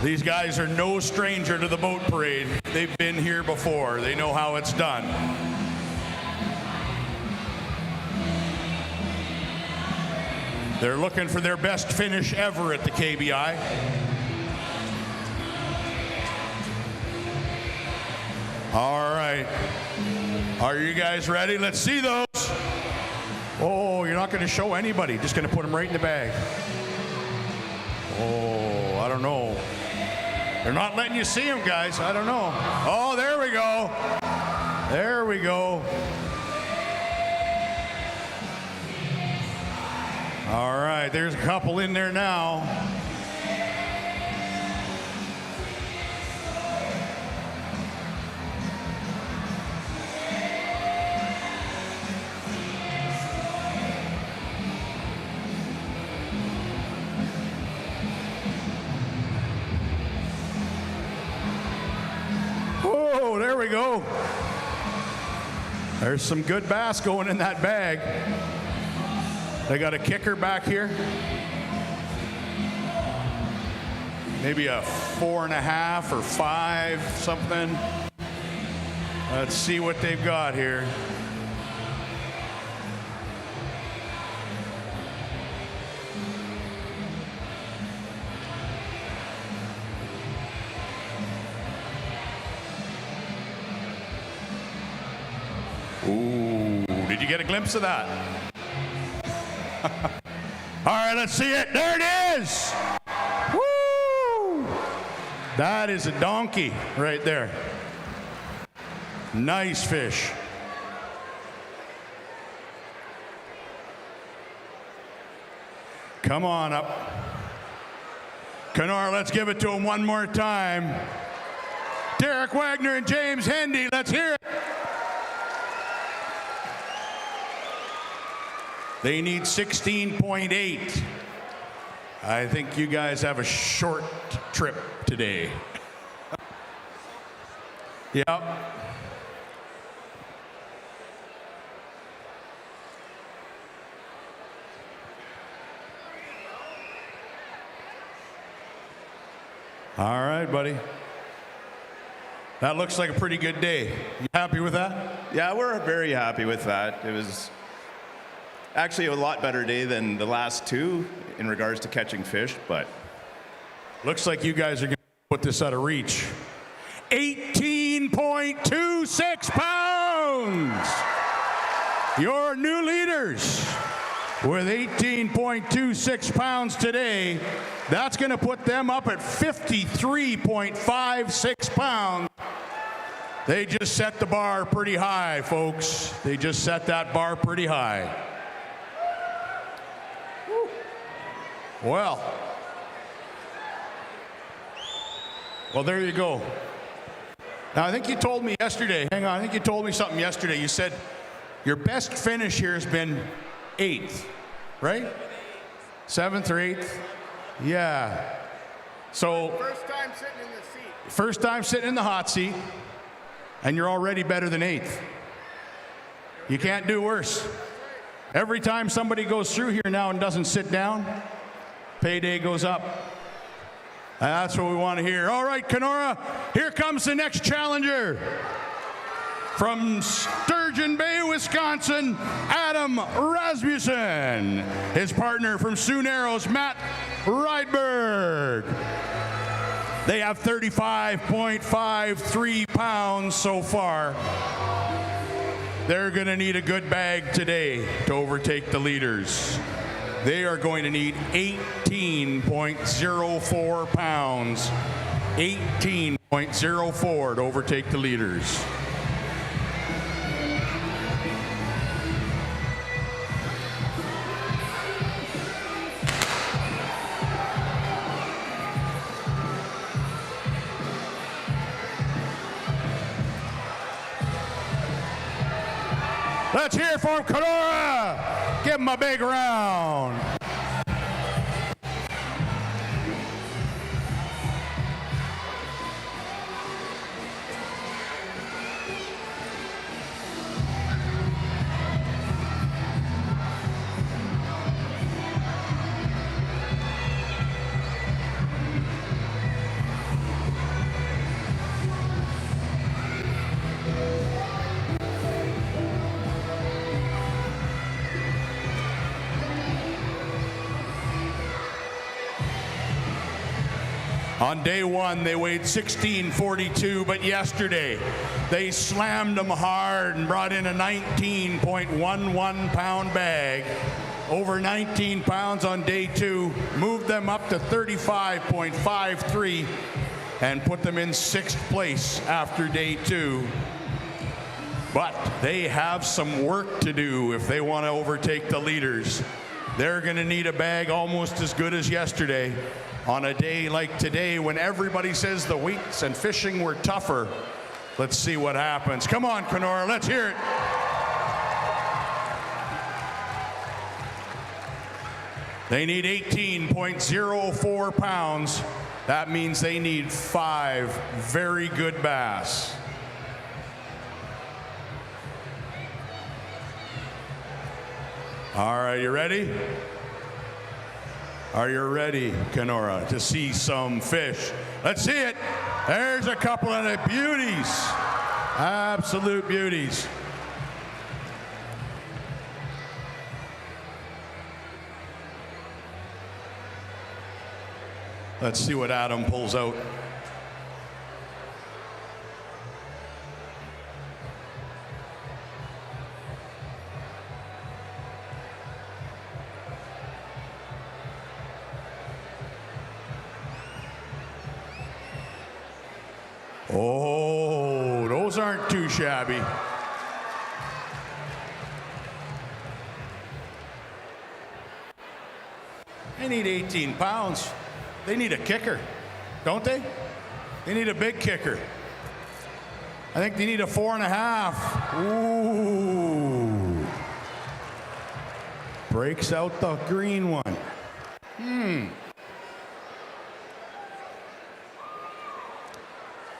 These guys are no stranger to the boat parade. They've been here before. They know how it's done. They're looking for their best finish ever at the KBI. All right. Are you guys ready? Let's see those. Oh, you're not going to show anybody. Just going to put them right in the bag. Oh, I don't know. They're not letting you see them, guys. I don't know. Oh, there we go. There we go. All right, there's a couple in there now. there we go. There's some good bass going in that bag. They got a kicker back here. Maybe a 4.5 or 5, something. Let's see what they've got here. Ooh, did you get a glimpse of that? All right, let's see it. There it is. Woo! That is a donkey right there. Nice fish. Come on up. Kenora, let's give it to him one more time. Derek Wagner and James Hendy, let's hear it. They need 16.8. I think you guys have a short trip today. Yep. All right, buddy. That looks like a pretty good day. You happy with that?
Yeah, we're very happy with that. It was actually a lot better day than the last two in regards to catching fish, but
looks like you guys are going to put this out of reach. 18.26 pounds. Your new leaders with 18.26 pounds today. That's going to put them up at 53.56 pounds. They just set the bar pretty high, folks. They just set that bar pretty high. Well, there you go. Now, I think you told me yesterday, hang on, I think you told me something yesterday. You said your best finish here has been 8th, right? 7th or 8th? Yeah. So,
First time sitting in the seat.
first time sitting in the hot seat, and you're already better than 8th. You can't do worse. Every time somebody goes through here now and doesn't sit down, payday goes up. That's what we want to hear. All right, Kenora, here comes the next challenger. From Sturgeon Bay, Wisconsin, Adam Rasmussen. His partner from Sioux Narrows, Matt Rydberg. They have 35.53 pounds so far. They're going to need a good bag today to overtake the leaders. They are going to need 18.04 pounds. 18.04 to overtake the leaders. Let's hear it for Kenora. Give him a big round. On day one, they weighed 1642, but yesterday they slammed them hard and brought in a 19.11 pound bag. Over 19 pounds on day two, moved them up to 35.53 and put them in 6th place after day two. But they have some work to do if they want to overtake the leaders. They're going to need a bag almost as good as yesterday. On a day like today when everybody says the weights and fishing were tougher. Let's see what happens. Come on, Kenora, let's hear it. They need 18.04 pounds. That means they need 5 very good bass. All right, you ready? Are you ready, Kenora, to see some fish? Let's see it. There's a couple of the beauties. Absolute beauties. Let's see what Adam pulls out. Oh, those aren't too shabby. They need 18 pounds. They need a kicker, don't they? They need a big kicker. I think they need a 4.5. Ooh. Breaks out the green one.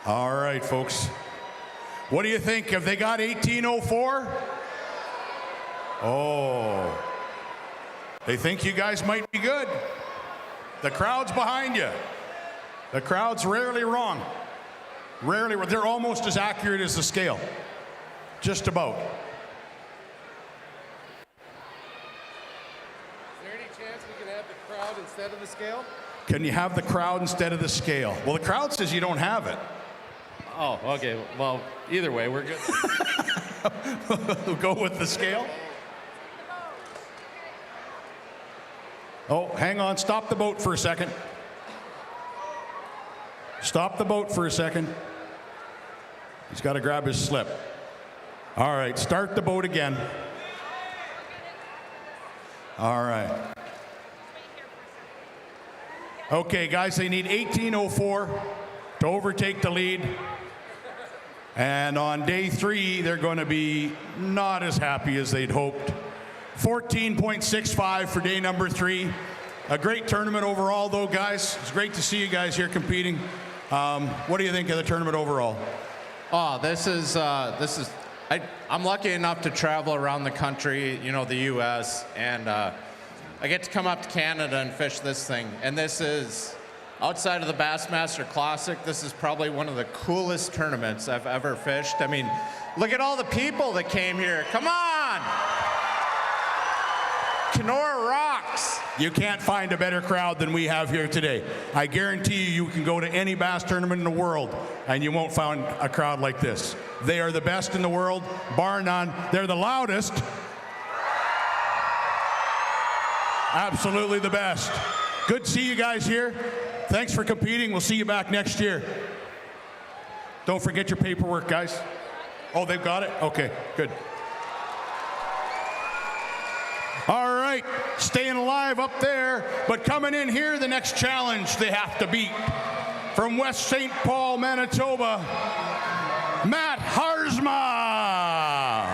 All right, folks. What do you think? Have they got 1804? Oh. They think you guys might be good. The crowd's behind you. The crowd's rarely wrong. Rarely, they're almost as accurate as the scale. Just about.
Is there any chance we can have the crowd instead of the scale?
Can you have the crowd instead of the scale? Well, the crowd says you don't have it.
Oh, okay. Well, either way, we're good.
We'll go with the scale. Oh, hang on. Stop the boat for a second. Stop the boat for a second. He's got to grab his slip. All right, start the boat again. All right. Okay, guys, they need 1804 to overtake the lead. And on day 3, they're going to be not as happy as they'd hoped. 14.65 for day number 3. A great tournament overall, though, guys. It's great to see you guys here competing. What do you think of the tournament overall?
Oh, I'm lucky enough to travel around the country, you know, the U.S., and I get to come up to Canada and fish this thing. And this is, outside of the Bassmaster Classic, this is probably one of the coolest tournaments I've ever fished. I mean, look at all the people that came here. Come on! Kenora rocks!
You can't find a better crowd than we have here today. I guarantee you can go to any bass tournament in the world and you won't find a crowd like this. They are the best in the world, bar none. They're the loudest. Absolutely the best. Good to see you guys here. Thanks for competing. We'll see you back next year. Don't forget your paperwork, guys. Oh, they've got it? Okay, good. All right, staying alive up there, but coming in here, the next challenge they have to beat. From West St. Paul, Manitoba, Matt Harzma.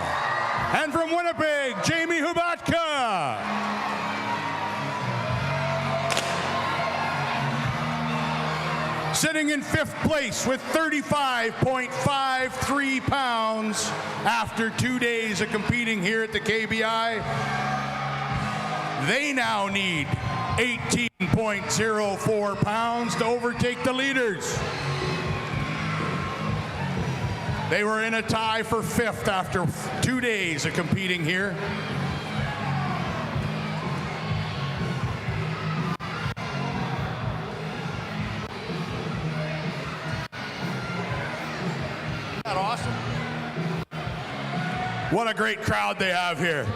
And from Winnipeg, Jamie Hubatka. Sitting in 5th place with 35.53 pounds after 2 days of competing here at the KBI. They now need 18.04 pounds to overtake the leaders. They were in a tie for 5th after 2 days of competing here. Isn't that awesome? What a great crowd they have here.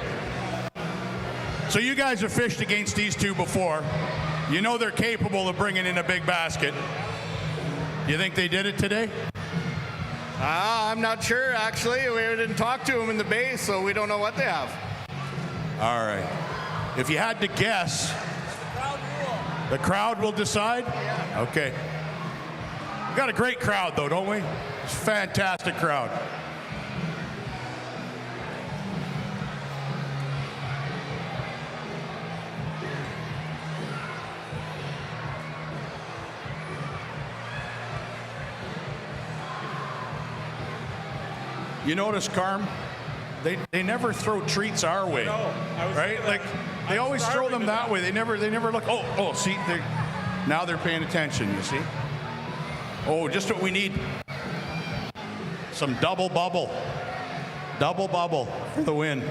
So you guys have fished against these two before. You know they're capable of bringing in a big basket. You think they did it today?
I'm not sure, actually. We didn't talk to them in the bay, so we don't know what they have.
All right. If you had to guess, the crowd will decide? Yeah. Okay. We got a great crowd, though, don't we? It's a fantastic crowd. You notice, Carm, they never throw treats our way, right? Like they always throw them that way. They never look. Oh, see, now they're paying attention. You see? Oh, just what we need. Some double bubble for the win.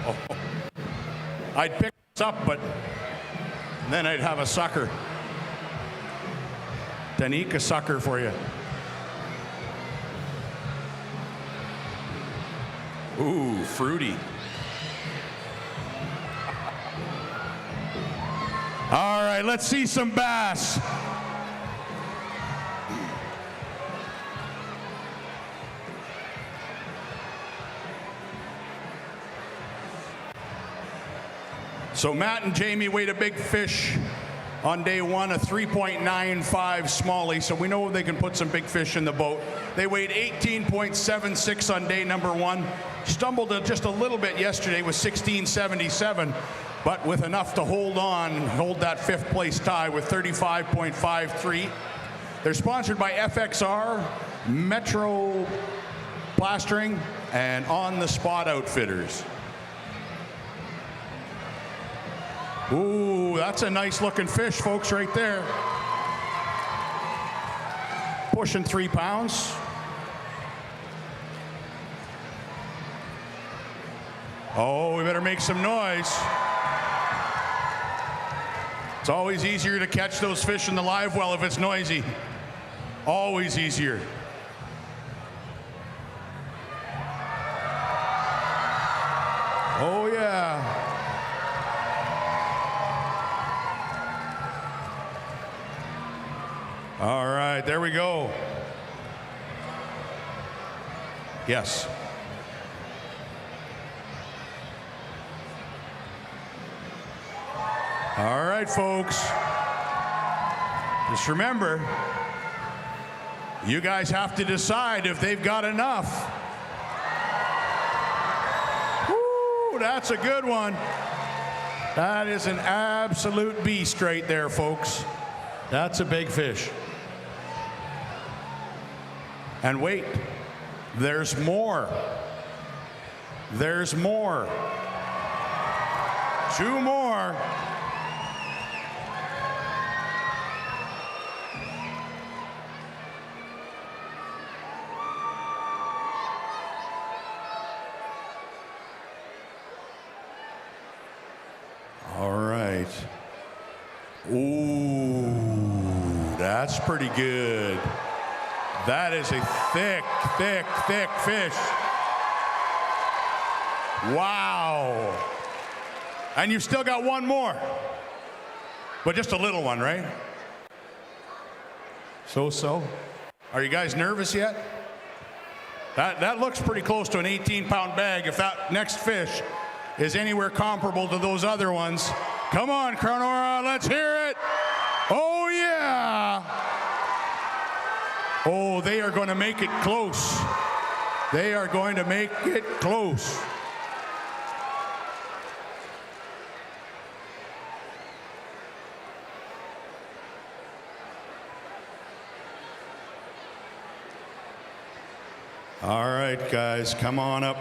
Oh, I'd pick this up, but then I'd have a sucker. Danique, a sucker for you. Ooh, fruity. All right, let's see some bass. So Matt and Jamie weighed a big fish on day one, a 3.95 smallie, so we know they can put some big fish in the boat. They weighed 18.76 on day number one. Stumbled just a little bit yesterday with 16.77, but with enough to hold that fifth place tie with 35.53. They're sponsored by FXR, Metro Plastering, and On the Spot Outfitters. Ooh, that's a nice looking fish, folks, right there. Pushing 3 pounds. Oh, we better make some noise. It's always easier to catch those fish in the live well if it's noisy. Always easier. Oh, yeah. All right, there we go. Yes. All right, folks. Just remember, you guys have to decide if they've got enough. Woo, that's a good one. That is an absolute beast right there, folks. That's a big fish. And wait, there's more. There's more. 2 more. All right. Ooh, that's pretty good. That is a thick, thick, thick fish. Wow. And you've still got one more. But just a little one, right? So. Are you guys nervous yet? That looks pretty close to an 18-pound bag if that next fish is anywhere comparable to those other ones. Come on, Kenora, let's hear it. Oh, yeah. Oh, they are going to make it close. They are going to make it close. All right, guys, come on up.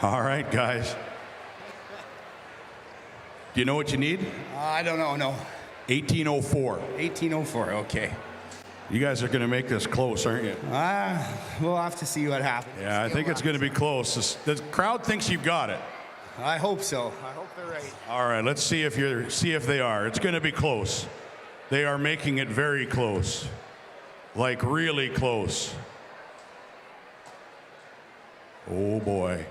All right, guys. Do you know what you need?
I don't know, no.
1804.
1804, okay.
You guys are going to make this close, aren't you?
We'll have to see what happens.
Yeah, I think it's going to be close. The crowd thinks you've got it.
I hope so. I hope they're right.
All right, let's see if they are. It's going to be close. They are making it very close. Like really close. Oh boy.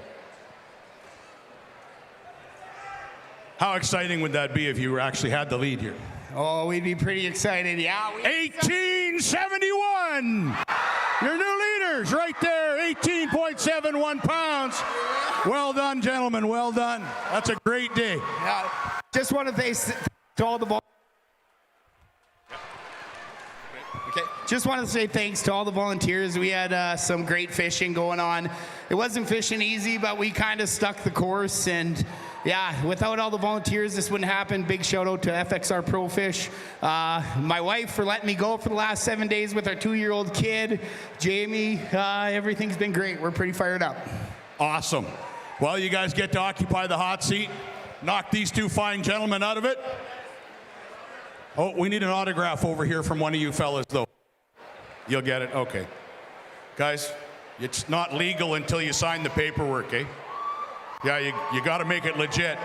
How exciting would that be if you actually had the lead here?
Oh, we'd be pretty excited, yeah.
1871! Your new leaders right there, 18.71 pounds. Well done, gentlemen, well done. That's a great day.
Just want to thank to all the just wanted to say thanks to all the volunteers. We had some great fishing going on. It wasn't fishing easy, but we kind of stuck the course. And yeah, without all the volunteers, this wouldn't happen. Big shout out to FXR Pro Fish. My wife for letting me go for the last 7 days with our 2-year-old kid. Jamie, everything's been great. We're pretty fired up.
Awesome. Well, you guys get to occupy the hot seat. Knock these two fine gentlemen out of it. Oh, we need an autograph over here from one of you fellas, though. You'll get it? Okay. Guys, it's not legal until you sign the paperwork, eh? Yeah, you got to make it legit.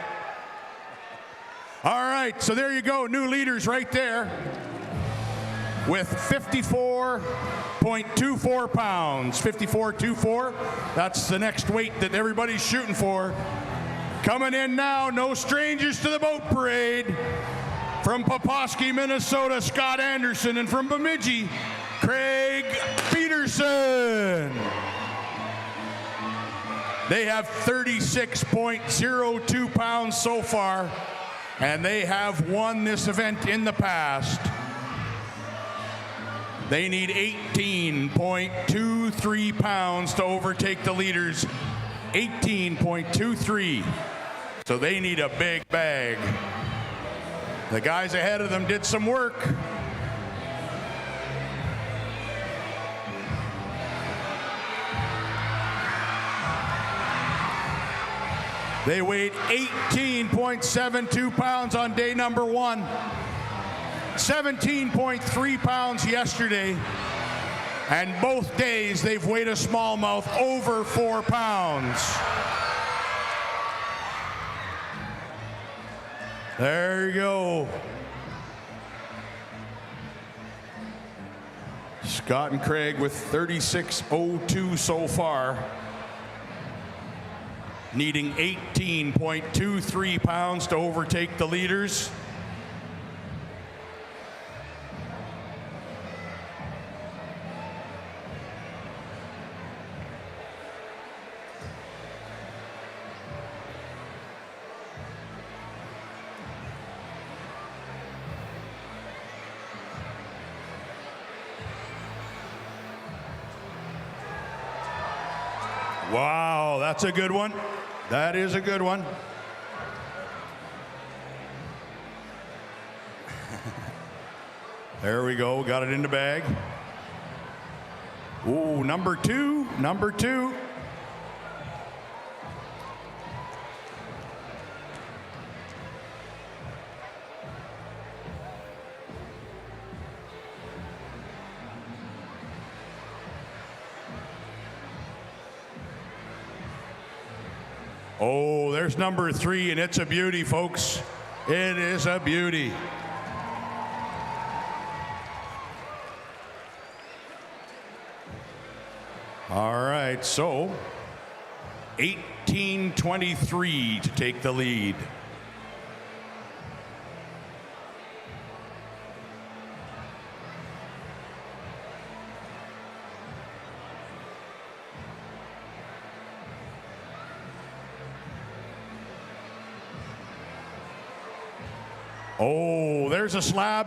All right, so there you go. New leaders right there with 54.24 pounds. 54.24. That's the next weight that everybody's shooting for. Coming in now, no strangers to the boat parade. From Poposky, Minnesota, Scott Anderson, and from Bemidji, Craig Peterson. They have 36.02 pounds so far, and they have won this event in the past. They need 18.23 pounds to overtake the leaders. 18.23. So they need a big bag. The guys ahead of them did some work. They weighed 18.72 pounds on day number 1, 17.3 pounds yesterday, and both days they've weighed a smallmouth over 4 pounds. There you go. Scott and Craig with 36.02 so far, needing 18.23 pounds to overtake the leaders. Wow, that's a good one. That is a good one. There we go, got it in the bag. Ooh, number two. Oh, there's number 3, and it's a beauty, folks. It is a beauty. All right, so 18.23 to take the lead. Oh, there's a slab.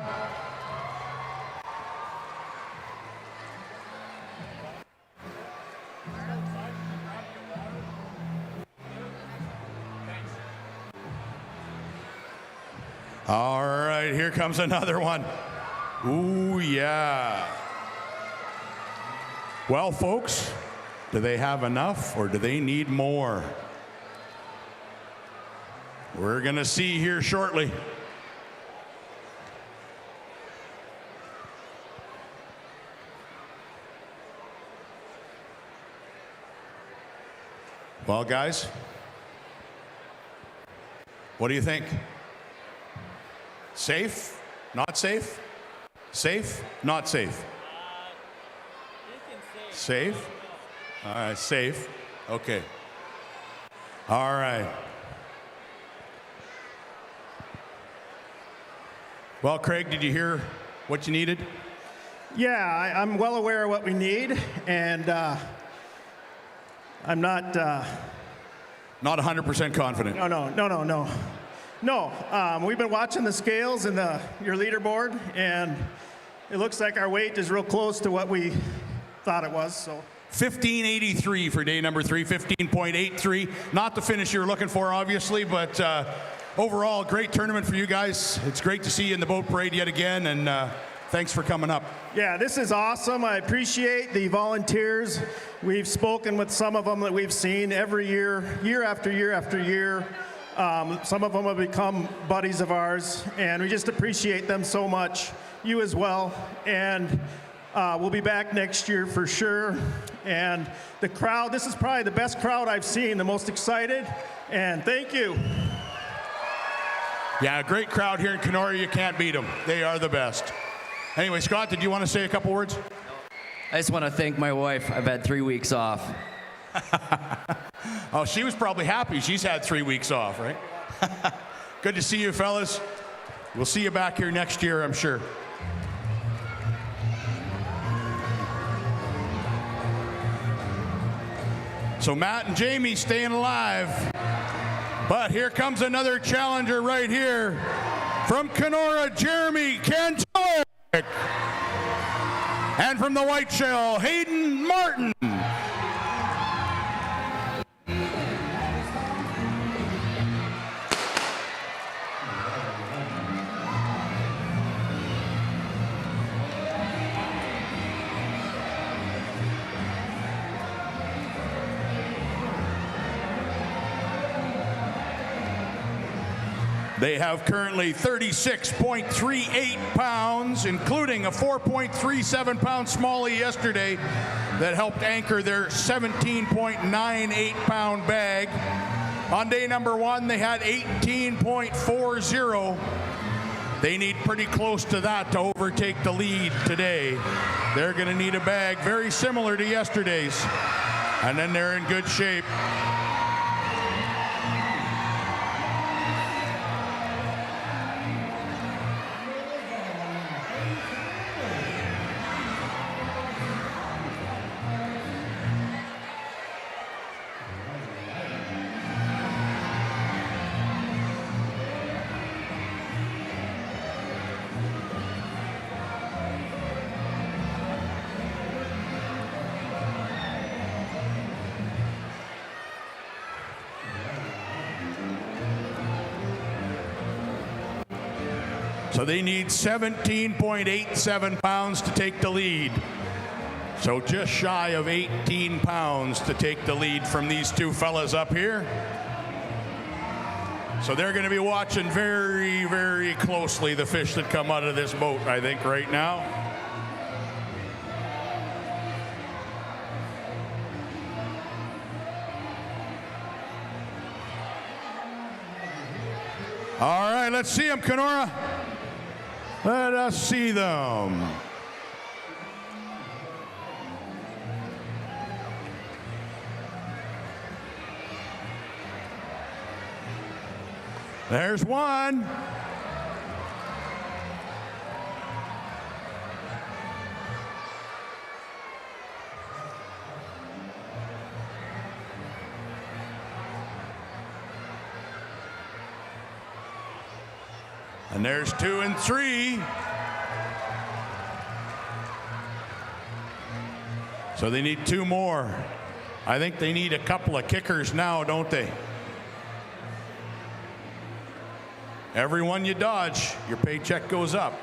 All right, here comes another one. Ooh, yeah. Well, folks, do they have enough or do they need more? We're going to see here shortly. Well, guys, what do you think? Safe? Not safe? Safe? Not safe? Safe? All right, safe. Okay. All right. Well, Craig, did you hear what you needed?
Yeah, I'm well aware of what we need, and I'm not...
Not 100% confident.
No, we've been watching the scales and your leaderboard, and it looks like our weight is real close to what we thought it was. So
1583 for day number 3, 15.83. Not the finish you're looking for, obviously, but overall, great tournament for you guys. It's great to see you in the boat parade yet again, and thanks for coming up.
yeah, this is awesome. I appreciate the volunteers. We've spoken with some of them that we've seen every year, year after year after year. Some of them have become buddies of ours, and we just appreciate them so much. You as well. And we'll be back next year for sure. And the crowd, this is probably the best crowd I've seen, the most excited. And thank you.
Yeah, a great crowd here in Kenora. You can't beat them. They are the best. Anyway, Scott, did you want to say a couple words?
I just want to thank my wife. I've had 3 weeks off.
Oh, she was probably happy. She's had 3 weeks off, right? Good to see you, fellas. We'll see you back here next year, I'm sure. So Matt and Jamie staying alive. But here comes another challenger right here from Kenora, Jeremy Cantor. And from the White Shell, Hayden Martin. They have currently 36.38 pounds, including a 4.37 pound smallie yesterday that helped anchor their 17.98 pound bag. On day number 1, they had 18.40. They need pretty close to that to overtake the lead today. They're going to need a bag very similar to yesterday's, and then they're in good shape. So they need 17.87 pounds to take the lead. So just shy of 18 pounds to take the lead from these two fellas up here. So they're going to be watching very, very closely the fish that come out of this boat, I think, right now. All right, let's see them, Kenora. Let us see them. There's one. And there's 2 and 3. So they need 2 more. I think they need a couple of kickers now, don't they? Every one you dodge, your paycheck goes up.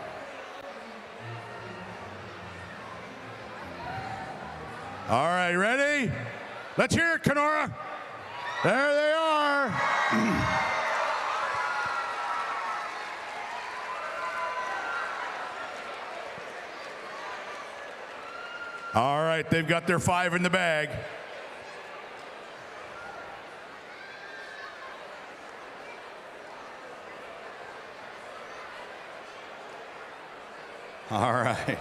All right, ready? Let's hear it, Kenora. There they are. All right, they've got their 5 in the bag. All right.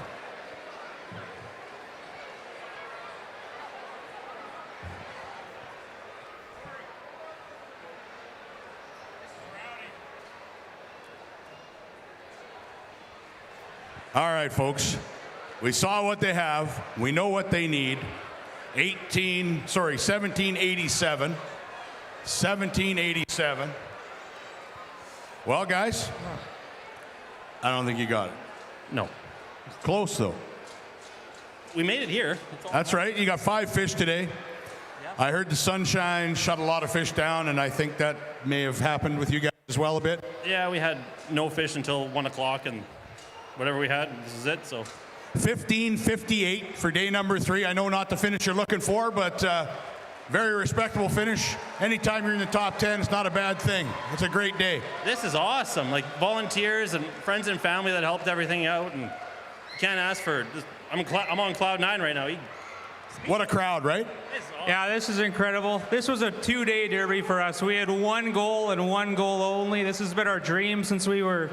All right, folks. We saw what they have. We know what they need. 1787. 1787. Well, guys, I don't think you got it.
No.
Close, though.
We made it here.
That's right. You got 5 fish today. I heard the sunshine shut a lot of fish down, and I think that may have happened with you guys as well a bit.
Yeah, we had no fish until 1 o'clock, and whatever we had, this is it. So
15:58 for day number 3. I know not the finish you're looking for, but very respectable finish. Anytime you're in the top 10, it's not a bad thing. It's a great day.
this is awesome. Like volunteers and friends and family that helped everything out, and can't ask for. I'm on cloud 9 right now.
What a crowd, right?
Yeah, this is incredible. This was a 2-day derby for us. We had 1 goal and 1 goal only. This has been our dream since we were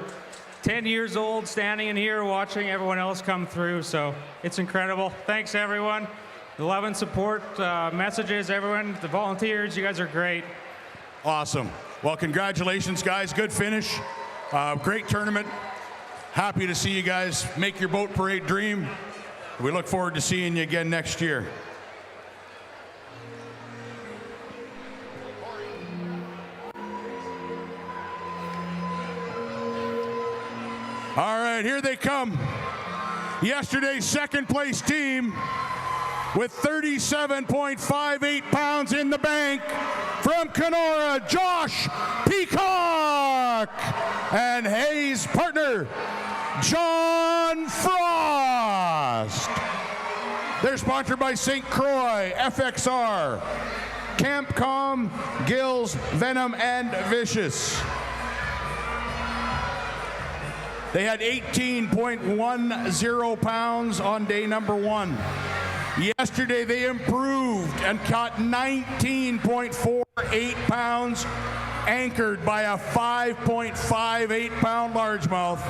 10 years old, standing in here watching everyone else come through. So it's incredible. Thanks, everyone. The love and support messages, everyone, the volunteers, you guys are great.
Awesome. Well, congratulations, guys. Good finish. Great tournament. Happy to see you guys make your boat parade dream. We look forward to seeing you again next year. All right, here they come. Yesterday's second place team with 37.58 pounds in the bank from Kenora, Josh Peacock, and Hayes' partner, John Frost. They're sponsored by St. Croix, FXR, Campcom, Gills, Venom, and Vicious. They had 18.10 pounds on day number 1. Yesterday they improved and caught 19.48 pounds, anchored by a 5.58 pound largemouth.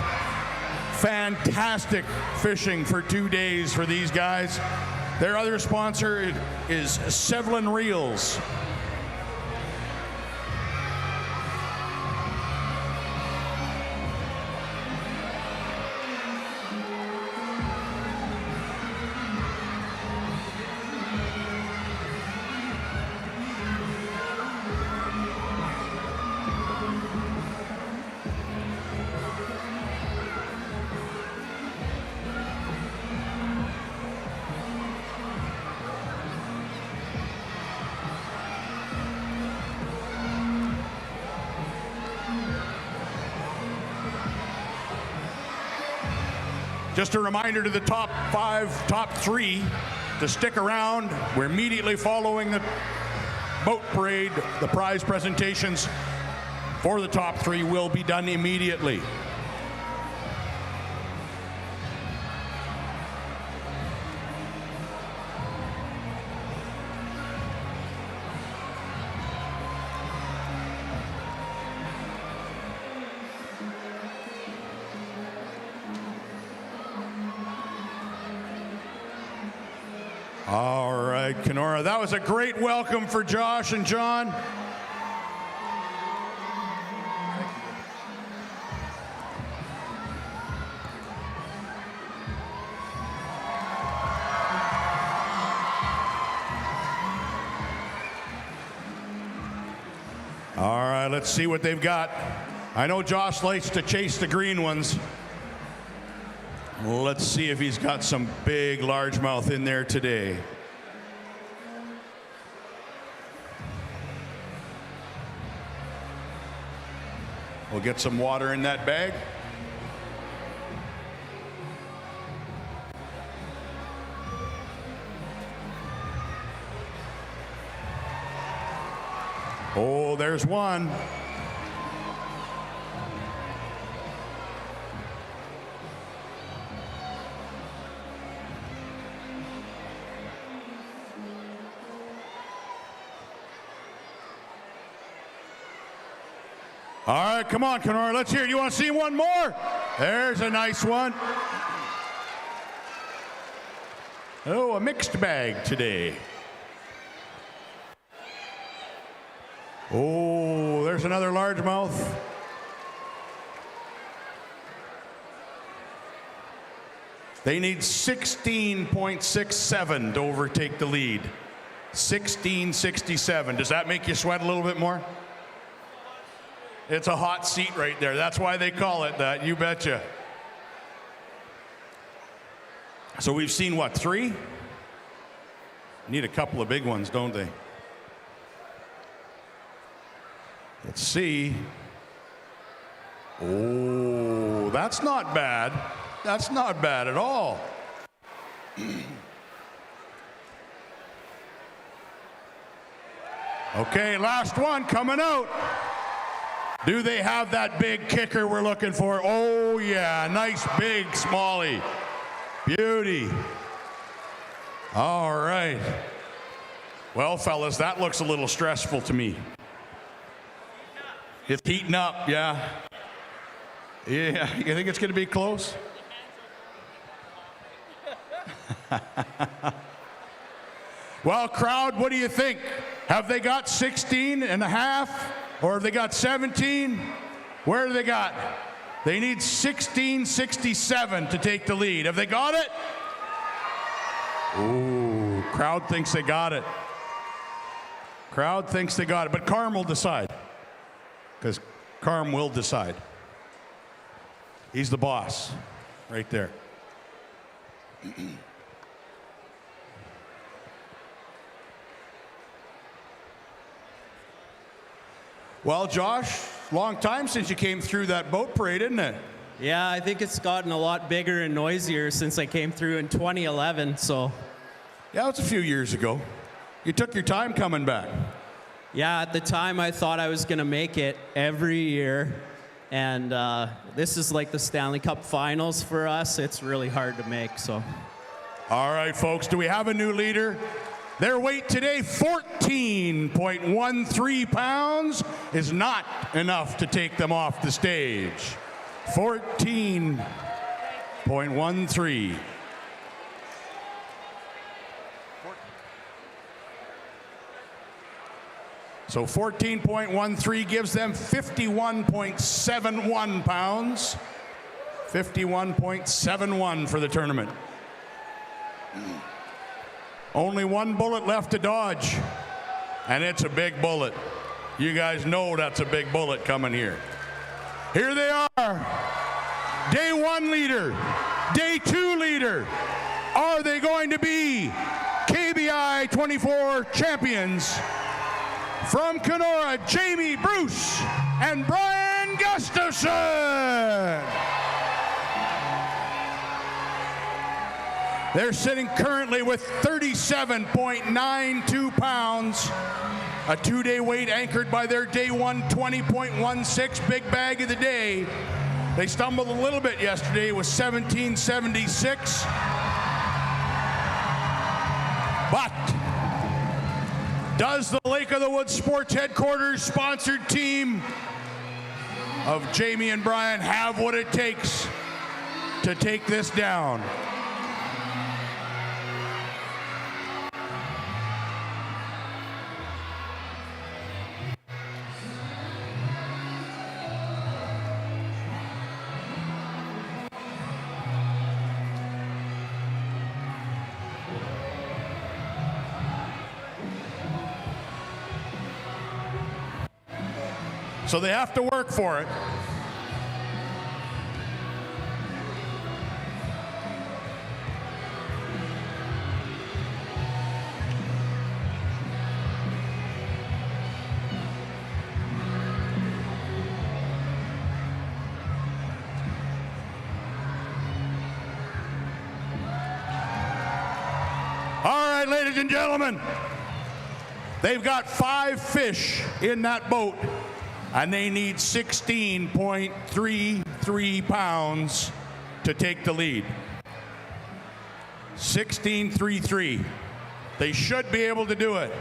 Fantastic fishing for 2 days for these guys. Their other sponsor is Sevlin Reels. Just a reminder to the top 3 to stick around. We're immediately following the boat parade. The prize presentations for the top 3 will be done immediately. All right, Kenora, that was a great welcome for Josh and John. All right, let's see what they've got. I know Josh likes to chase the green ones. Let's see if he's got some big largemouth in there today. We'll get some water in that bag. Oh, there's one. All right, come on, Kenora, let's hear it. You want to see one more? There's a nice one. Oh, a mixed bag today. Oh, there's another largemouth. They need 16.67 to overtake the lead. 16.67. Does that make you sweat a little bit more? It's a hot seat right there. That's why they call it that. You betcha. So we've seen what, 3? Need a couple of big ones, don't they? Let's see. Oh, that's not bad. That's not bad at all. Okay, last one coming out. Do they have that big kicker we're looking for? Oh, yeah, nice big smallie. Beauty. All right. Well, fellas, that looks a little stressful to me. It's heating up, yeah. Yeah, you think it's going to be close? Well, crowd, what do you think? Have they got 16 and a half? Or have they got 17? Where do they got? They need 1667 to take the lead. Have they got it? Ooh, crowd thinks they got it. Crowd thinks they got it, but Carm will decide. Because Carm will decide. He's the boss, right there. Well, Josh, long time since you came through that boat parade, isn't it?
Yeah, I think it's gotten a lot bigger and noisier since I came through in 2011, so.
Yeah, it's a few years ago. You took your time coming back.
Yeah, at the time I thought I was going to make it every year, and this is like the Stanley Cup Finals for us. It's really hard to make, so.
All right, folks, do we have a new leader? Their weight today, 14.13 pounds, is not enough to take them off the stage. 14.13. So 14.13 gives them 51.71 pounds. 51.71 for the tournament. Only one bullet left to dodge, and it's a big bullet. You guys know that's a big bullet coming here. Here they are. Day 1 leader, day 2 leader. Are they going to be KBI 24 champions? From Kenora, Jamie Bruce and Brian Gustafson. They're sitting currently with 37.92 pounds, a 2-day weight anchored by their day 1 20.16 big bag of the day. They stumbled a little bit yesterday with 1776. But does the Lake of the Woods Sports Headquarters sponsored team of Jamie and Brian have what it takes to take this down? So they have to work for it. All right, ladies and gentlemen, they've got 5 fish in that boat. And they need 16.33 pounds to take the lead. 16.33. They should be able to do it.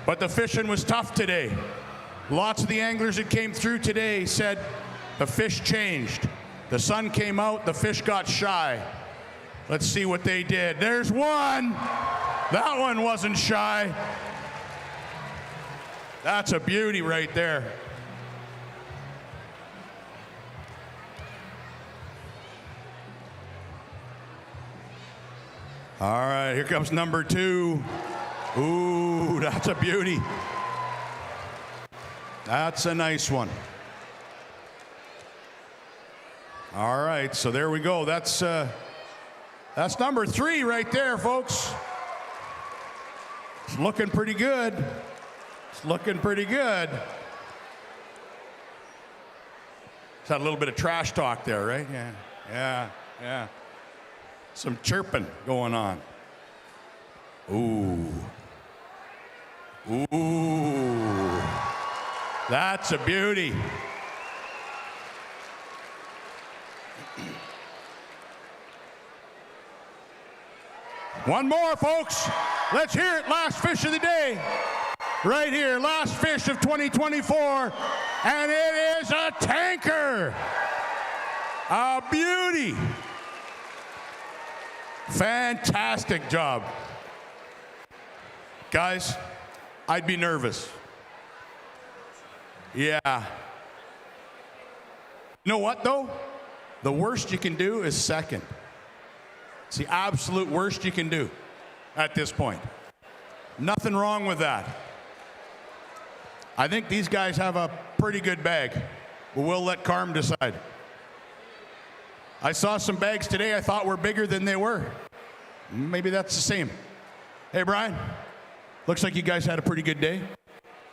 But the fishing was tough today. Lots of the anglers that came through today said the fish changed. The sun came out, the fish got shy. Let's see what they did. There's one. That one wasn't shy. That's a beauty right there. All right, here comes number 2. Ooh, that's a beauty. That's a nice one. All right, so there we go. That's That's number 3 right there, folks. It's looking pretty good. It's looking pretty good. It's had a little bit of trash talk there, right? Yeah. Some chirping going on. Ooh. That's a beauty. One more, folks. Let's hear it. Last fish of the day. Right here, last fish of 2024. And it is a tanker. A beauty. Fantastic job. Guys, I'd be nervous. Yeah. You know what, though? The worst you can do is second. It's the absolute worst you can do at this point. Nothing wrong with that. I think these guys have a pretty good bag, but we'll let Carm decide. I saw some bags today I thought were bigger than they were. Maybe that's the same. Hey, Brian, looks like you guys had a pretty good day.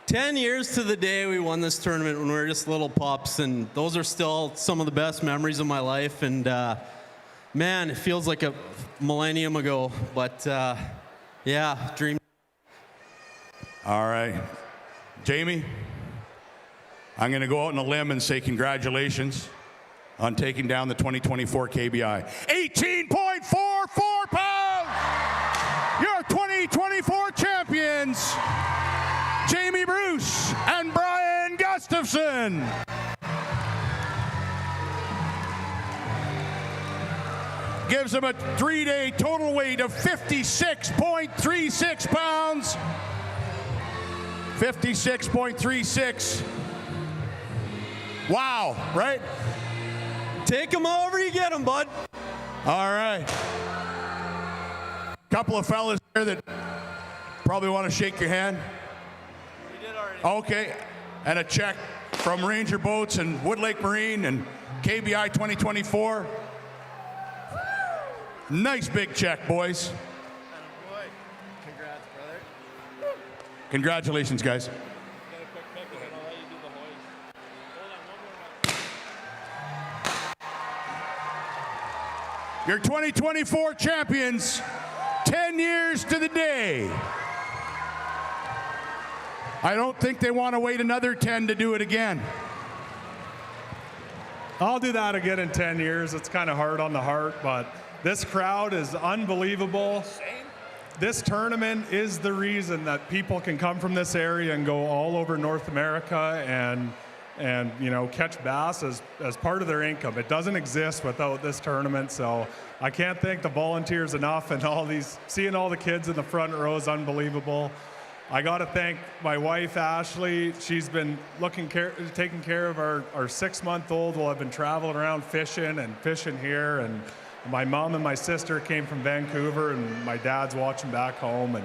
10 years to the day we won this tournament when we were just little pups, and those are still some of the best memories of my life. And man, it feels like a millennium ago, but yeah, dream.
All right. Jamie, I'm going to go out on a limb and say congratulations on taking down the 2024 KBI. 18.44 pounds! Your 2024 champions, Jamie Bruce and Brian Gustafson. Gives him a 3-day total weight of 56.36 pounds. 56.36. Wow, right?
Take him over, you get him, bud.
All right. Couple of fellas there that probably want to shake your hand.
We did already.
Okay, and a check from Ranger Boats and Wood Lake Marine and KBI 2024. Nice big check, boys.
Congrats, brother.
Congratulations, guys. Your 2024 champions, 10 years to the day. I don't think they want to wait another 10 to do it again.
I'll do that again in 10 years. It's kind of hard on the heart, but this crowd is unbelievable. This tournament is the reason that people can come from this area and go all over North America and you know, catch bass as part of their income. It doesn't exist without this tournament, so I can't thank the volunteers enough, and seeing all the kids in the front row is unbelievable. I got to thank my wife, Ashley. She's been taking care of our 6-month-old while I've been traveling around fishing here, and my mom and my sister came from Vancouver, and my dad's watching back home, and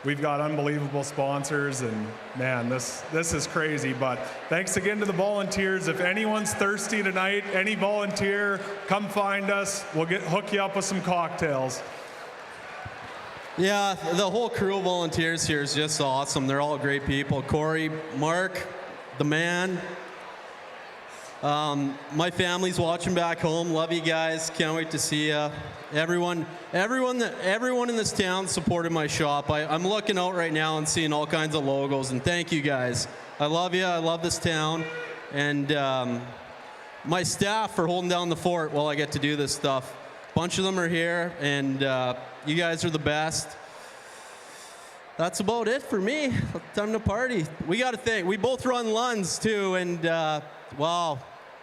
we've got unbelievable sponsors, and man, this is crazy. But thanks again to the volunteers. If anyone's thirsty tonight, any volunteer, come find us. We'll hook you up with some cocktails.
Yeah, the whole crew of volunteers here is just awesome. They're all great people. Corey, Mark, the man. My family's watching back home. Love you guys. Can't wait to see you. Everyone in this town supported my shop. I'm looking out right now and seeing all kinds of logos, and thank you guys. I love you. I love this town. And my staff for holding down the fort while I get to do this stuff. A bunch of them are here, and you guys are the best. That's about it for me. Time to party. We got to think. We both run Lunds too, and wow,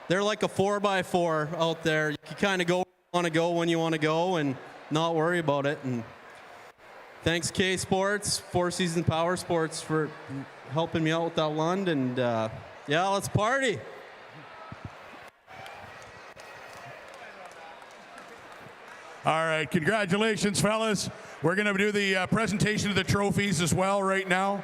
they're like a 4x4 out there. You can kind of go want to go when you want to go and not worry about it. And thanks K Sports, Four Seasons Power Sports for helping me out with that Lund. And yeah, let's party.
All right, congratulations, fellas. We're going to do the presentation of the trophies as well right now.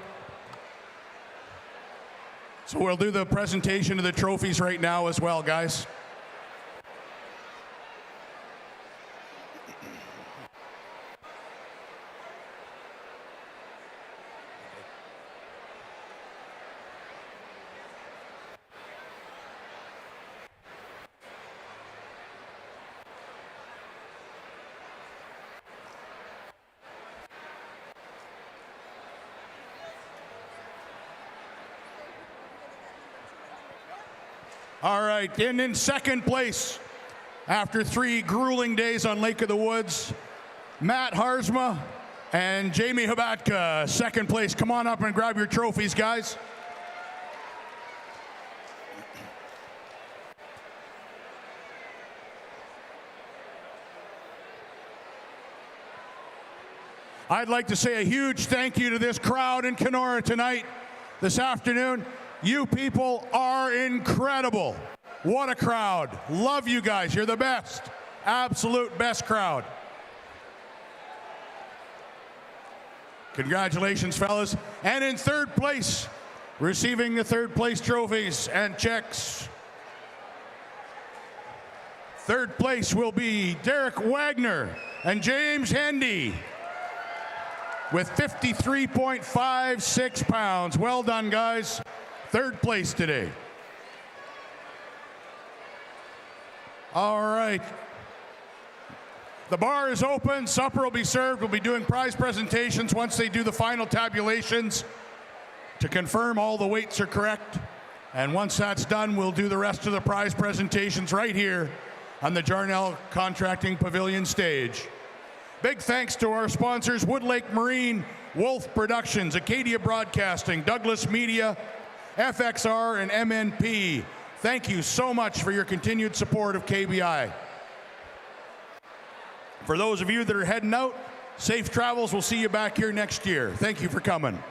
So we'll do the presentation of the trophies right now as well, guys. All right, and in second place, after 3 grueling days on Lake of the Woods, Matt Harzma and Jamie Habatka, second place. Come on up and grab your trophies, guys. I'd like to say a huge thank you to this crowd in Kenora tonight, this afternoon. You people are incredible. What a crowd. Love you guys. You're the best. Absolute best crowd. Congratulations, fellas. And in third place, receiving the third place trophies and checks. Third place will be Derek Wagner and James Hendy with 53.56 pounds. Well done, guys. Third place today. All right. The bar is open. Supper will be served. We'll be doing prize presentations once they do the final tabulations to confirm all the weights are correct. And once that's done, we'll do the rest of the prize presentations right here on the Jarnell Contracting Pavilion stage. Big thanks to our sponsors, Woodlake Marine, Wolf Productions, Acadia Broadcasting, Douglas Media, FXR, and MNP. Thank you so much for your continued support of KBI. For those of you that are heading out, safe travels. We'll see you back here next year. Thank you for coming.